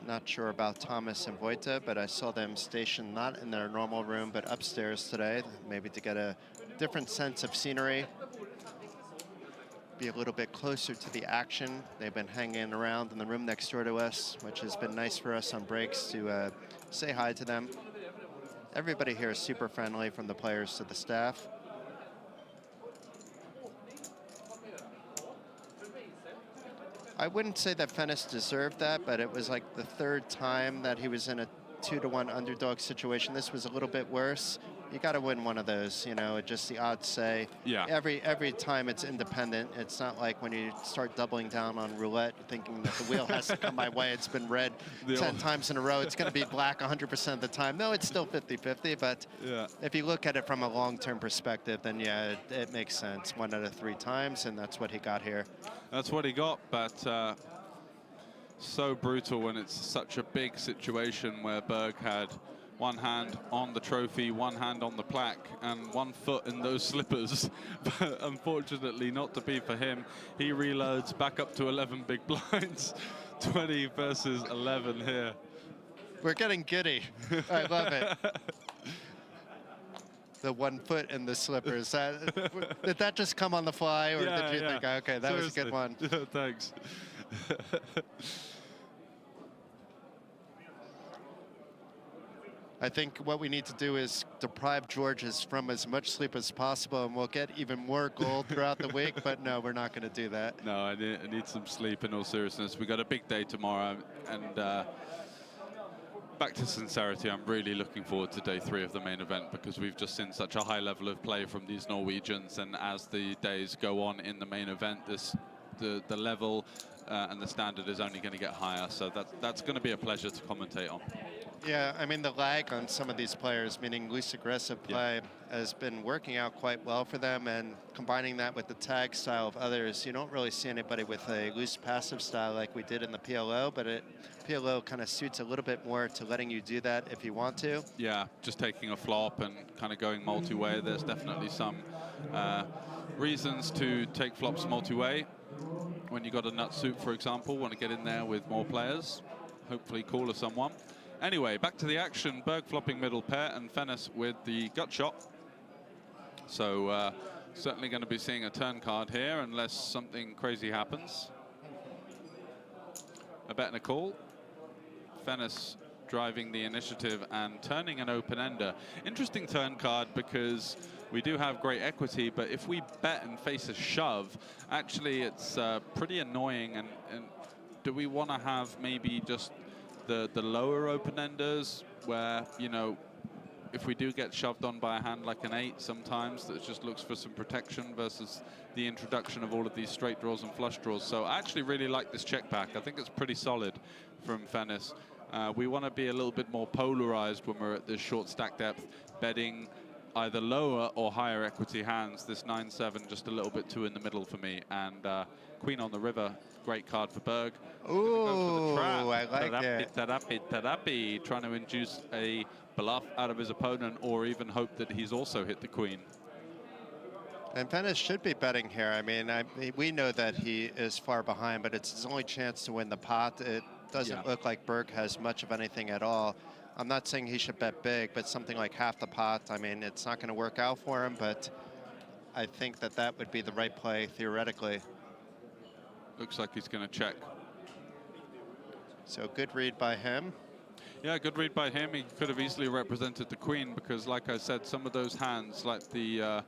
[SPEAKER 1] Not sure about Thomas and Vojta, but I saw them stationed not in their normal room, but upstairs today, maybe to get a different sense of scenery. Be a little bit closer to the action. They've been hanging around in the room next door to us, which has been nice for us on breaks to say hi to them. Everybody here is super friendly, from the players to the staff. I wouldn't say that Fennis deserved that, but it was like the 3rd time that he was in a 2-to-1 underdog situation. This was a little bit worse. You got to win one of those, you know. Just the odds say.
[SPEAKER 2] Yeah.
[SPEAKER 1] Every time it's independent. It's not like when you start doubling down on roulette, thinking that the wheel has to come my way. It's been red 10 times in a row. It's going to be black 100% of the time. No, it's still 50-50. But
[SPEAKER 2] yeah, if
[SPEAKER 1] you look at it from a long-term perspective, then yeah, it makes sense. 1 out of 3 times, and that's what he got here.
[SPEAKER 2] That's what he got, but so brutal when it's such a big situation where Berg had 1 hand on the trophy, 1 hand on the plaque, and 1 foot in those slippers. But unfortunately, not to be for him. He reloads back up to 11 big blinds. 20 versus 11 here.
[SPEAKER 1] We're getting giddy. I love it. The 1 foot in the slippers. Did that just come on the fly, or did you think, okay, that Seriously. Was a good one?
[SPEAKER 2] Yeah, thanks.
[SPEAKER 1] I think what we need to do is deprive Georges from as much sleep as possible, and we'll get even more gold throughout the week, but no, we're not going to do that.
[SPEAKER 2] No, I need some sleep, in all seriousness. We got a big day tomorrow, and back to sincerity, I'm really looking forward to day 3 of the main event, because we've just seen such a high level of play from these Norwegians, and as the days go on in the main event, the level and the standard is only going to get higher, so that's going to be a pleasure to commentate on.
[SPEAKER 1] Yeah, I mean, the lag on some of these players, meaning loose aggressive play, has been working out quite well for them, and combining that with the tag style of others, you don't really see anybody with a loose passive style like we did in the PLO, but PLO kind of suits a little bit more to letting you do that if you want to.
[SPEAKER 2] Yeah, just taking a flop and kind of going multi-way. There's definitely some reasons to take flops multi-way. When you got a nut suit, for example, want to get in there with more players, hopefully caller someone. Anyway, back to the action. Berg flopping middle pair and Fennis with the gut shot. So certainly going to be seeing a turn card here unless something crazy happens. A bet and a call. Fennis driving the initiative and turning an open-ender. Interesting turn card, because we do have great equity, but if we bet and face a shove, actually it's pretty annoying. And do we want to have maybe just the lower open-enders where, you know, if we do get shoved on by a hand like an 8 sometimes, that just looks for some protection, versus the introduction of all of these straight draws and flush draws. So I actually really like this check back. I think it's pretty solid from Fennis. We want to be a little bit more polarized when we're at this short stack depth, betting either lower or higher equity hands. This 9-7 just a little bit too in the middle for me. And Queen on the river, great card for Berg.
[SPEAKER 1] Ooh, I like it.
[SPEAKER 2] Tarapi, trying to induce a bluff out of his opponent, or even hope that he's also hit the queen.
[SPEAKER 1] And Venice should be betting here. I mean, we know that he is far behind, but it's his only chance to win the pot. It doesn't look like Berg has much of anything at all. I'm not saying he should bet big, but something like half the pot, I mean, it's not going to work out for him, but I think that that would be the right play, theoretically.
[SPEAKER 2] Looks like he's going to check.
[SPEAKER 1] So good read by him.
[SPEAKER 2] Yeah, good read by him. He could have easily represented the queen because, like I said, some of those hands, like the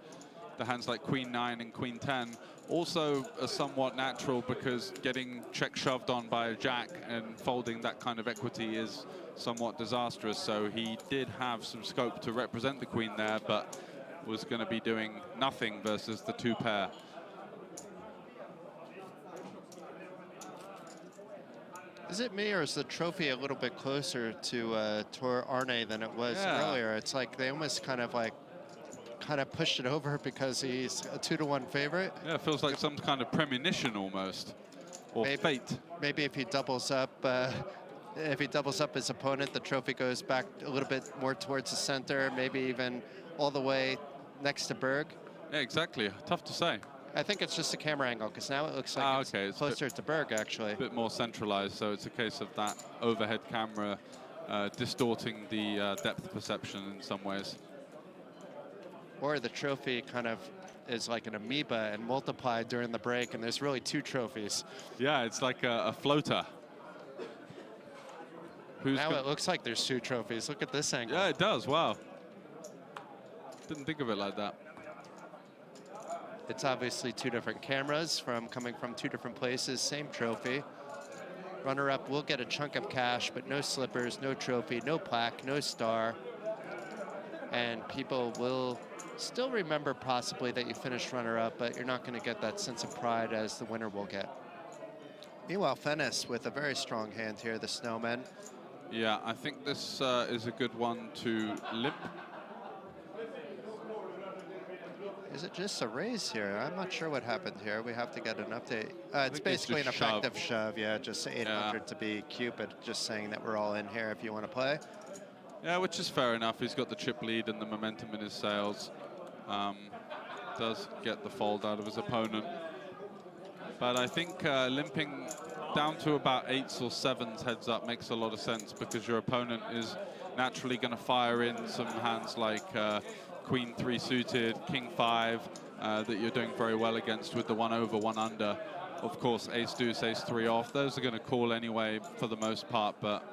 [SPEAKER 2] hands like Queen 9 and Queen 10, also are somewhat natural because getting check shoved on by a jack and folding that kind of equity is somewhat disastrous. So he did have some scope to represent the queen there, but was going to be doing nothing versus the 2 pair.
[SPEAKER 1] Is it me, or is the trophy a little bit closer to Tor Arne than it was earlier? It's like they almost kind of pushed it over because he's a 2-to-1 favorite.
[SPEAKER 2] Yeah, it feels like some kind of premonition almost, or fate.
[SPEAKER 1] Maybe if he doubles up his opponent, the trophy goes back a little bit more towards the center, maybe even all the way next to Berg.
[SPEAKER 2] Yeah, exactly. Tough to say.
[SPEAKER 1] I think it's just a camera angle, because now it looks like it's closer to Berg, actually.
[SPEAKER 2] A bit more centralized, so it's a case of that overhead camera distorting the depth perception in some ways.
[SPEAKER 1] Or the trophy kind of is like an amoeba and multiplied during the break, and there's really 2 trophies.
[SPEAKER 2] Yeah, it's like a floater.
[SPEAKER 1] Now it looks like there's 2 trophies. Look at this angle.
[SPEAKER 2] Yeah, it does. Wow. Didn't think of it like that.
[SPEAKER 1] It's obviously 2 different cameras coming from 2 different places, same trophy. Runner-up will get a chunk of cash, but no slippers, no trophy, no plaque, no star. And people will still remember possibly that you finished runner-up, but you're not going to get that sense of pride as the winner will get. Meanwhile, Fennis with a very strong hand here, the Snowman.
[SPEAKER 2] Yeah, I think this is a good one to limp.
[SPEAKER 1] Is it just a raise here? I'm not sure what happened here. We have to get an update. It's basically an effective shove, yeah, just 800 to be Cupid, just saying that we're all in here if you want to play.
[SPEAKER 2] Yeah, which is fair enough. He's got the chip lead and the momentum in his sails. Does get the fold out of his opponent. But I think limping down to about 8s or 7s heads up makes a lot of sense because your opponent is naturally going to fire in some hands like Queen 3 suited, King 5 that you're doing very well against with the 1 over, 1 under. Of course, Ace Deuce, Ace 3 off. Those are going to call anyway for the most part, but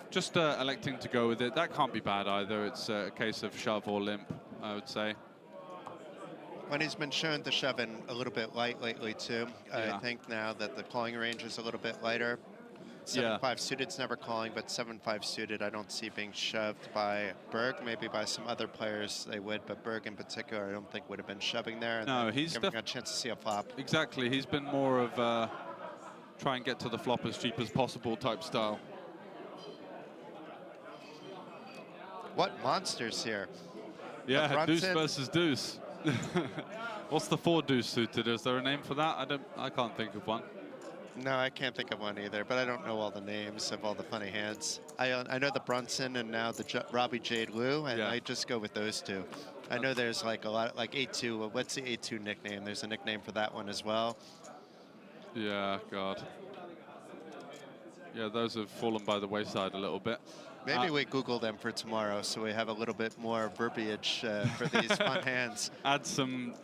[SPEAKER 2] just electing to go with it. That can't be bad either. It's a case of shove or limp, I would say.
[SPEAKER 1] When he's been shown to shove in a little bit light lately too.
[SPEAKER 2] Yeah.
[SPEAKER 1] I think now that the calling range is a little bit lighter. 7-5 suited's never calling, but 7-5 suited I don't see being shoved by Berg. Maybe by some other players they would, but Berg in particular I don't think would have been shoving there. And
[SPEAKER 2] no, he's
[SPEAKER 1] giving a chance to see a flop.
[SPEAKER 2] Exactly, he's been more of try and get to the flop as cheap as possible type style.
[SPEAKER 1] What monsters here?
[SPEAKER 2] Yeah, deuce versus deuce. What's the 4 deuce suited? Is there a name for that? I can't think of one.
[SPEAKER 1] No, I can't think of one either, but I don't know all the names of all the funny hands. I know the Brunson and now the Robbie Jade Lou, and I just go with those 2. I know there's like a lot, like 8-2. What's the 8-2 nickname? There's a nickname for that one as well.
[SPEAKER 2] Yeah, God. Yeah, those have fallen by the wayside a little bit.
[SPEAKER 1] Maybe we Google them for tomorrow so we have a little bit more verbiage for these fun hands.
[SPEAKER 2] Add some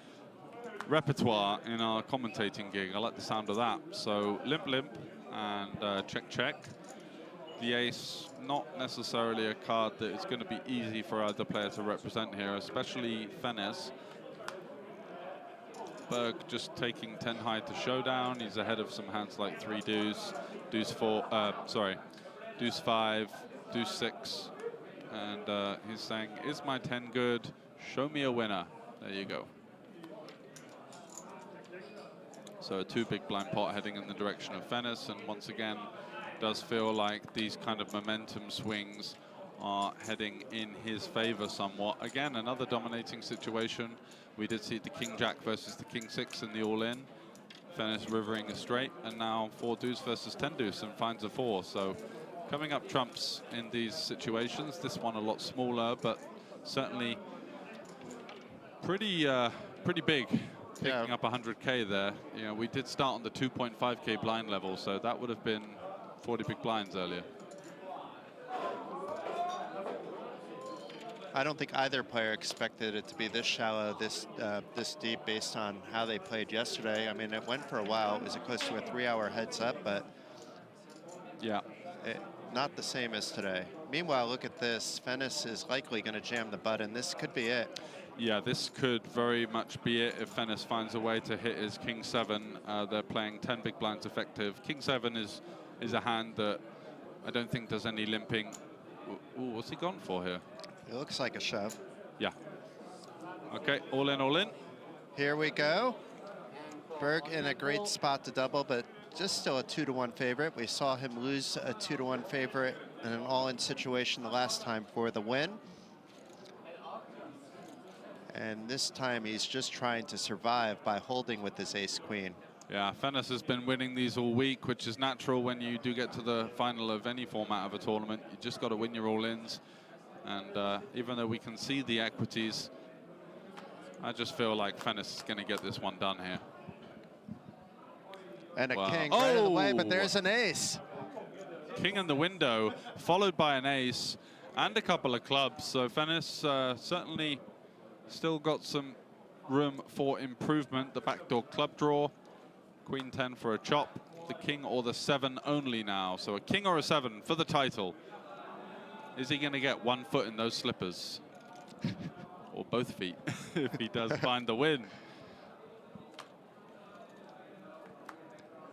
[SPEAKER 2] repertoire in our commentating gig. I like the sound of that. So limp, limp, and check, check. The ace, not necessarily a card that is going to be easy for either player to represent here, especially Fennis. Berg just taking 10 high to showdown. He's ahead of some hands like 3 deuce, deuce 4, deuce 5, deuce 6. And he's saying, is my 10 good? Show me a winner. There you go. So a 2 big blind pot heading in the direction of Fennis, and once again, does feel like these kind of momentum swings are heading in his favor somewhat. Again, another dominating situation. We did see the King Jack versus the King 6 in the all-in. Fennis rivering a straight, and now 4 deuce versus 10 deuce and finds a 4. So coming up trumps in these situations. This one a lot smaller, but certainly Pretty big, picking up 100K there. You know, we did start on the 2.5K blind level, so that would have been 40 big blinds earlier.
[SPEAKER 1] I don't think either player expected it to be this shallow, this deep, based on how they played yesterday. I mean, it went for a while. It was close to a 3-hour heads up, but
[SPEAKER 2] yeah,
[SPEAKER 1] not the same as today. Meanwhile, look at this. Fennis is likely going to jam the button. This could be it.
[SPEAKER 2] Yeah, this could very much be it if Fennis finds a way to hit his King 7. They're playing 10 big blinds effective. King 7 is a hand that I don't think does any limping. Ooh, what's he gone for here?
[SPEAKER 1] It looks like a shove.
[SPEAKER 2] Yeah. Okay, all in, all in.
[SPEAKER 1] Here we go. Berg in a great spot to double, but just still a 2-to-1 favorite. We saw him lose a 2-to-1 favorite in an all-in situation the last time for the win. And this time he's just trying to survive by holding with his ace-queen.
[SPEAKER 2] Yeah, Fennis has been winning these all week, which is natural when you do get to the final of any format of a tournament. You just got to win your all-ins. And even though we can see the equities, I just feel like Fennis is going to get this one done here.
[SPEAKER 1] And a king right in the way, but
[SPEAKER 2] Oh!
[SPEAKER 1] there's an ace.
[SPEAKER 2] King in the window, followed by an ace and a couple of clubs. So Fennis certainly still got some room for improvement. The backdoor club draw, Queen 10 for a chop, the king or the 7 only now. So a king or a 7 for the title. Is he going to get 1 foot in those slippers? Or both feet, if he does find the win?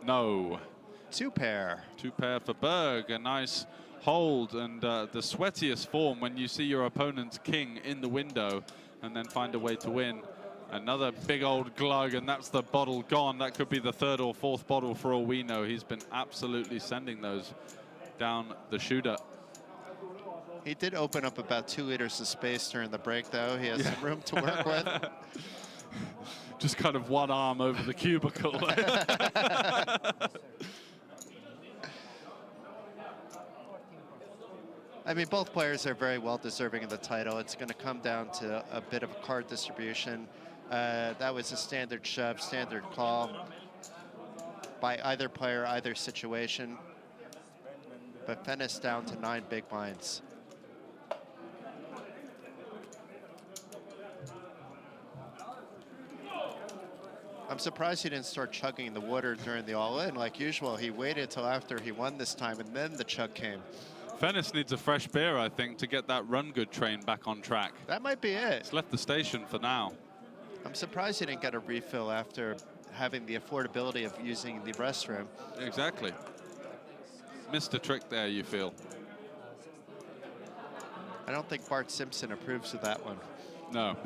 [SPEAKER 2] No.
[SPEAKER 1] 2-pair.
[SPEAKER 2] 2-pair for Berg, a nice hold, and the sweatiest form when you see your opponent's king in the window and then find a way to win. Another big old glug, and that's the bottle gone. That could be the 3rd or 4th bottle for all we know. He's been absolutely sending those down the shooter.
[SPEAKER 1] He did open up about 2 liters of space during the break, though. He has some room to work with.
[SPEAKER 2] Just kind of one arm over the cubicle.
[SPEAKER 1] I mean, both players are very well deserving of the title. It's going to come down to a bit of a card distribution. That was a standard shove, standard call by either player, either situation. But Fennis down to 9 big blinds. I'm surprised he didn't start chugging the water during the all-in. Like usual, he waited till after he won this time, and then the chug came.
[SPEAKER 2] Fennis needs a fresh beer, I think, to get that run good train back on track.
[SPEAKER 1] That might be it.
[SPEAKER 2] It's left the station for now.
[SPEAKER 1] I'm surprised he didn't get a refill after having the affordability of using the restroom.
[SPEAKER 2] Exactly. Missed a trick there, you feel.
[SPEAKER 1] I don't think Bart Simpson approves of that one.
[SPEAKER 2] No.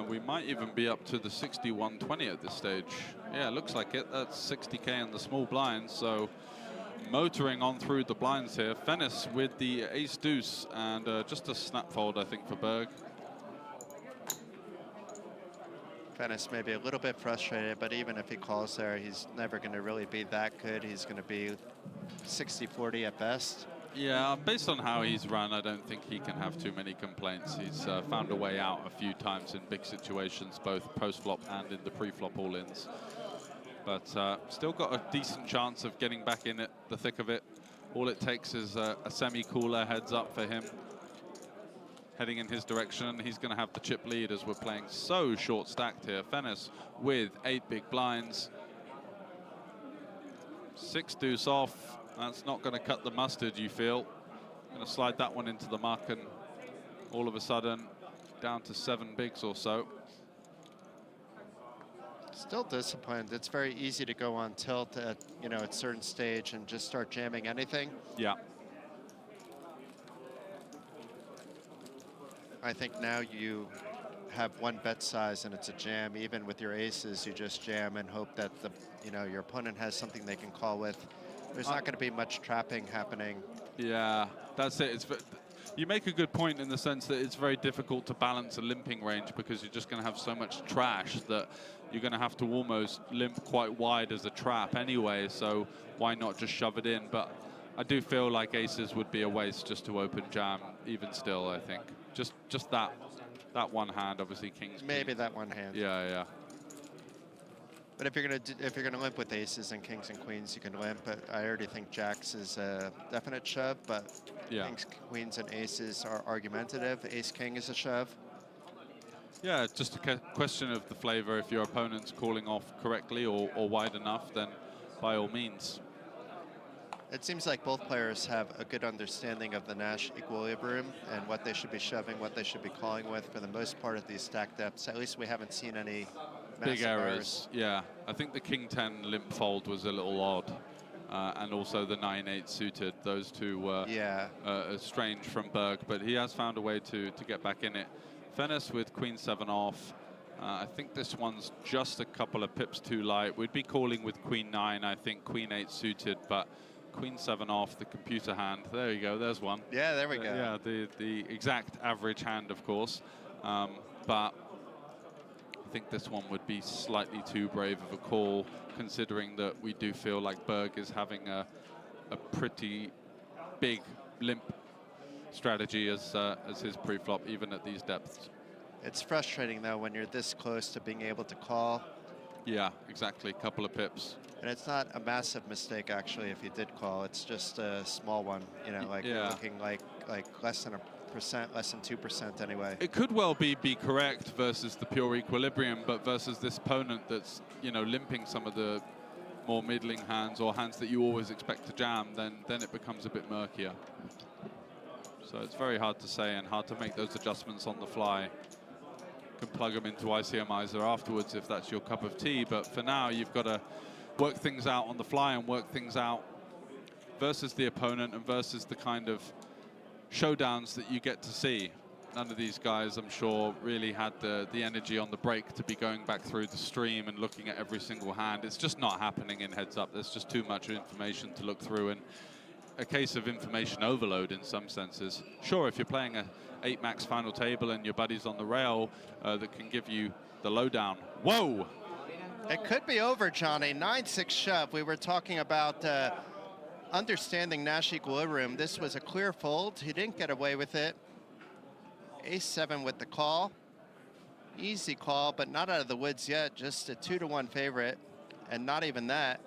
[SPEAKER 2] We might even be up to the 61-20 at this stage. Yeah, looks like it. That's 60K in the small blinds, so motoring on through the blinds here. Fennis with the ace-deuce, and just a snap fold, I think, for Berg.
[SPEAKER 1] Fennis may be a little bit frustrated, but even if he calls there, he's never going to really be that good. He's going to be 60-40 at best.
[SPEAKER 2] Yeah, based on how he's run, I don't think he can have too many complaints. He's found a way out a few times in big situations, both post-flop and in the pre-flop all-ins. But still got a decent chance of getting back in it, the thick of it. All it takes is a semi-cooler heads up for him. Heading in his direction, he's going to have the chip lead as we're playing so short stacked here. Fennis with 8 big blinds. 6 deuce off. That's not going to cut the mustard, you feel. Going to slide that one into the muck, and all of a sudden down to 7 bigs or so.
[SPEAKER 1] Still disciplined. It's very easy to go on tilt at, you know, at certain stage and just start jamming anything.
[SPEAKER 2] Yeah.
[SPEAKER 1] I think now you have 1 bet size and it's a jam. Even with your aces, you just jam and hope that the, you know, your opponent has something they can call with. There's not going to be much trapping happening.
[SPEAKER 2] Yeah, that's it. You make a good point in the sense that it's very difficult to balance a limping range because you're just going to have so much trash that you're going to have to almost limp quite wide as a trap anyway. So why not just shove it in? But I do feel like aces would be a waste just to open jam, even still, I think. just that one hand, obviously kings.
[SPEAKER 1] Maybe that one hand.
[SPEAKER 2] Yeah.
[SPEAKER 1] But if you're gonna limp with aces and kings and queens, you can limp. But I already think jacks is a definite shove. But
[SPEAKER 2] Yeah.
[SPEAKER 1] kings, queens, and aces are argumentative. Ace king is a shove.
[SPEAKER 2] Yeah, it's just a question of the flavor. If your opponent's calling off correctly or wide enough, then by all means.
[SPEAKER 1] It seems like both players have a good understanding of the Nash equilibrium and what they should be shoving, what they should be calling with for the most part at these stack depths. At least we haven't seen any
[SPEAKER 2] big errors. Yeah, I think the king-10 limp fold was a little odd. And also the 9-8 suited. Those two were strange from Berg, but he has found a way to get back in it. Fennis with queen-7 off. I think this one's just a couple of pips too light. We'd be calling with queen-9, I think queen-8 suited, but queen-7 off, the computer hand. There you go, there's one.
[SPEAKER 1] Yeah, there we go.
[SPEAKER 2] Yeah, the exact average hand, of course. But I think this one would be slightly too brave of a call, considering that we do feel like Berg is having a pretty big limp strategy as his pre-flop, even at these depths.
[SPEAKER 1] It's frustrating, though, when you're this close to being able to call.
[SPEAKER 2] Yeah, exactly, a couple of pips.
[SPEAKER 1] And it's not a massive mistake, actually, if you did call. It's just a small one, you know, like you're looking like less than 1%, less than 2% anyway.
[SPEAKER 2] It could well be correct versus the pure equilibrium, but versus this opponent that's, you know, limping some of the more middling hands or hands that you always expect to jam, then it becomes a bit murkier. So it's very hard to say and hard to make those adjustments on the fly. You can plug them into ICMizer afterwards if that's your cup of tea, but for now you've got to work things out on the fly and work things out versus the opponent and versus the kind of showdowns that you get to see. None of these guys, I'm sure, really had the energy on the break to be going back through the stream and looking at every single hand. It's just not happening in Heads Up. There's just too much information to look through, and a case of information overload in some senses. Sure, if you're playing a 8 max final table and your buddy's on the rail, that can give you the lowdown. Whoa!
[SPEAKER 1] It could be over, Johnny. 9-6 shove. We were talking about understanding Nash equilibrium. This was a clear fold. He didn't get away with it. Ace-7 with the call. Easy call, but not out of the woods yet. Just a 2-to-1 favorite, and not even that.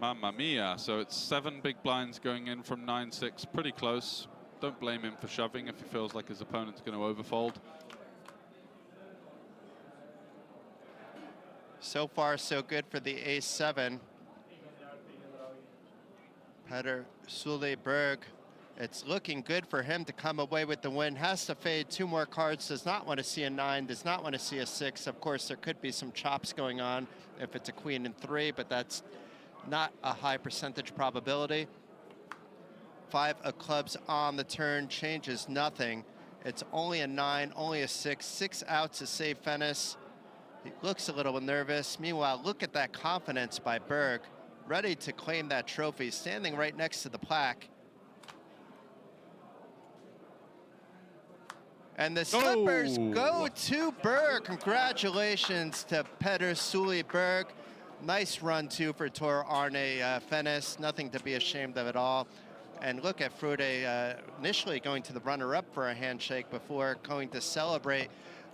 [SPEAKER 2] Mamma mia. So it's 7 big blinds going in from 9-6. Pretty close. Don't blame him for shoving if he feels like his opponent's going to overfold.
[SPEAKER 1] So far, so good for the Ace-7. Petter Sule Berg, it's looking good for him to come away with the win. Has to fade 2 more cards, does not want to see a 9, does not want to see a 6. Of course, there could be some chops going on if it's a queen and 3, but that's not a high percentage probability. 5 of clubs on the turn changes nothing. It's only a 9, only a 6. 6 out to save Fennis. He looks a little nervous. Meanwhile, look at that confidence by Berg, ready to claim that trophy, standing right next to the plaque. And the slippers go to Berg. Congratulations to Petter Sule Berg. Nice run, too, for Tor Arne Fennis. Nothing to be ashamed of at all. And look at Frude initially going to the runner-up for a handshake before going to celebrate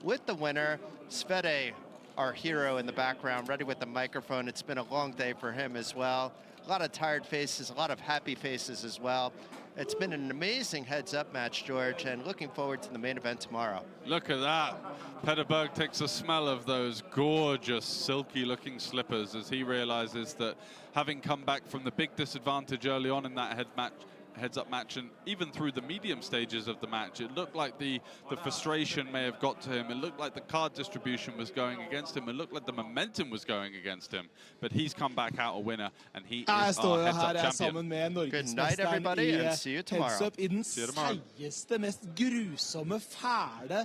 [SPEAKER 1] with the winner. Svete, our hero in the background, ready with the microphone. It's been a long day for him as well. A lot of tired faces, a lot of happy faces as well. It's been an amazing heads-up match, George, and looking forward to the main event tomorrow.
[SPEAKER 2] Look at that. Petter Berg takes a smell of those gorgeous, silky-looking slippers as he realizes that having come back from the big disadvantage early on in that heads-up match, and even through the medium stages of the match, it looked like the frustration may have got to him. It looked like the card distribution was going against him. It looked like the momentum was going against him. But he's come back out a winner, and he is our heads-up champion.
[SPEAKER 1] Good night, everybody, and see you tomorrow.
[SPEAKER 5] Heads-up I den seigeste, mest grusomme, fæle,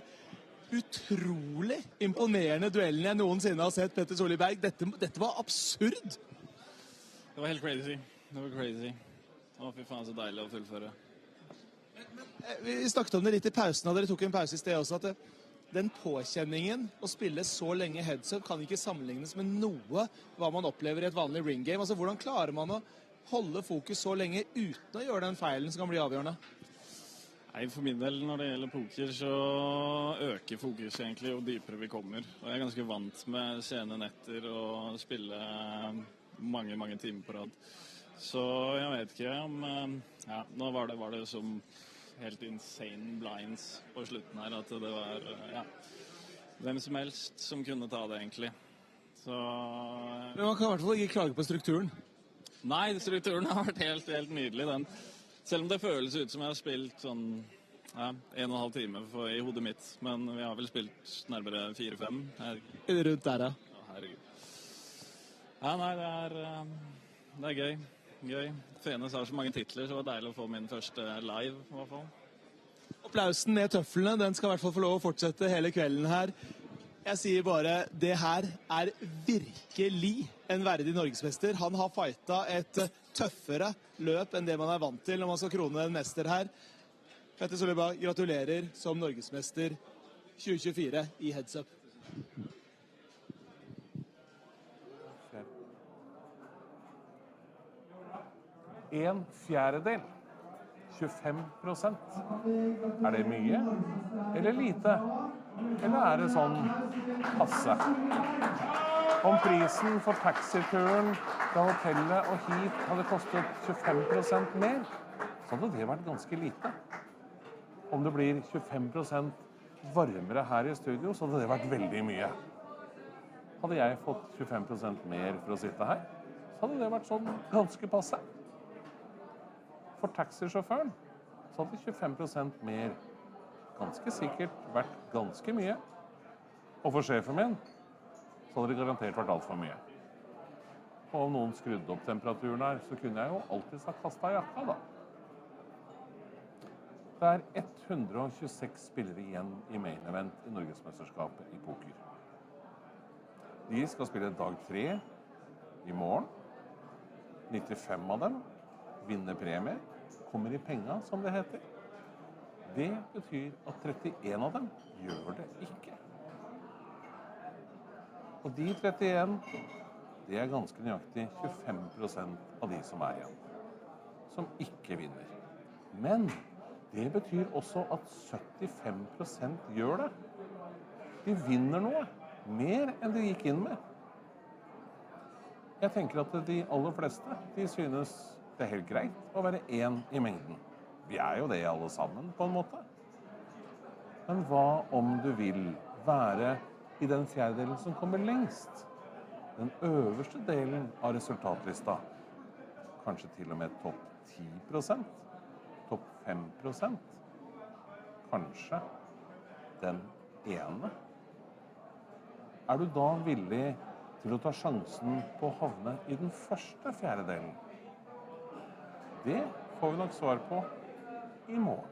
[SPEAKER 5] utrolig imponerende duellen jeg noensinne har sett Petter Sule Berg. Dette var absurd.
[SPEAKER 6] Det var helt crazy. Det var crazy. Å, fy faen, så deilig å fullføre.
[SPEAKER 5] Vi snakket om det litt I pausen, og dere tok en pause I sted også, at den påkjenningen å spille så lenge heads-up kan ikke sammenlignes med noe hva man opplever I et vanlig ring-game. Altså, hvordan klarer man å holde fokus så lenge uten å gjøre den feilen som kan bli avgjørende?
[SPEAKER 6] Nei, for min del, når det gjelder poker, så øker fokus egentlig jo dypere vi kommer. Og jeg er ganske vant med sene netter og spille mange timer på rad. Så jeg vet ikke om... Ja, nå var det som helt insane blinds på slutten her, at det var, ja, hvem som helst som kunne ta det egentlig. Så...
[SPEAKER 5] Men man kan i hvert fall ikke klage på strukturen.
[SPEAKER 6] Nei, strukturen har vært helt nydelig, den. Selv om det føles ut som jeg har spilt sånn, ja, 1,5 time i hodet mitt, men vi har vel spilt nærmere 4-5 her.
[SPEAKER 5] Rundt der, ja.
[SPEAKER 6] Ja, herregud. Ja, nei, det er gøy. Fenes har så mange titler, så det var deilig å få min første live, i hvert fall.
[SPEAKER 5] Applausen med tøflene, den skal i hvert fall få lov å fortsette hele kvelden her. Jeg sier bare, det her er virkelig en verdig norgesmester. Han har fightet et tøffere løp enn det man er vant til når man skal krone en mester her. Petter Solberg, gratulerer som norgesmester 2024 i Heads Up.
[SPEAKER 3] En fjerdedel. 25%. Er det mye eller lite? Eller er det sånn passe? Om prisen for taxituren fra hotellet og hit hadde kostet 25% mer, så hadde det vært ganske lite. Om det blir 25% varmere her i studio, så hadde det vært veldig mye. Hadde jeg fått 25% mer for å sitte her, så hadde det vært sånn ganske passe. For taxisjåføren så hadde 25% mer ganske sikkert vært ganske mye. Og for sjefen min så hadde det garantert vært alt for mye. Og om noen skrudde opp temperaturen her, så kunne jeg jo alltid ha kastet jakka da. Det er 126 spillere igjen i main event i Norgesmesterskapet i poker. De skal spille dag 3 i morgen. 95 av dem vinner premier, kommer i penger, som det heter. Det betyr at 31 av dem gjør det ikke. Og de 31, det er ganske nøyaktig 25% av de som er igjen, som ikke vinner. Men det betyr også at 75% gjør det. De vinner noe, mer enn de gikk inn med. Jeg tenker at de aller fleste, de synes det er helt greit å være en i mengden. Vi er jo det alle sammen, på en måte. Men hva om du vil være i den fjerdedelen som kommer lengst? Den øverste delen av resultatlista. Kanskje til og med topp 10%? Topp 5%? Kanskje den ene? Er du da villig til å ta sjansen på å havne i den første fjerdedelen? Det får vi nok svar på i morgen.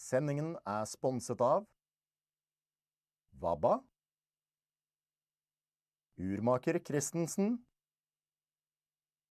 [SPEAKER 7] Sendingen er sponset av Vabba, Urmaker Christensen,